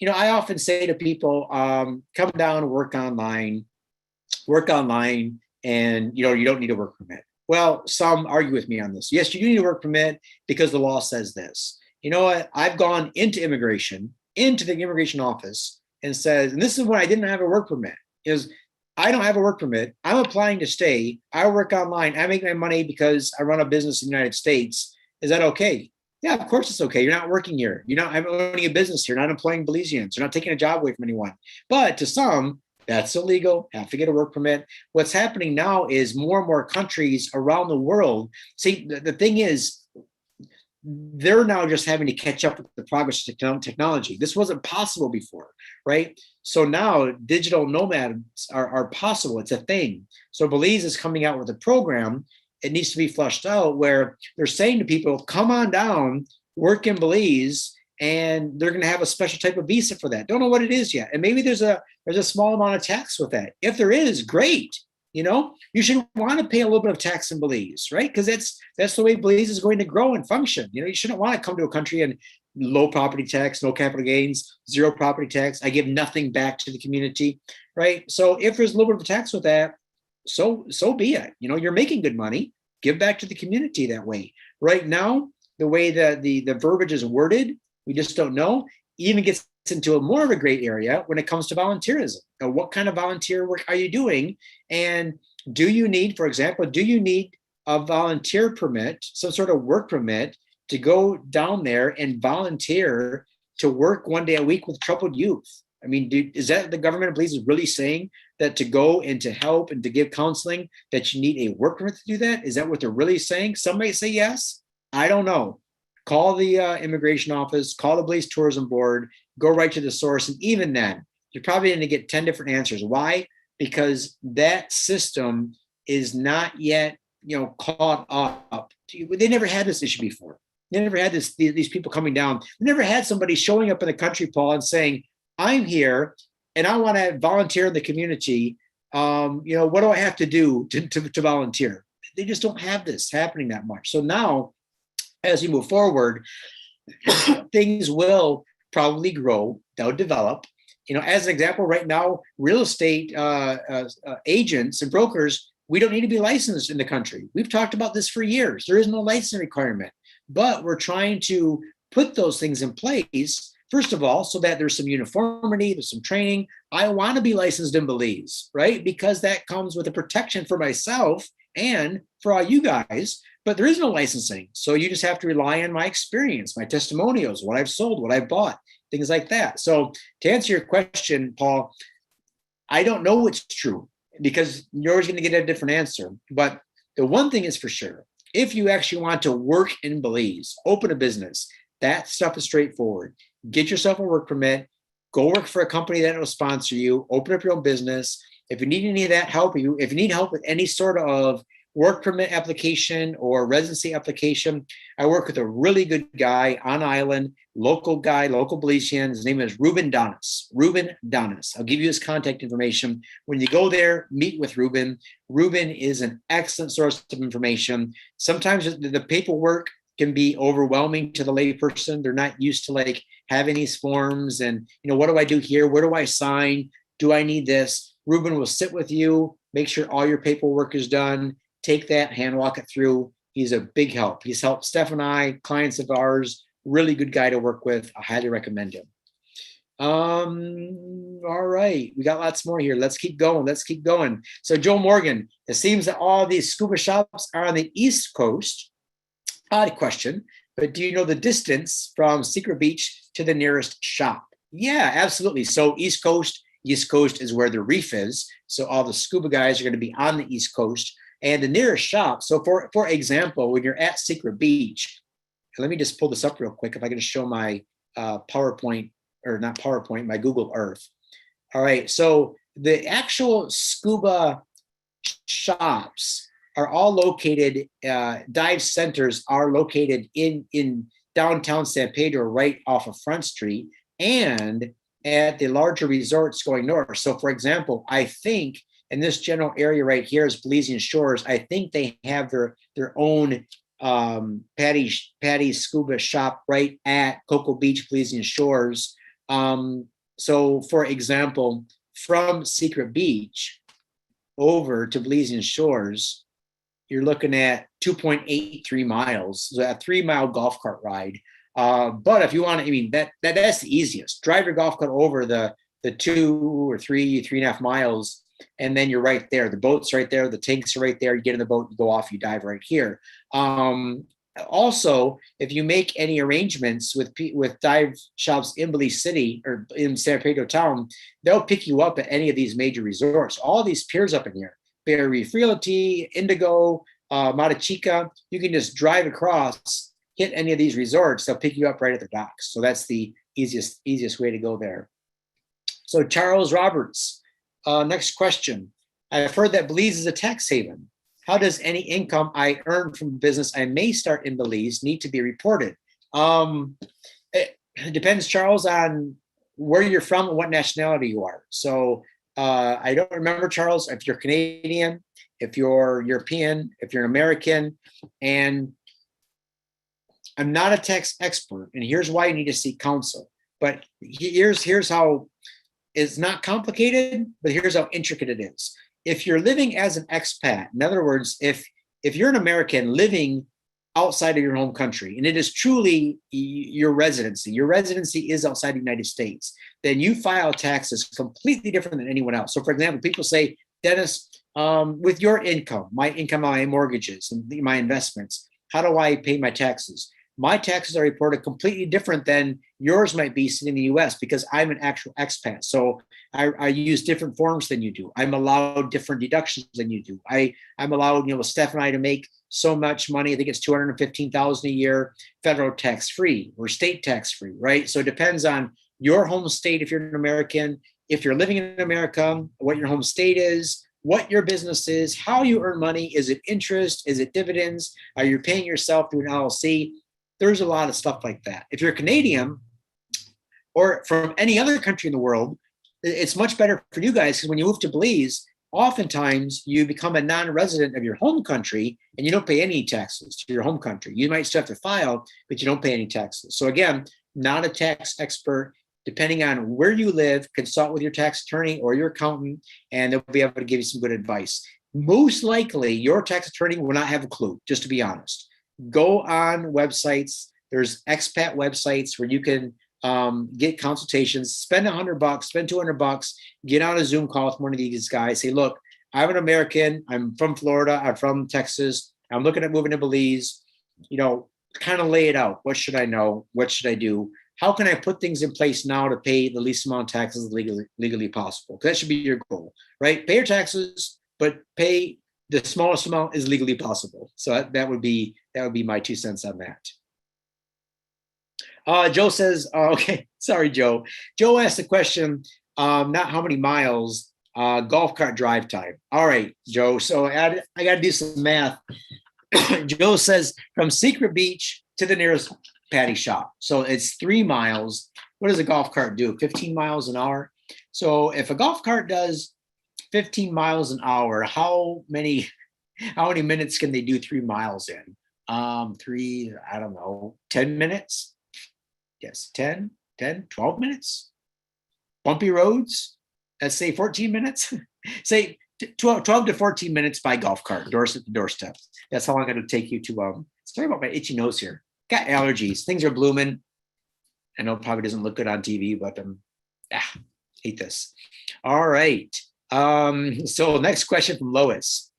[SPEAKER 1] I often say to people, come down and work online, and, you don't need a work permit. Well, some argue with me on this. Yes, you do need a work permit because the law says this. You know what? I've gone into the immigration office and says, and this is when I didn't have a work permit, is I don't have a work permit. I'm applying to stay. I work online. I make my money because I run a business in the United States. Is that okay? Yeah, of course it's okay. You're not working here. You're not owning a business here. You're not employing Belizeans. You're not taking a job away from anyone. But to some, that's illegal. Have to get a work permit. What's happening now is more and more countries around the world. See, the thing is, they're now just having to catch up with the progress of technology. This wasn't possible before, right? So now digital nomads are possible. It's a thing. So Belize is coming out with a program. It needs to be flushed out where they're saying to people, come on down, work in Belize, and they're going to have a special type of visa for that. Don't know what it is yet. And maybe there's a small amount of tax with that. If there is, great. You should want to pay a little bit of tax in Belize, right? Because that's the way Belize is going to grow and function. You shouldn't want to come to a country and low property tax, no capital gains, zero property tax. I give nothing back to the community, right? So if there's a little bit of tax with that, so be it. You're making good money. Give back to the community that way. Right now, the way that the verbiage is worded, we just don't know. Even gets into a more of a gray area when it comes to volunteerism. Now, what kind of volunteer work are you doing? And do you need, for example, a volunteer permit, some sort of work permit to go down there and volunteer to work 1 day a week with troubled youth? I mean, is that the government of Belize is really saying that to go and to help and to give counseling that you need a work permit to do that? Is that what they're really saying? Some may say yes. I don't know. Call the immigration office, call the Belize Tourism Board, go right to the source. And even then, you're probably going to get 10 different answers. Why? Because that system is not yet, caught up. They never had this issue before. They never had these people coming down. They never had somebody showing up in the country, Paul, and saying, I'm here and I want to volunteer in the community. What do I have to do to volunteer? They just don't have this happening that much. So now, as you move forward, things will probably grow, they'll develop. As an example, right now, real estate agents and brokers, we don't need to be licensed in the country. We've talked about this for years. There is no license requirement, but we're trying to put those things in place, first of all, so that there's some uniformity, there's some training. I want to be licensed in Belize, right? Because that comes with a protection for myself and for all you guys. But there is no licensing. So you just have to rely on my experience, my testimonials, what I've sold, what I've bought. things like that. So to answer your question, Paul, I don't know what's true because you're always going to get a different answer. But the one thing is for sure, if you actually want to work in Belize, open a business, that stuff is straightforward. Get yourself a work permit, go work for a company that will sponsor you, open up your own business. If you need any of that help, if you need help with any sort of work permit application or residency application, I work with a really good guy on island, local guy, local Belizean. His name is Ruben Donis. Ruben Donis. I'll give you his contact information. When you go there, meet with Ruben. Ruben is an excellent source of information. Sometimes the paperwork can be overwhelming to the layperson. They're not used to like having these forms and, what do I do here? Where do I sign? Do I need this? Ruben will sit with you, make sure all your paperwork is done, take that, hand walk it through. He's a big help. He's helped Steph and I, clients of ours, really good guy to work with. I highly recommend him. All right, we got lots more here. Let's keep going. So Joe Morgan, it seems that all these scuba shops are on the East Coast. Odd question, but do you know the distance from Secret Beach to the nearest shop? Yeah, absolutely. So East Coast is where the reef is. So all the scuba guys are going to be on the East Coast. And the nearest shop, so for example, when you're at Secret Beach, let me just pull this up real quick if I can just show my PowerPoint, or not PowerPoint, my Google Earth. All right, so the actual scuba shops are all located, dive centers are located in downtown San Pedro, right off of Front Street, and at the larger resorts going north. So for example, I think in this general area right here is Belizean Shores. I think they have their own Patty's Scuba shop right at Cocoa Beach, Belizean Shores. So for example, from Secret Beach over to Belizean Shores, you're looking at 2.83 miles, so a 3-mile golf cart ride. But if you want to, that's the easiest. Drive your golf cart over the 2 or 3.5 miles, and then you're right there. The boat's right there. The tanks are right there. You get in the boat, you go off, you dive right here. Also, if you make any arrangements with dive shops in Belize City or in San Pedro town, they'll pick you up at any of these major resorts. All these piers up in here, Bear Reef Realty, Indigo, Mata Chica, you can just drive across, hit any of these resorts, they'll pick you up right at the docks. So that's the easiest way to go there. So Charles Roberts, next question. I've heard that Belize is a tax haven. How does any income I earn from business I may start in Belize need to be reported? It depends, Charles, on where you're from and what nationality you are. So I don't remember, Charles, if you're Canadian, if you're European, if you're an American, and I'm not a tax expert, and here's why you need to seek counsel. But here's how it's not complicated, but here's how intricate it is. If you're living as an expat, in other words, if you're an American living outside of your home country, and it is truly your residency is outside the United States, then you file taxes completely different than anyone else. So for example, people say, Dennis, with your income, my mortgages and my investments, how do I pay my taxes? My taxes are reported completely different than yours might be sitting in the US because I'm an actual expat. So I use different forms than you do. I'm allowed different deductions than you do. I'm allowed, with Steph and I to make so much money. I think it's $215,000 a year, federal tax free or state tax free, right? So it depends on your home state if you're an American, if you're living in America, what your home state is, what your business is, how you earn money. Is it interest? Is it dividends? Are you paying yourself through an LLC? There's a lot of stuff like that. If you're Canadian or from any other country in the world, it's much better for you guys because when you move to Belize, oftentimes you become a non-resident of your home country and you don't pay any taxes to your home country. You might still have to file, but you don't pay any taxes. So again, not a tax expert. Depending on where you live, consult with your tax attorney or your accountant, and they'll be able to give you some good advice. Most likely, your tax attorney will not have a clue, just to be honest. Go on websites. There's expat websites where you can get consultations, spend $100, spend $200, get on a Zoom call with one of these guys. Say, look, I'm an American. I'm from Florida. I'm from Texas. I'm looking at moving to Belize. Kind of lay it out. What should I know? What should I do? how can I put things in place now to pay the least amount of taxes legally possible? Because that should be your goal, right? Pay your taxes, but pay the smallest amount is legally possible. So that would be my 2 cents on that. Joe says, okay, sorry, Joe. Joe asked the question, not how many miles, golf cart drive time. All right, Joe. So I got to do some math. Joe says from Secret Beach to the nearest patty shop. So it's 3 miles. What does a golf cart do? 15 miles an hour. So if a golf cart does 15 miles an hour, how many minutes can they do 3 miles in? I don't know, 10 minutes? Yes, 10, 12 minutes. Bumpy roads, let's say 14 minutes. Say 12 to 14 minutes by golf cart, doorstep to doorstep. That's how long it'll take you to, sorry about my itchy nose here. Got allergies, things are blooming. I know it probably doesn't look good on TV, but hate this. All right. So next question from Lois.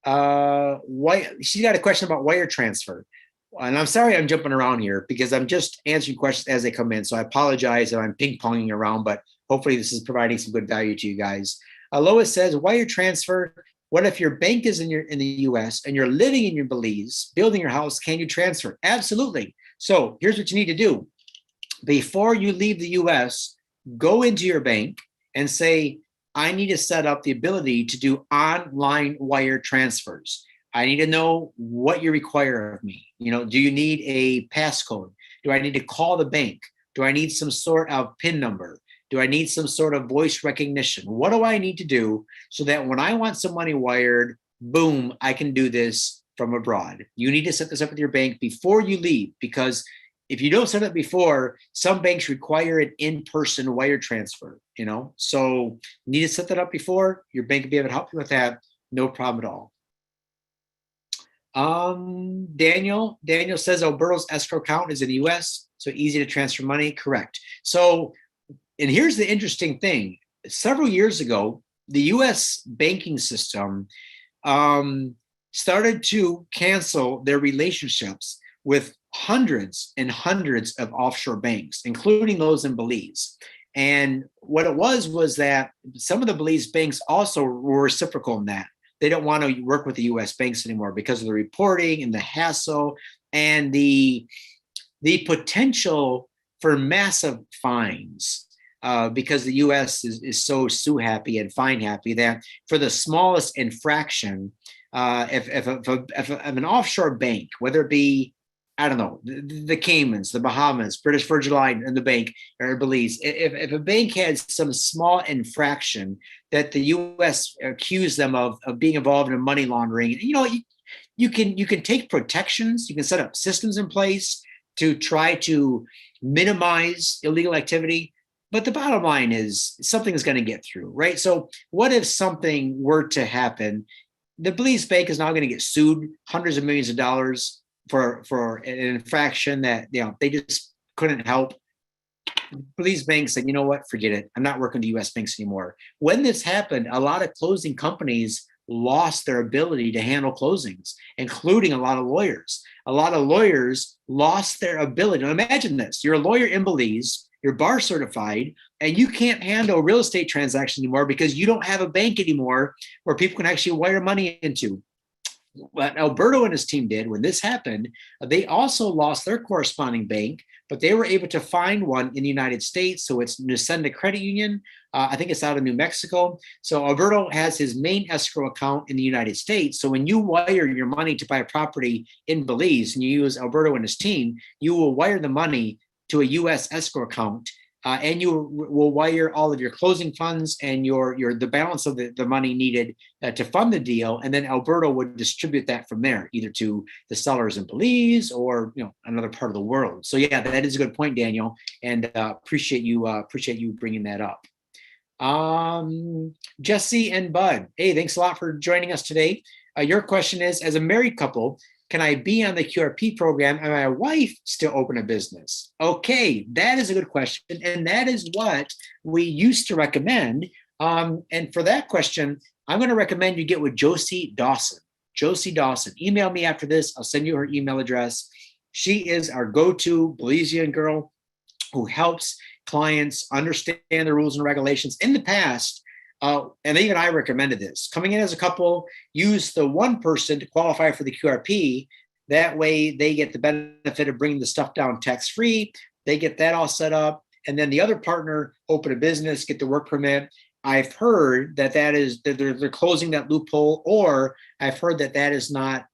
[SPEAKER 1] She's got a question about wire transfer. And I'm sorry I'm jumping around here because I'm just answering questions as they come in. So I apologize if I'm ping-ponging around, but hopefully this is providing some good value to you guys. Lois says, wire transfer, what if your bank is in the US and you're living in your Belize, building your house, can you transfer? Absolutely. So here's what you need to do. Before you leave the US, go into your bank and say, I need to set up the ability to do online wire transfers. I need to know what you require of me. Do you need a passcode? Do I need to call the bank? Do I need some sort of PIN number? Do I need some sort of voice recognition? What do I need to do so that when I want some money wired, boom, I can do this from abroad? You need to set this up with your bank before you leave, because if you don't set it before, some banks require an in-person wire transfer, So you need to set that up before. Your bank will be able to help you with that. No problem at all. Daniel says Alberto's escrow account is in the US, so easy to transfer money. Correct. So, and here's the interesting thing. Several years ago, the US banking system started to cancel their relationships with hundreds and hundreds of offshore banks, including those in Belize. And what it was that some of the Belize banks also were reciprocal in that. They don't want to work with the U.S. banks anymore because of the reporting and the hassle and the potential for massive fines because the U.S. is so sue happy and fine happy that for the smallest infraction, if an offshore bank, whether it be, I don't know, the Caymans, the Bahamas, British Virgin Islands, and the bank, or Belize, if a bank has some small infraction that the U.S. accused them of being involved in money laundering, you can take protections, you can set up systems in place to try to minimize illegal activity. But the bottom line is something is going to get through, right? So what if something were to happen? The Belize bank is now going to get sued hundreds of millions of dollars for an infraction that they just couldn't help. Belize banks said, you know what, forget it. I'm not working with the U.S. banks anymore. When this happened, a lot of closing companies lost their ability to handle closings, including a lot of lawyers. A lot of lawyers lost their ability. Now imagine this. You're a lawyer in Belize, you're bar certified, and you can't handle real estate transactions anymore because you don't have a bank anymore where people can actually wire money into. What Alberto and his team did when this happened, they also lost their corresponding bank, but they were able to find one in the United States. So it's Nusenda Credit Union. I think it's out of New Mexico. So Alberto has his main escrow account in the United States. So when you wire your money to buy a property in Belize and you use Alberto and his team, you will wire the money to a U.S. escrow account. And you will wire all of your closing funds and the balance of the money needed to fund the deal, and then Alberto would distribute that from there, either to the sellers in Belize or another part of the world. So yeah, that is a good point, Daniel, and appreciate you bringing that up. Jesse and Bud, hey, thanks a lot for joining us today. Your question is: as a married couple, can I be on the QRP program and my wife still open a business? Okay, that is a good question. And that is what we used to recommend. And for that question, I'm going to recommend you get with Josie Dawson. Josie Dawson. Email me after this. I'll send you her email address. She is our go-to Belizean girl who helps clients understand the rules and regulations. In the past, and even I recommended this, coming in as a couple, use the one person to qualify for the QRP. That way they get the benefit of bringing the stuff down tax-free. They get that all set up. And then the other partner open a business, get the work permit. I've heard that they're closing that loophole, or I've heard that is not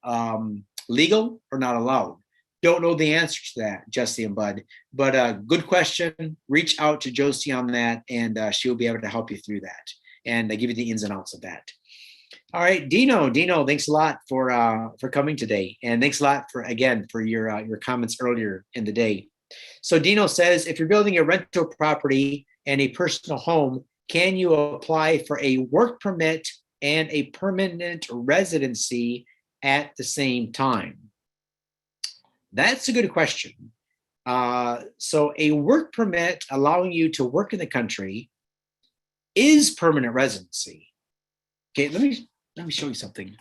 [SPEAKER 1] legal or not allowed. Don't know the answer to that, Jesse and Bud, but good question. Reach out to Josie on that, and she'll be able to help you through that and give you the ins and outs of that. All right, Dino, thanks a lot for coming today, and thanks a lot for your comments earlier in the day. So Dino says, if you're building a rental property and a personal home, can you apply for a work permit and a permanent residency at the same time? That's a good question. So a work permit allowing you to work in the country is permanent residency. Okay, let me show you something.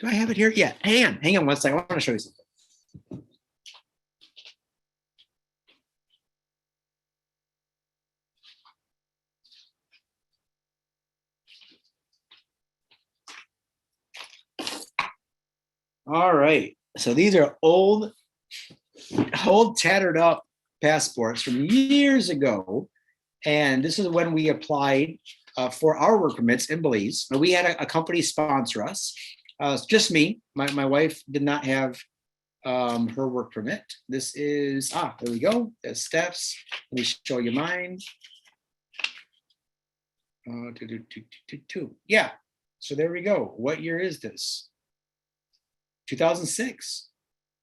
[SPEAKER 1] Do I have it here? Yeah, hang on one second. I want to show you something. All right, so these are old tattered up passports from years ago, and this is when we applied for our work permits in Belize. Now, we had a company sponsor us. It's just me. My wife did not have her work permit. This is there we go. There's steps. Let me show you mine. Yeah. So there we go. What year is this? 2006.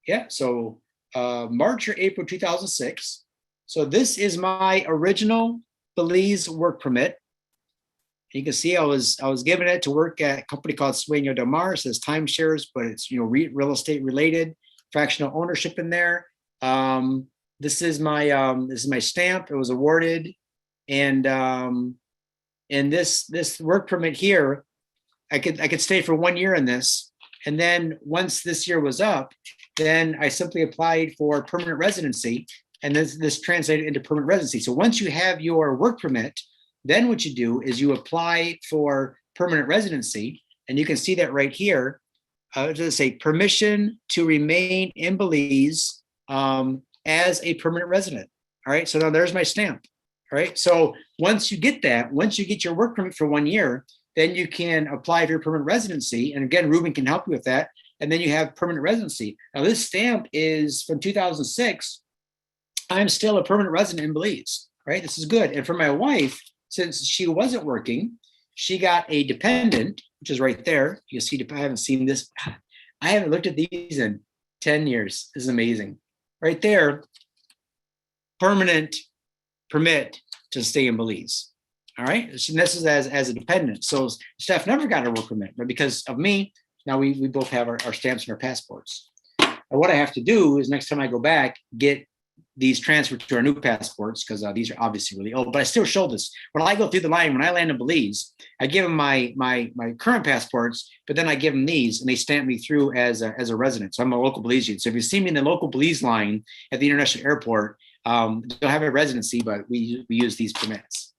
[SPEAKER 1] Yeah, so March or April 2006. So this is my original Belize work permit. You can see I was given it to work at a company called Sueño del Mar. It says timeshares, but it's real estate related, fractional ownership in there. This is my stamp. It was awarded, and this work permit here, I could stay for 1 year in this. And then once this year was up, then I simply applied for permanent residency, and this translated into permanent residency. So once you have your work permit, then what you do is you apply for permanent residency, and you can see that right here. Does say permission to remain in Belize as a permanent resident. All right, so now there's my stamp. All right, so once you get your work permit for 1 year, then you can apply for your permanent residency. And again, Ruben can help you with that. And then you have permanent residency. Now this stamp is from 2006. I'm still a permanent resident in Belize, right? This is good. And for my wife, since she wasn't working, she got a dependent, which is right there. You see, I haven't seen this. I haven't looked at these in 10 years. This is amazing. Right there, permanent permit to stay in Belize. All right, so this is as a dependent. So Steph never got a work permit, but because of me, now we both have our stamps and our passports. And what I have to do is next time I go back, get these transferred to our new passports, because these are obviously really old, but I still show this. When I go through the line, when I land in Belize, I give them my current passports, but then I give them these, and they stamp me through as a resident. So I'm a local Belizean. So if you see me in the local Belize line at the international airport, don't have a residency, but we use these permits.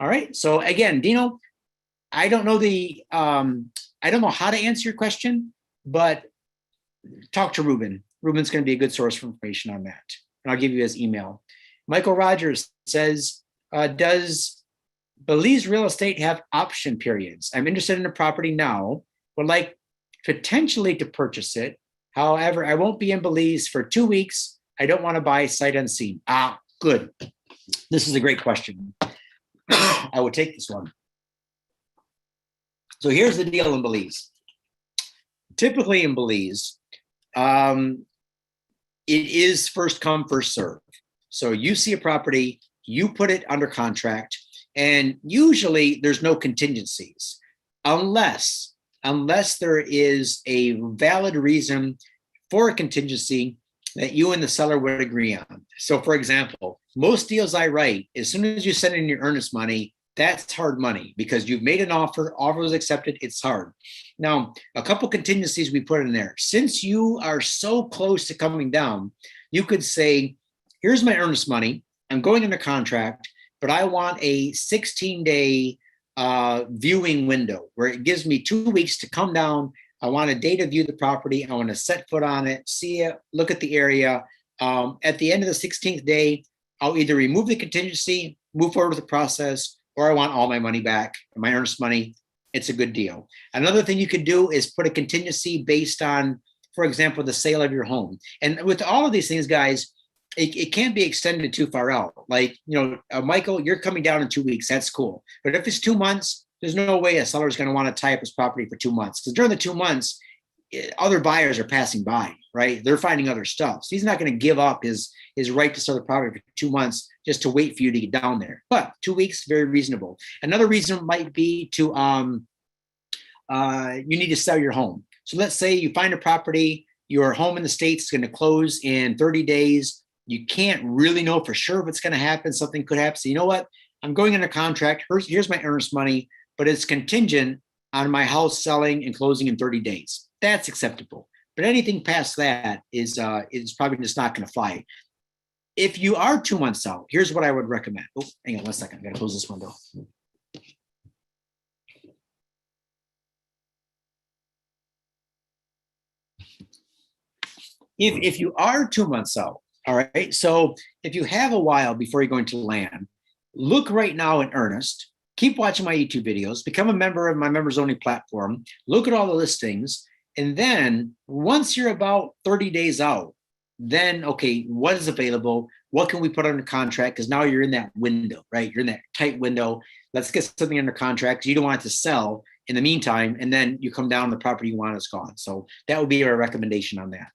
[SPEAKER 1] All right. So again, Dino, I don't know how to answer your question, but talk to Ruben. Ruben's going to be a good source for information on that. And I'll give you his email. Michael Rogers says, does Belize real estate have option periods? I'm interested in a property now, would like potentially to purchase it. However, I won't be in Belize for 2 weeks. I don't want to buy sight unseen. Good. This is a great question. I would take this one. So here's the deal in Belize. Typically in Belize, it is first come, first serve. So you see a property, you put it under contract, and usually there's no contingencies unless there is a valid reason for a contingency that you and the seller would agree on. So for example, most deals I write, as soon as you send in your earnest money, that's hard money because you've made an offer was accepted, it's hard. Now, a couple contingencies we put in there. Since you are so close to coming down, you could say, here's my earnest money. I'm going under contract, but I want a 16-day viewing window where it gives me 2 weeks to come down. I want a day to view the property. I want to set foot on it, see it, look at the area. At the end of the 16th day, I'll either remove the contingency, move forward with the process, or I want all my money back, my earnest money. It's a good deal. Another thing you could do is put a contingency based on, for example, the sale of your home. And with all of these things, guys, it can't be extended too far out. Like, Michael, you're coming down in 2 weeks. That's cool. But if it's 2 months, there's no way a seller is going to want to tie up his property for 2 months, because during the 2 months, other buyers are passing by, right? They're finding other stuff. So he's not going to give up his right to sell the property for 2 months just to wait for you to get down there. But 2 weeks, very reasonable. Another reason might be to you need to sell your home. So let's say you find a property, your home in the States is going to close in 30 days. You can't really know for sure what's going to happen. Something could happen. So you know what? I'm going under contract. Here's my earnest money, but it's contingent on my house selling and closing in 30 days. That's acceptable. But anything past that is probably just not going to fly. If you are 2 months out, here's what I would recommend. Oh, hang on 1 second. I got to close this window. If you are 2 months out, all right, so if you have a while before you're going to land, look right now in earnest. Keep watching my YouTube videos. Become a member of my members only platform. Look at all the listings. And then once you're about 30 days out, then, okay, what is available? What can we put under contract? Because now you're in that window, right? You're in that tight window. Let's get something under contract because you don't want it to sell in the meantime. And then you come down, the property you want is gone. So that would be our recommendation on that.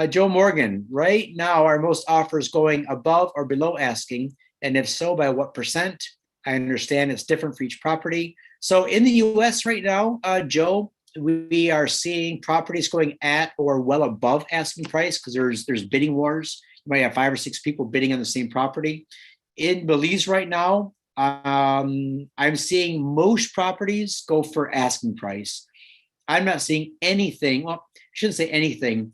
[SPEAKER 1] Joe Morgan, right now, are most offers going above or below asking? And if so, by what percent? I understand it's different for each property. So in the US right now, Joe, we are seeing properties going at or well above asking price because there's bidding wars. You might have 5 or 6 people bidding on the same property. In Belize right now, I'm seeing most properties go for asking price. I'm not seeing anything. Well, I shouldn't say anything.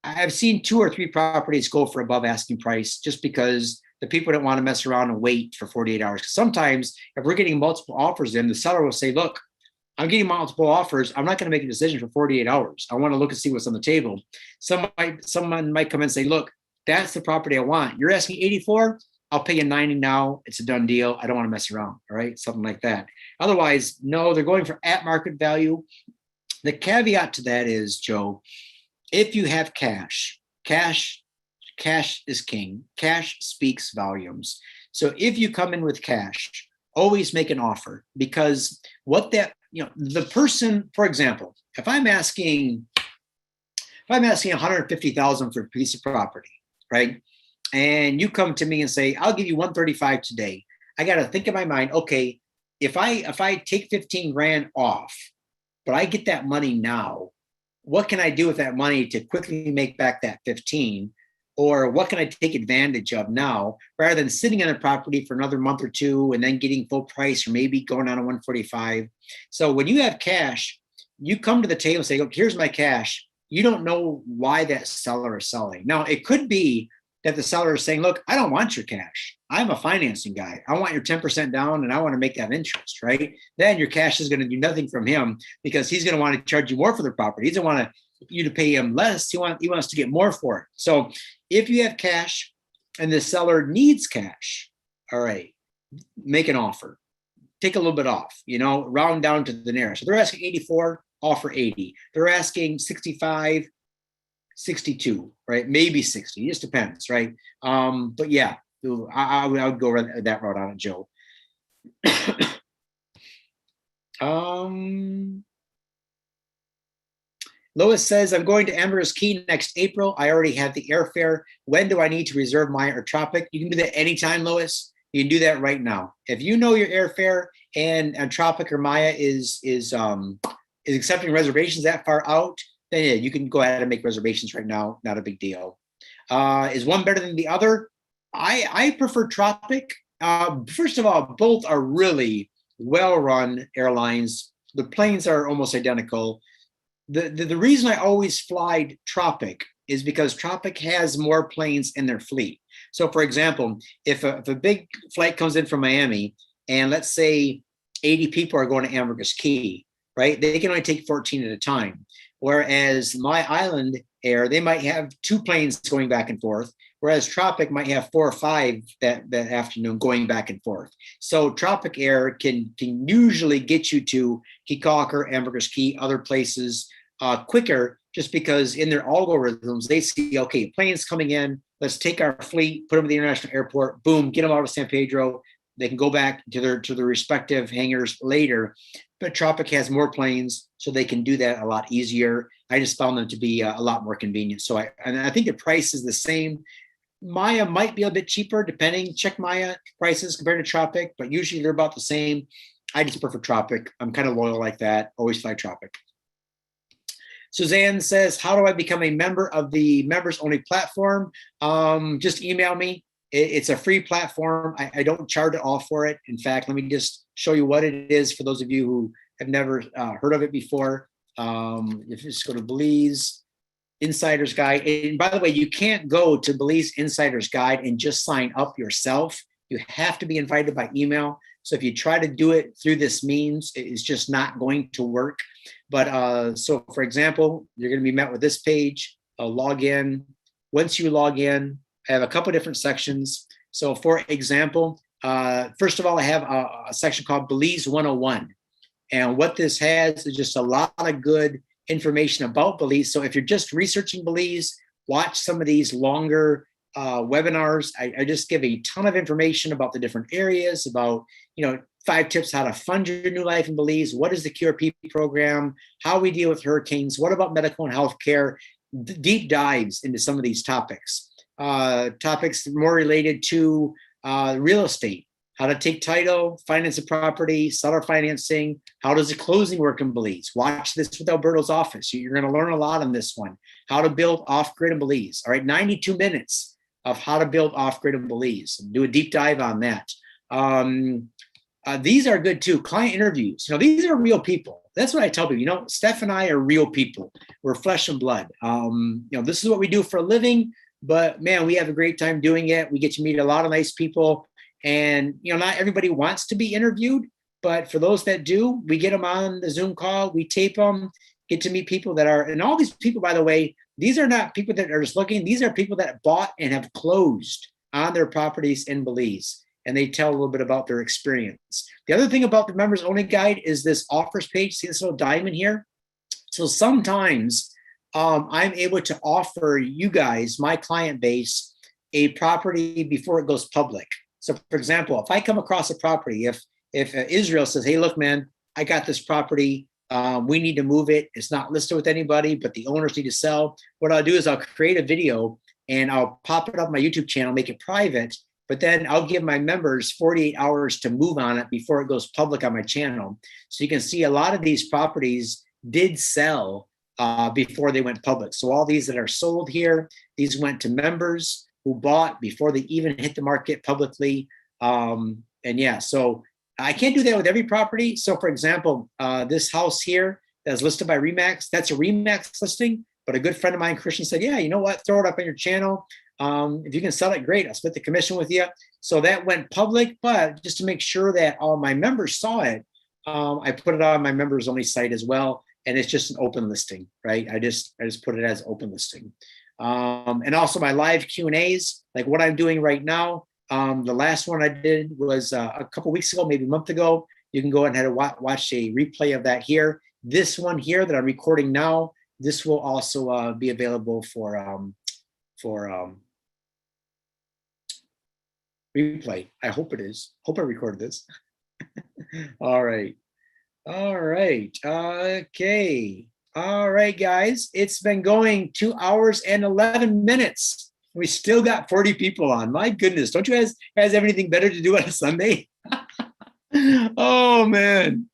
[SPEAKER 1] I've seen 2 or 3 properties go for above asking price just because the people don't want to mess around and wait for 48 hours. Because sometimes if we're getting multiple offers in, the seller will say, look, I'm getting multiple offers. I'm not going to make a decision for 48 hours. I want to look and see what's on the table. Someone might come and say, look, that's the property I want. You're asking 84. I'll pay you 90 now. It's a done deal. I don't want to mess around. All right. Something like that. Otherwise, no, they're going for at market value. The caveat to that is, Joe, if you have cash is king. Cash speaks volumes. So if you come in with cash, always make an offer, because what that, the person, for example, if I'm asking 150,000 for a piece of property, right? And you come to me and say, I'll give you 135 today. I got to think in my mind, okay, if I take 15 grand off, but I get that money now, what can I do with that money to quickly make back that 15? Or what can I take advantage of now rather than sitting on a property for another month or 2 and then getting full price or maybe going on a 145? So when you have cash, you come to the table and say, look, here's my cash. You don't know why that seller is selling. Now, it could be that the seller is saying, look, I don't want your cash. I'm a financing guy. I want your 10% down and I want to make that interest, right? Then your cash is going to do nothing from him because he's going to want to charge you more for the property. He doesn't want you to pay him less. He wants to get more for it. So if you have cash and the seller needs cash, all right, make an offer. Take a little bit off, round down to the nearest. So they're asking 84, offer 80. They're asking 65, 62, right? Maybe 60. It just depends, right? But yeah, I would go that route on it, Joe. Lois says, I'm going to Amber's Key next April. I already have the airfare. When do I need to reserve Maya or Tropic? You can do that anytime, Lois. You can do that right now. If you know your airfare and Tropic or Maya is accepting reservations that far out, then yeah, you can go ahead and make reservations right now. Not a big deal. Is one better than the other? I prefer Tropic. First of all, both are really well-run airlines. The planes are almost identical. the reason I always fly Tropic is because Tropic has more planes in their fleet. So, for example, if a big flight comes in from Miami, and let's say 80 people are going to Ambergris Caye, right? They can only take 14 at a time. Whereas my Island Air, they might have 2 planes going back and forth, whereas Tropic might have 4 or 5 that afternoon going back and forth. So Tropic Air can usually get you to Kekaker, Ambergris Caye, other places quicker, just because in their algorithms, they see, okay, planes coming in, let's take our fleet, put them at the international airport, boom, get them out of San Pedro. They can go back to their respective hangars later. But Tropic has more planes, so they can do that a lot easier. I just found them to be a lot more convenient. So I think the price is the same. Maya might be a bit cheaper, depending. Check Maya prices compared to Tropic, but usually they're about the same. I just prefer Tropic. I'm kind of loyal like that. Always fly Tropic. Suzanne says, how do I become a member of the members only platform? Just email me. It's a free platform. I don't charge at all for it. In fact, let me just show you what it is for those of you who have never heard of it before. If you just go to Belize Insider's Guide. And by the way, you can't go to Belize Insider's Guide and just sign up yourself. You have to be invited by email. So if you try to do it through this means, it's just not going to work. But so for example, you're going to be met with this page, log in. Once you log in, I have a couple different sections. So for example, first of all, I have a section called Belize 101. And what this has is just a lot of good information about Belize. So if you're just researching Belize, watch some of these longer webinars. I just give a ton of information about the different areas, about, 5 tips how to fund your new life in Belize. What is the QRP program? How we deal with hurricanes? What about medical and healthcare? Deep dives into some of these topics. Topics more related to real estate, how to take title, finance a property, seller financing. How does the closing work in Belize? Watch this with Alberto's office. You're going to learn a lot on this one. How to build off-grid in Belize. All right, 92 minutes of how to build off-grid in Belize. Do a deep dive on that. These are good too. Client interviews. These are real people. That's what I tell people. Steph and I are real people. We're flesh and blood. This is what we do for a living. But man, we have a great time doing it. We get to meet a lot of nice people. And, not everybody wants to be interviewed, but for those that do, we get them on the Zoom call, we tape them, get to meet people that are, and all these people, by the way, these are not people that are just looking. These are people that bought and have closed on their properties in Belize. And they tell a little bit about their experience. The other thing about the members only guide is this offers page. See this little diamond here? So sometimes I'm able to offer you guys, my client base, a property before it goes public. So for example, if I come across a property, if Israel says, hey, look, man, I got this property. We need to move it. It's not listed with anybody, but the owners need to sell. What I'll do is I'll create a video and I'll pop it up on my YouTube channel, make it private. But then I'll give my members 48 hours to move on it before it goes public on my channel. So you can see a lot of these properties did sell before they went public. So all these that are sold here, these went to members who bought before they even hit the market publicly. And yeah, so I can't do that with every property. So for example, this house here that's listed by Remax, that's a Remax listing. But a good friend of mine, Christian, said, yeah, you know what, throw it up on your channel. If you can sell it, great. I'll split the commission with you. So that went public, but just to make sure that all my members saw it, I put it on my members only site as well. And it's just an open listing, right? I just put it as open listing. And also my live Q&As, like what I'm doing right now. The last one I did was a couple weeks ago, maybe a month ago. You can go ahead and watch a replay of that here. This one here that I'm recording now, this will also be available for replay. I hope it is. Hope I recorded this. All right. Okay. All right, guys. It's been going 2 hours and 11 minutes. We still got 40 people on. My goodness. Don't you guys have anything better to do on a Sunday? Oh, man.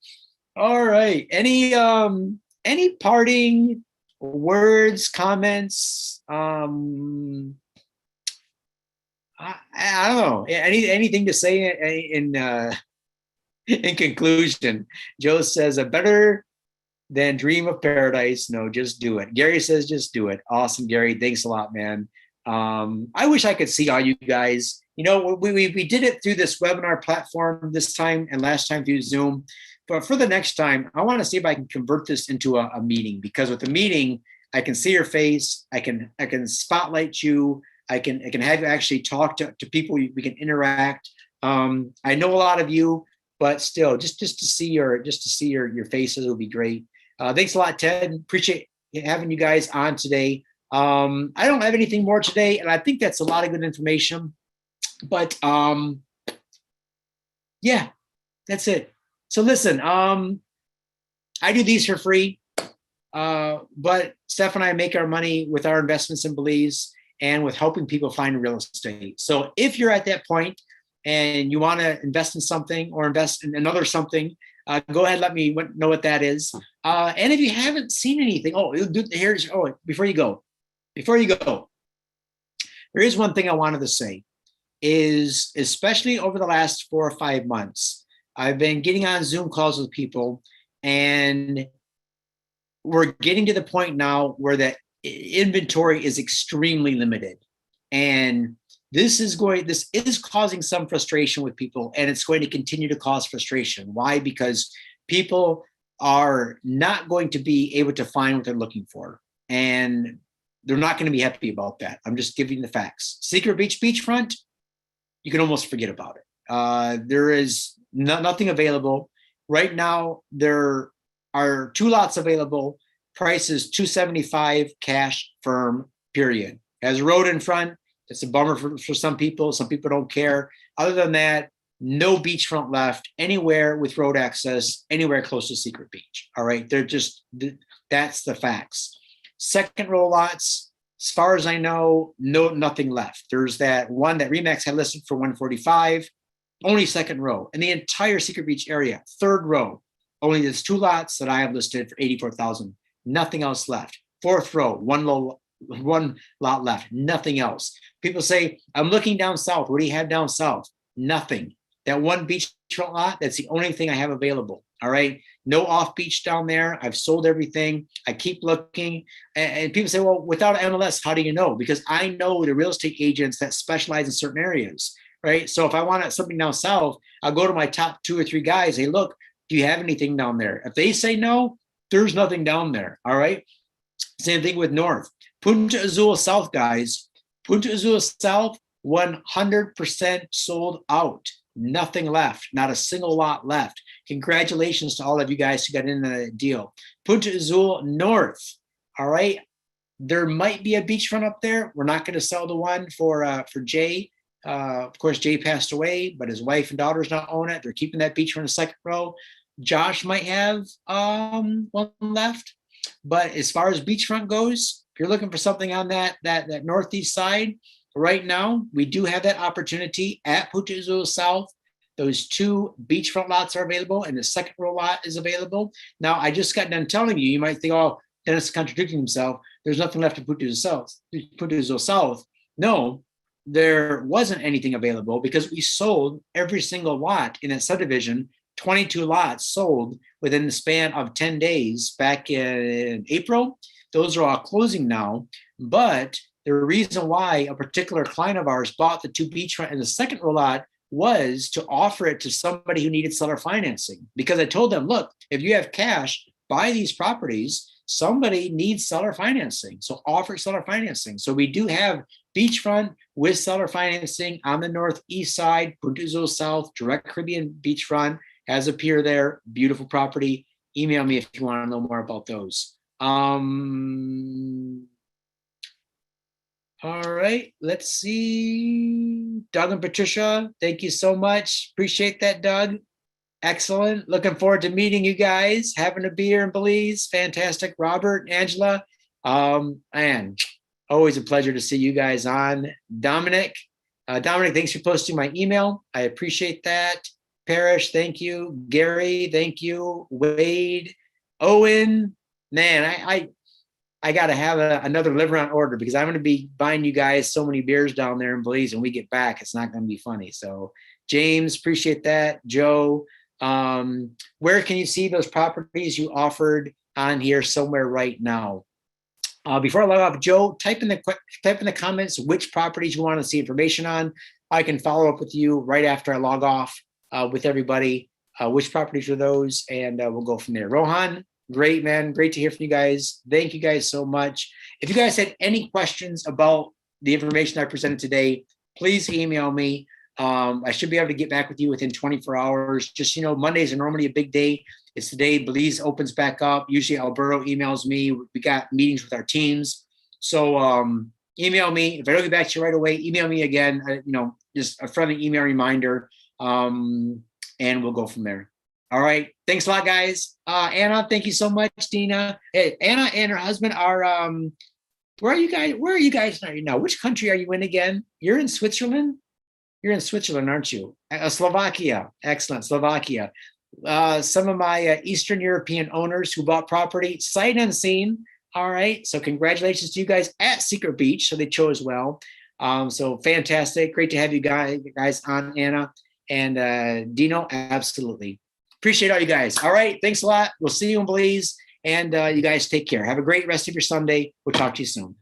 [SPEAKER 1] All right. Any parting words, comments? I don't know. Anything to say in conclusion? Joe says a better then dream of paradise. No, just do it. Gary says, just do it. Awesome, Gary. Thanks a lot, man. I wish I could see all you guys. You know, we did it through this webinar platform this time and last time through Zoom. But for the next time, I want to see if I can convert this into a meeting, because with the meeting, I can see your face. I can spotlight you. I can have you actually talk to people. We can interact. I know a lot of you, but still, just to see your faces would be great. Thanks a lot, Ted. Appreciate having you guys on today. I don't have anything more today, and I think that's a lot of good information. But yeah, that's it. So listen, I do these for free, but Steph and I make our money with our investments in Belize and with helping people find real estate. So if you're at that point and you want to invest in something or invest in another something, go ahead, let me know what that is. And if you haven't seen anything, before you go, there is one thing I wanted to say, is especially over the last 4 or 5 months, I've been getting on Zoom calls with people, and we're getting to the point now where the inventory is extremely limited. And this is causing some frustration with people, and it's going to continue to cause frustration. Why? Because people are not going to be able to find what they're looking for, and they're not going to be happy about that. I'm just giving the facts. Secret Beach beachfront, you can almost forget about it. There is nothing available right now. There are 2 lots available. Price is $275 cash firm, period. Has a road in front. It's a bummer for some people. Some people don't care. Other than that, no beachfront left anywhere with road access, anywhere close to Secret Beach. All right. That's the facts. Second row lots, as far as I know, nothing left. There's that one that Remax had listed for $145, only second row. In the entire Secret Beach area, third row, only there's 2 lots that I have listed for $84,000. Nothing else left. Fourth row, one lot left. Nothing else. People say, I'm looking down south. What do you have down south? Nothing. That one beachfront lot, that's the only thing I have available. All right. No off beach down there. I've sold everything. I keep looking. And people say, well, without MLS, how do you know? Because I know the real estate agents that specialize in certain areas. Right. So if I want something down south, I'll go to my top 2 or 3 guys. Hey, look, do you have anything down there? If they say no, there's nothing down there. All right. Same thing with north. Punta Azul South, guys. Punta Azul South, 100% sold out. Nothing left. Not a single lot left. Congratulations to all of you guys who got into the deal. Punta Azul North. All right. There might be a beachfront up there. We're not going to sell the one for Jay. Of course, Jay passed away, but his wife and daughters not own it. They're keeping that beachfront in the second row. Josh might have one left. But as far as beachfront goes, if you're looking for something on that northeast side, right now, we do have that opportunity at Punta Azul South. Those 2 beachfront lots are available, and the second row lot is available. Now, I just got done telling you, you might think, oh, Dennis is contradicting himself. There's nothing left in Punta Azul South. No, there wasn't anything available because we sold every single lot in that subdivision. 22 lots sold within the span of 10 days back in April. Those are all closing now. But the reason why a particular client of ours bought the 2 beachfront and the second row lot was to offer it to somebody who needed seller financing. Because I told them, look, if you have cash, buy these properties. Somebody needs seller financing. So offer seller financing. So we do have beachfront with seller financing on the northeast side, Punta Azul South, direct Caribbean beachfront. Has a pier there, beautiful property. Email me if you want to know more about those. All right, let's see. Doug and Patricia, thank you so much. Appreciate that, Doug. Excellent. Looking forward to meeting you guys, having a beer in Belize. Fantastic. Robert, Angela, and always a pleasure to see you guys on. Dominic, thanks for posting my email. I appreciate that. Parrish, thank you. Gary, thank you. Wade, Owen, man, I got to have another liver on order because I'm going to be buying you guys so many beers down there in Belize. When we get back, it's not going to be funny. So James, appreciate that. Joe, where can you see those properties you offered on here somewhere right now. Before I log off, Joe, type in the comments which properties you want to see information on. I can follow up with you right after I log off with everybody. Which properties are those, and we'll go from there. Rohan, great, man. Great to hear from you guys. Thank you guys so much. If you guys had any questions about the information I presented today, please email me. I should be able to get back with you within 24 hours. Just, Mondays are normally a big day. It's the day Belize opens back up. Usually Alberto emails me. We got meetings with our teams. So email me. If I don't get back to you right away, email me again, just a friendly email reminder. And we'll go from there. All right. Thanks a lot, guys. Anna, thank you so much. Dina. Hey, Anna and her husband are, where are you guys right now? Which country are you in again? You're in Switzerland? You're in Switzerland, aren't you? Slovakia. Excellent. Slovakia. Some of my Eastern European owners who bought property, sight unseen. All right. So congratulations to you guys at Secret Beach. So they chose well. So fantastic. Great to have you guys on, Anna. And Dino, absolutely. Appreciate all you guys. All right. Thanks a lot. We'll see you in Belize. And you guys take care. Have a great rest of your Sunday. We'll talk to you soon.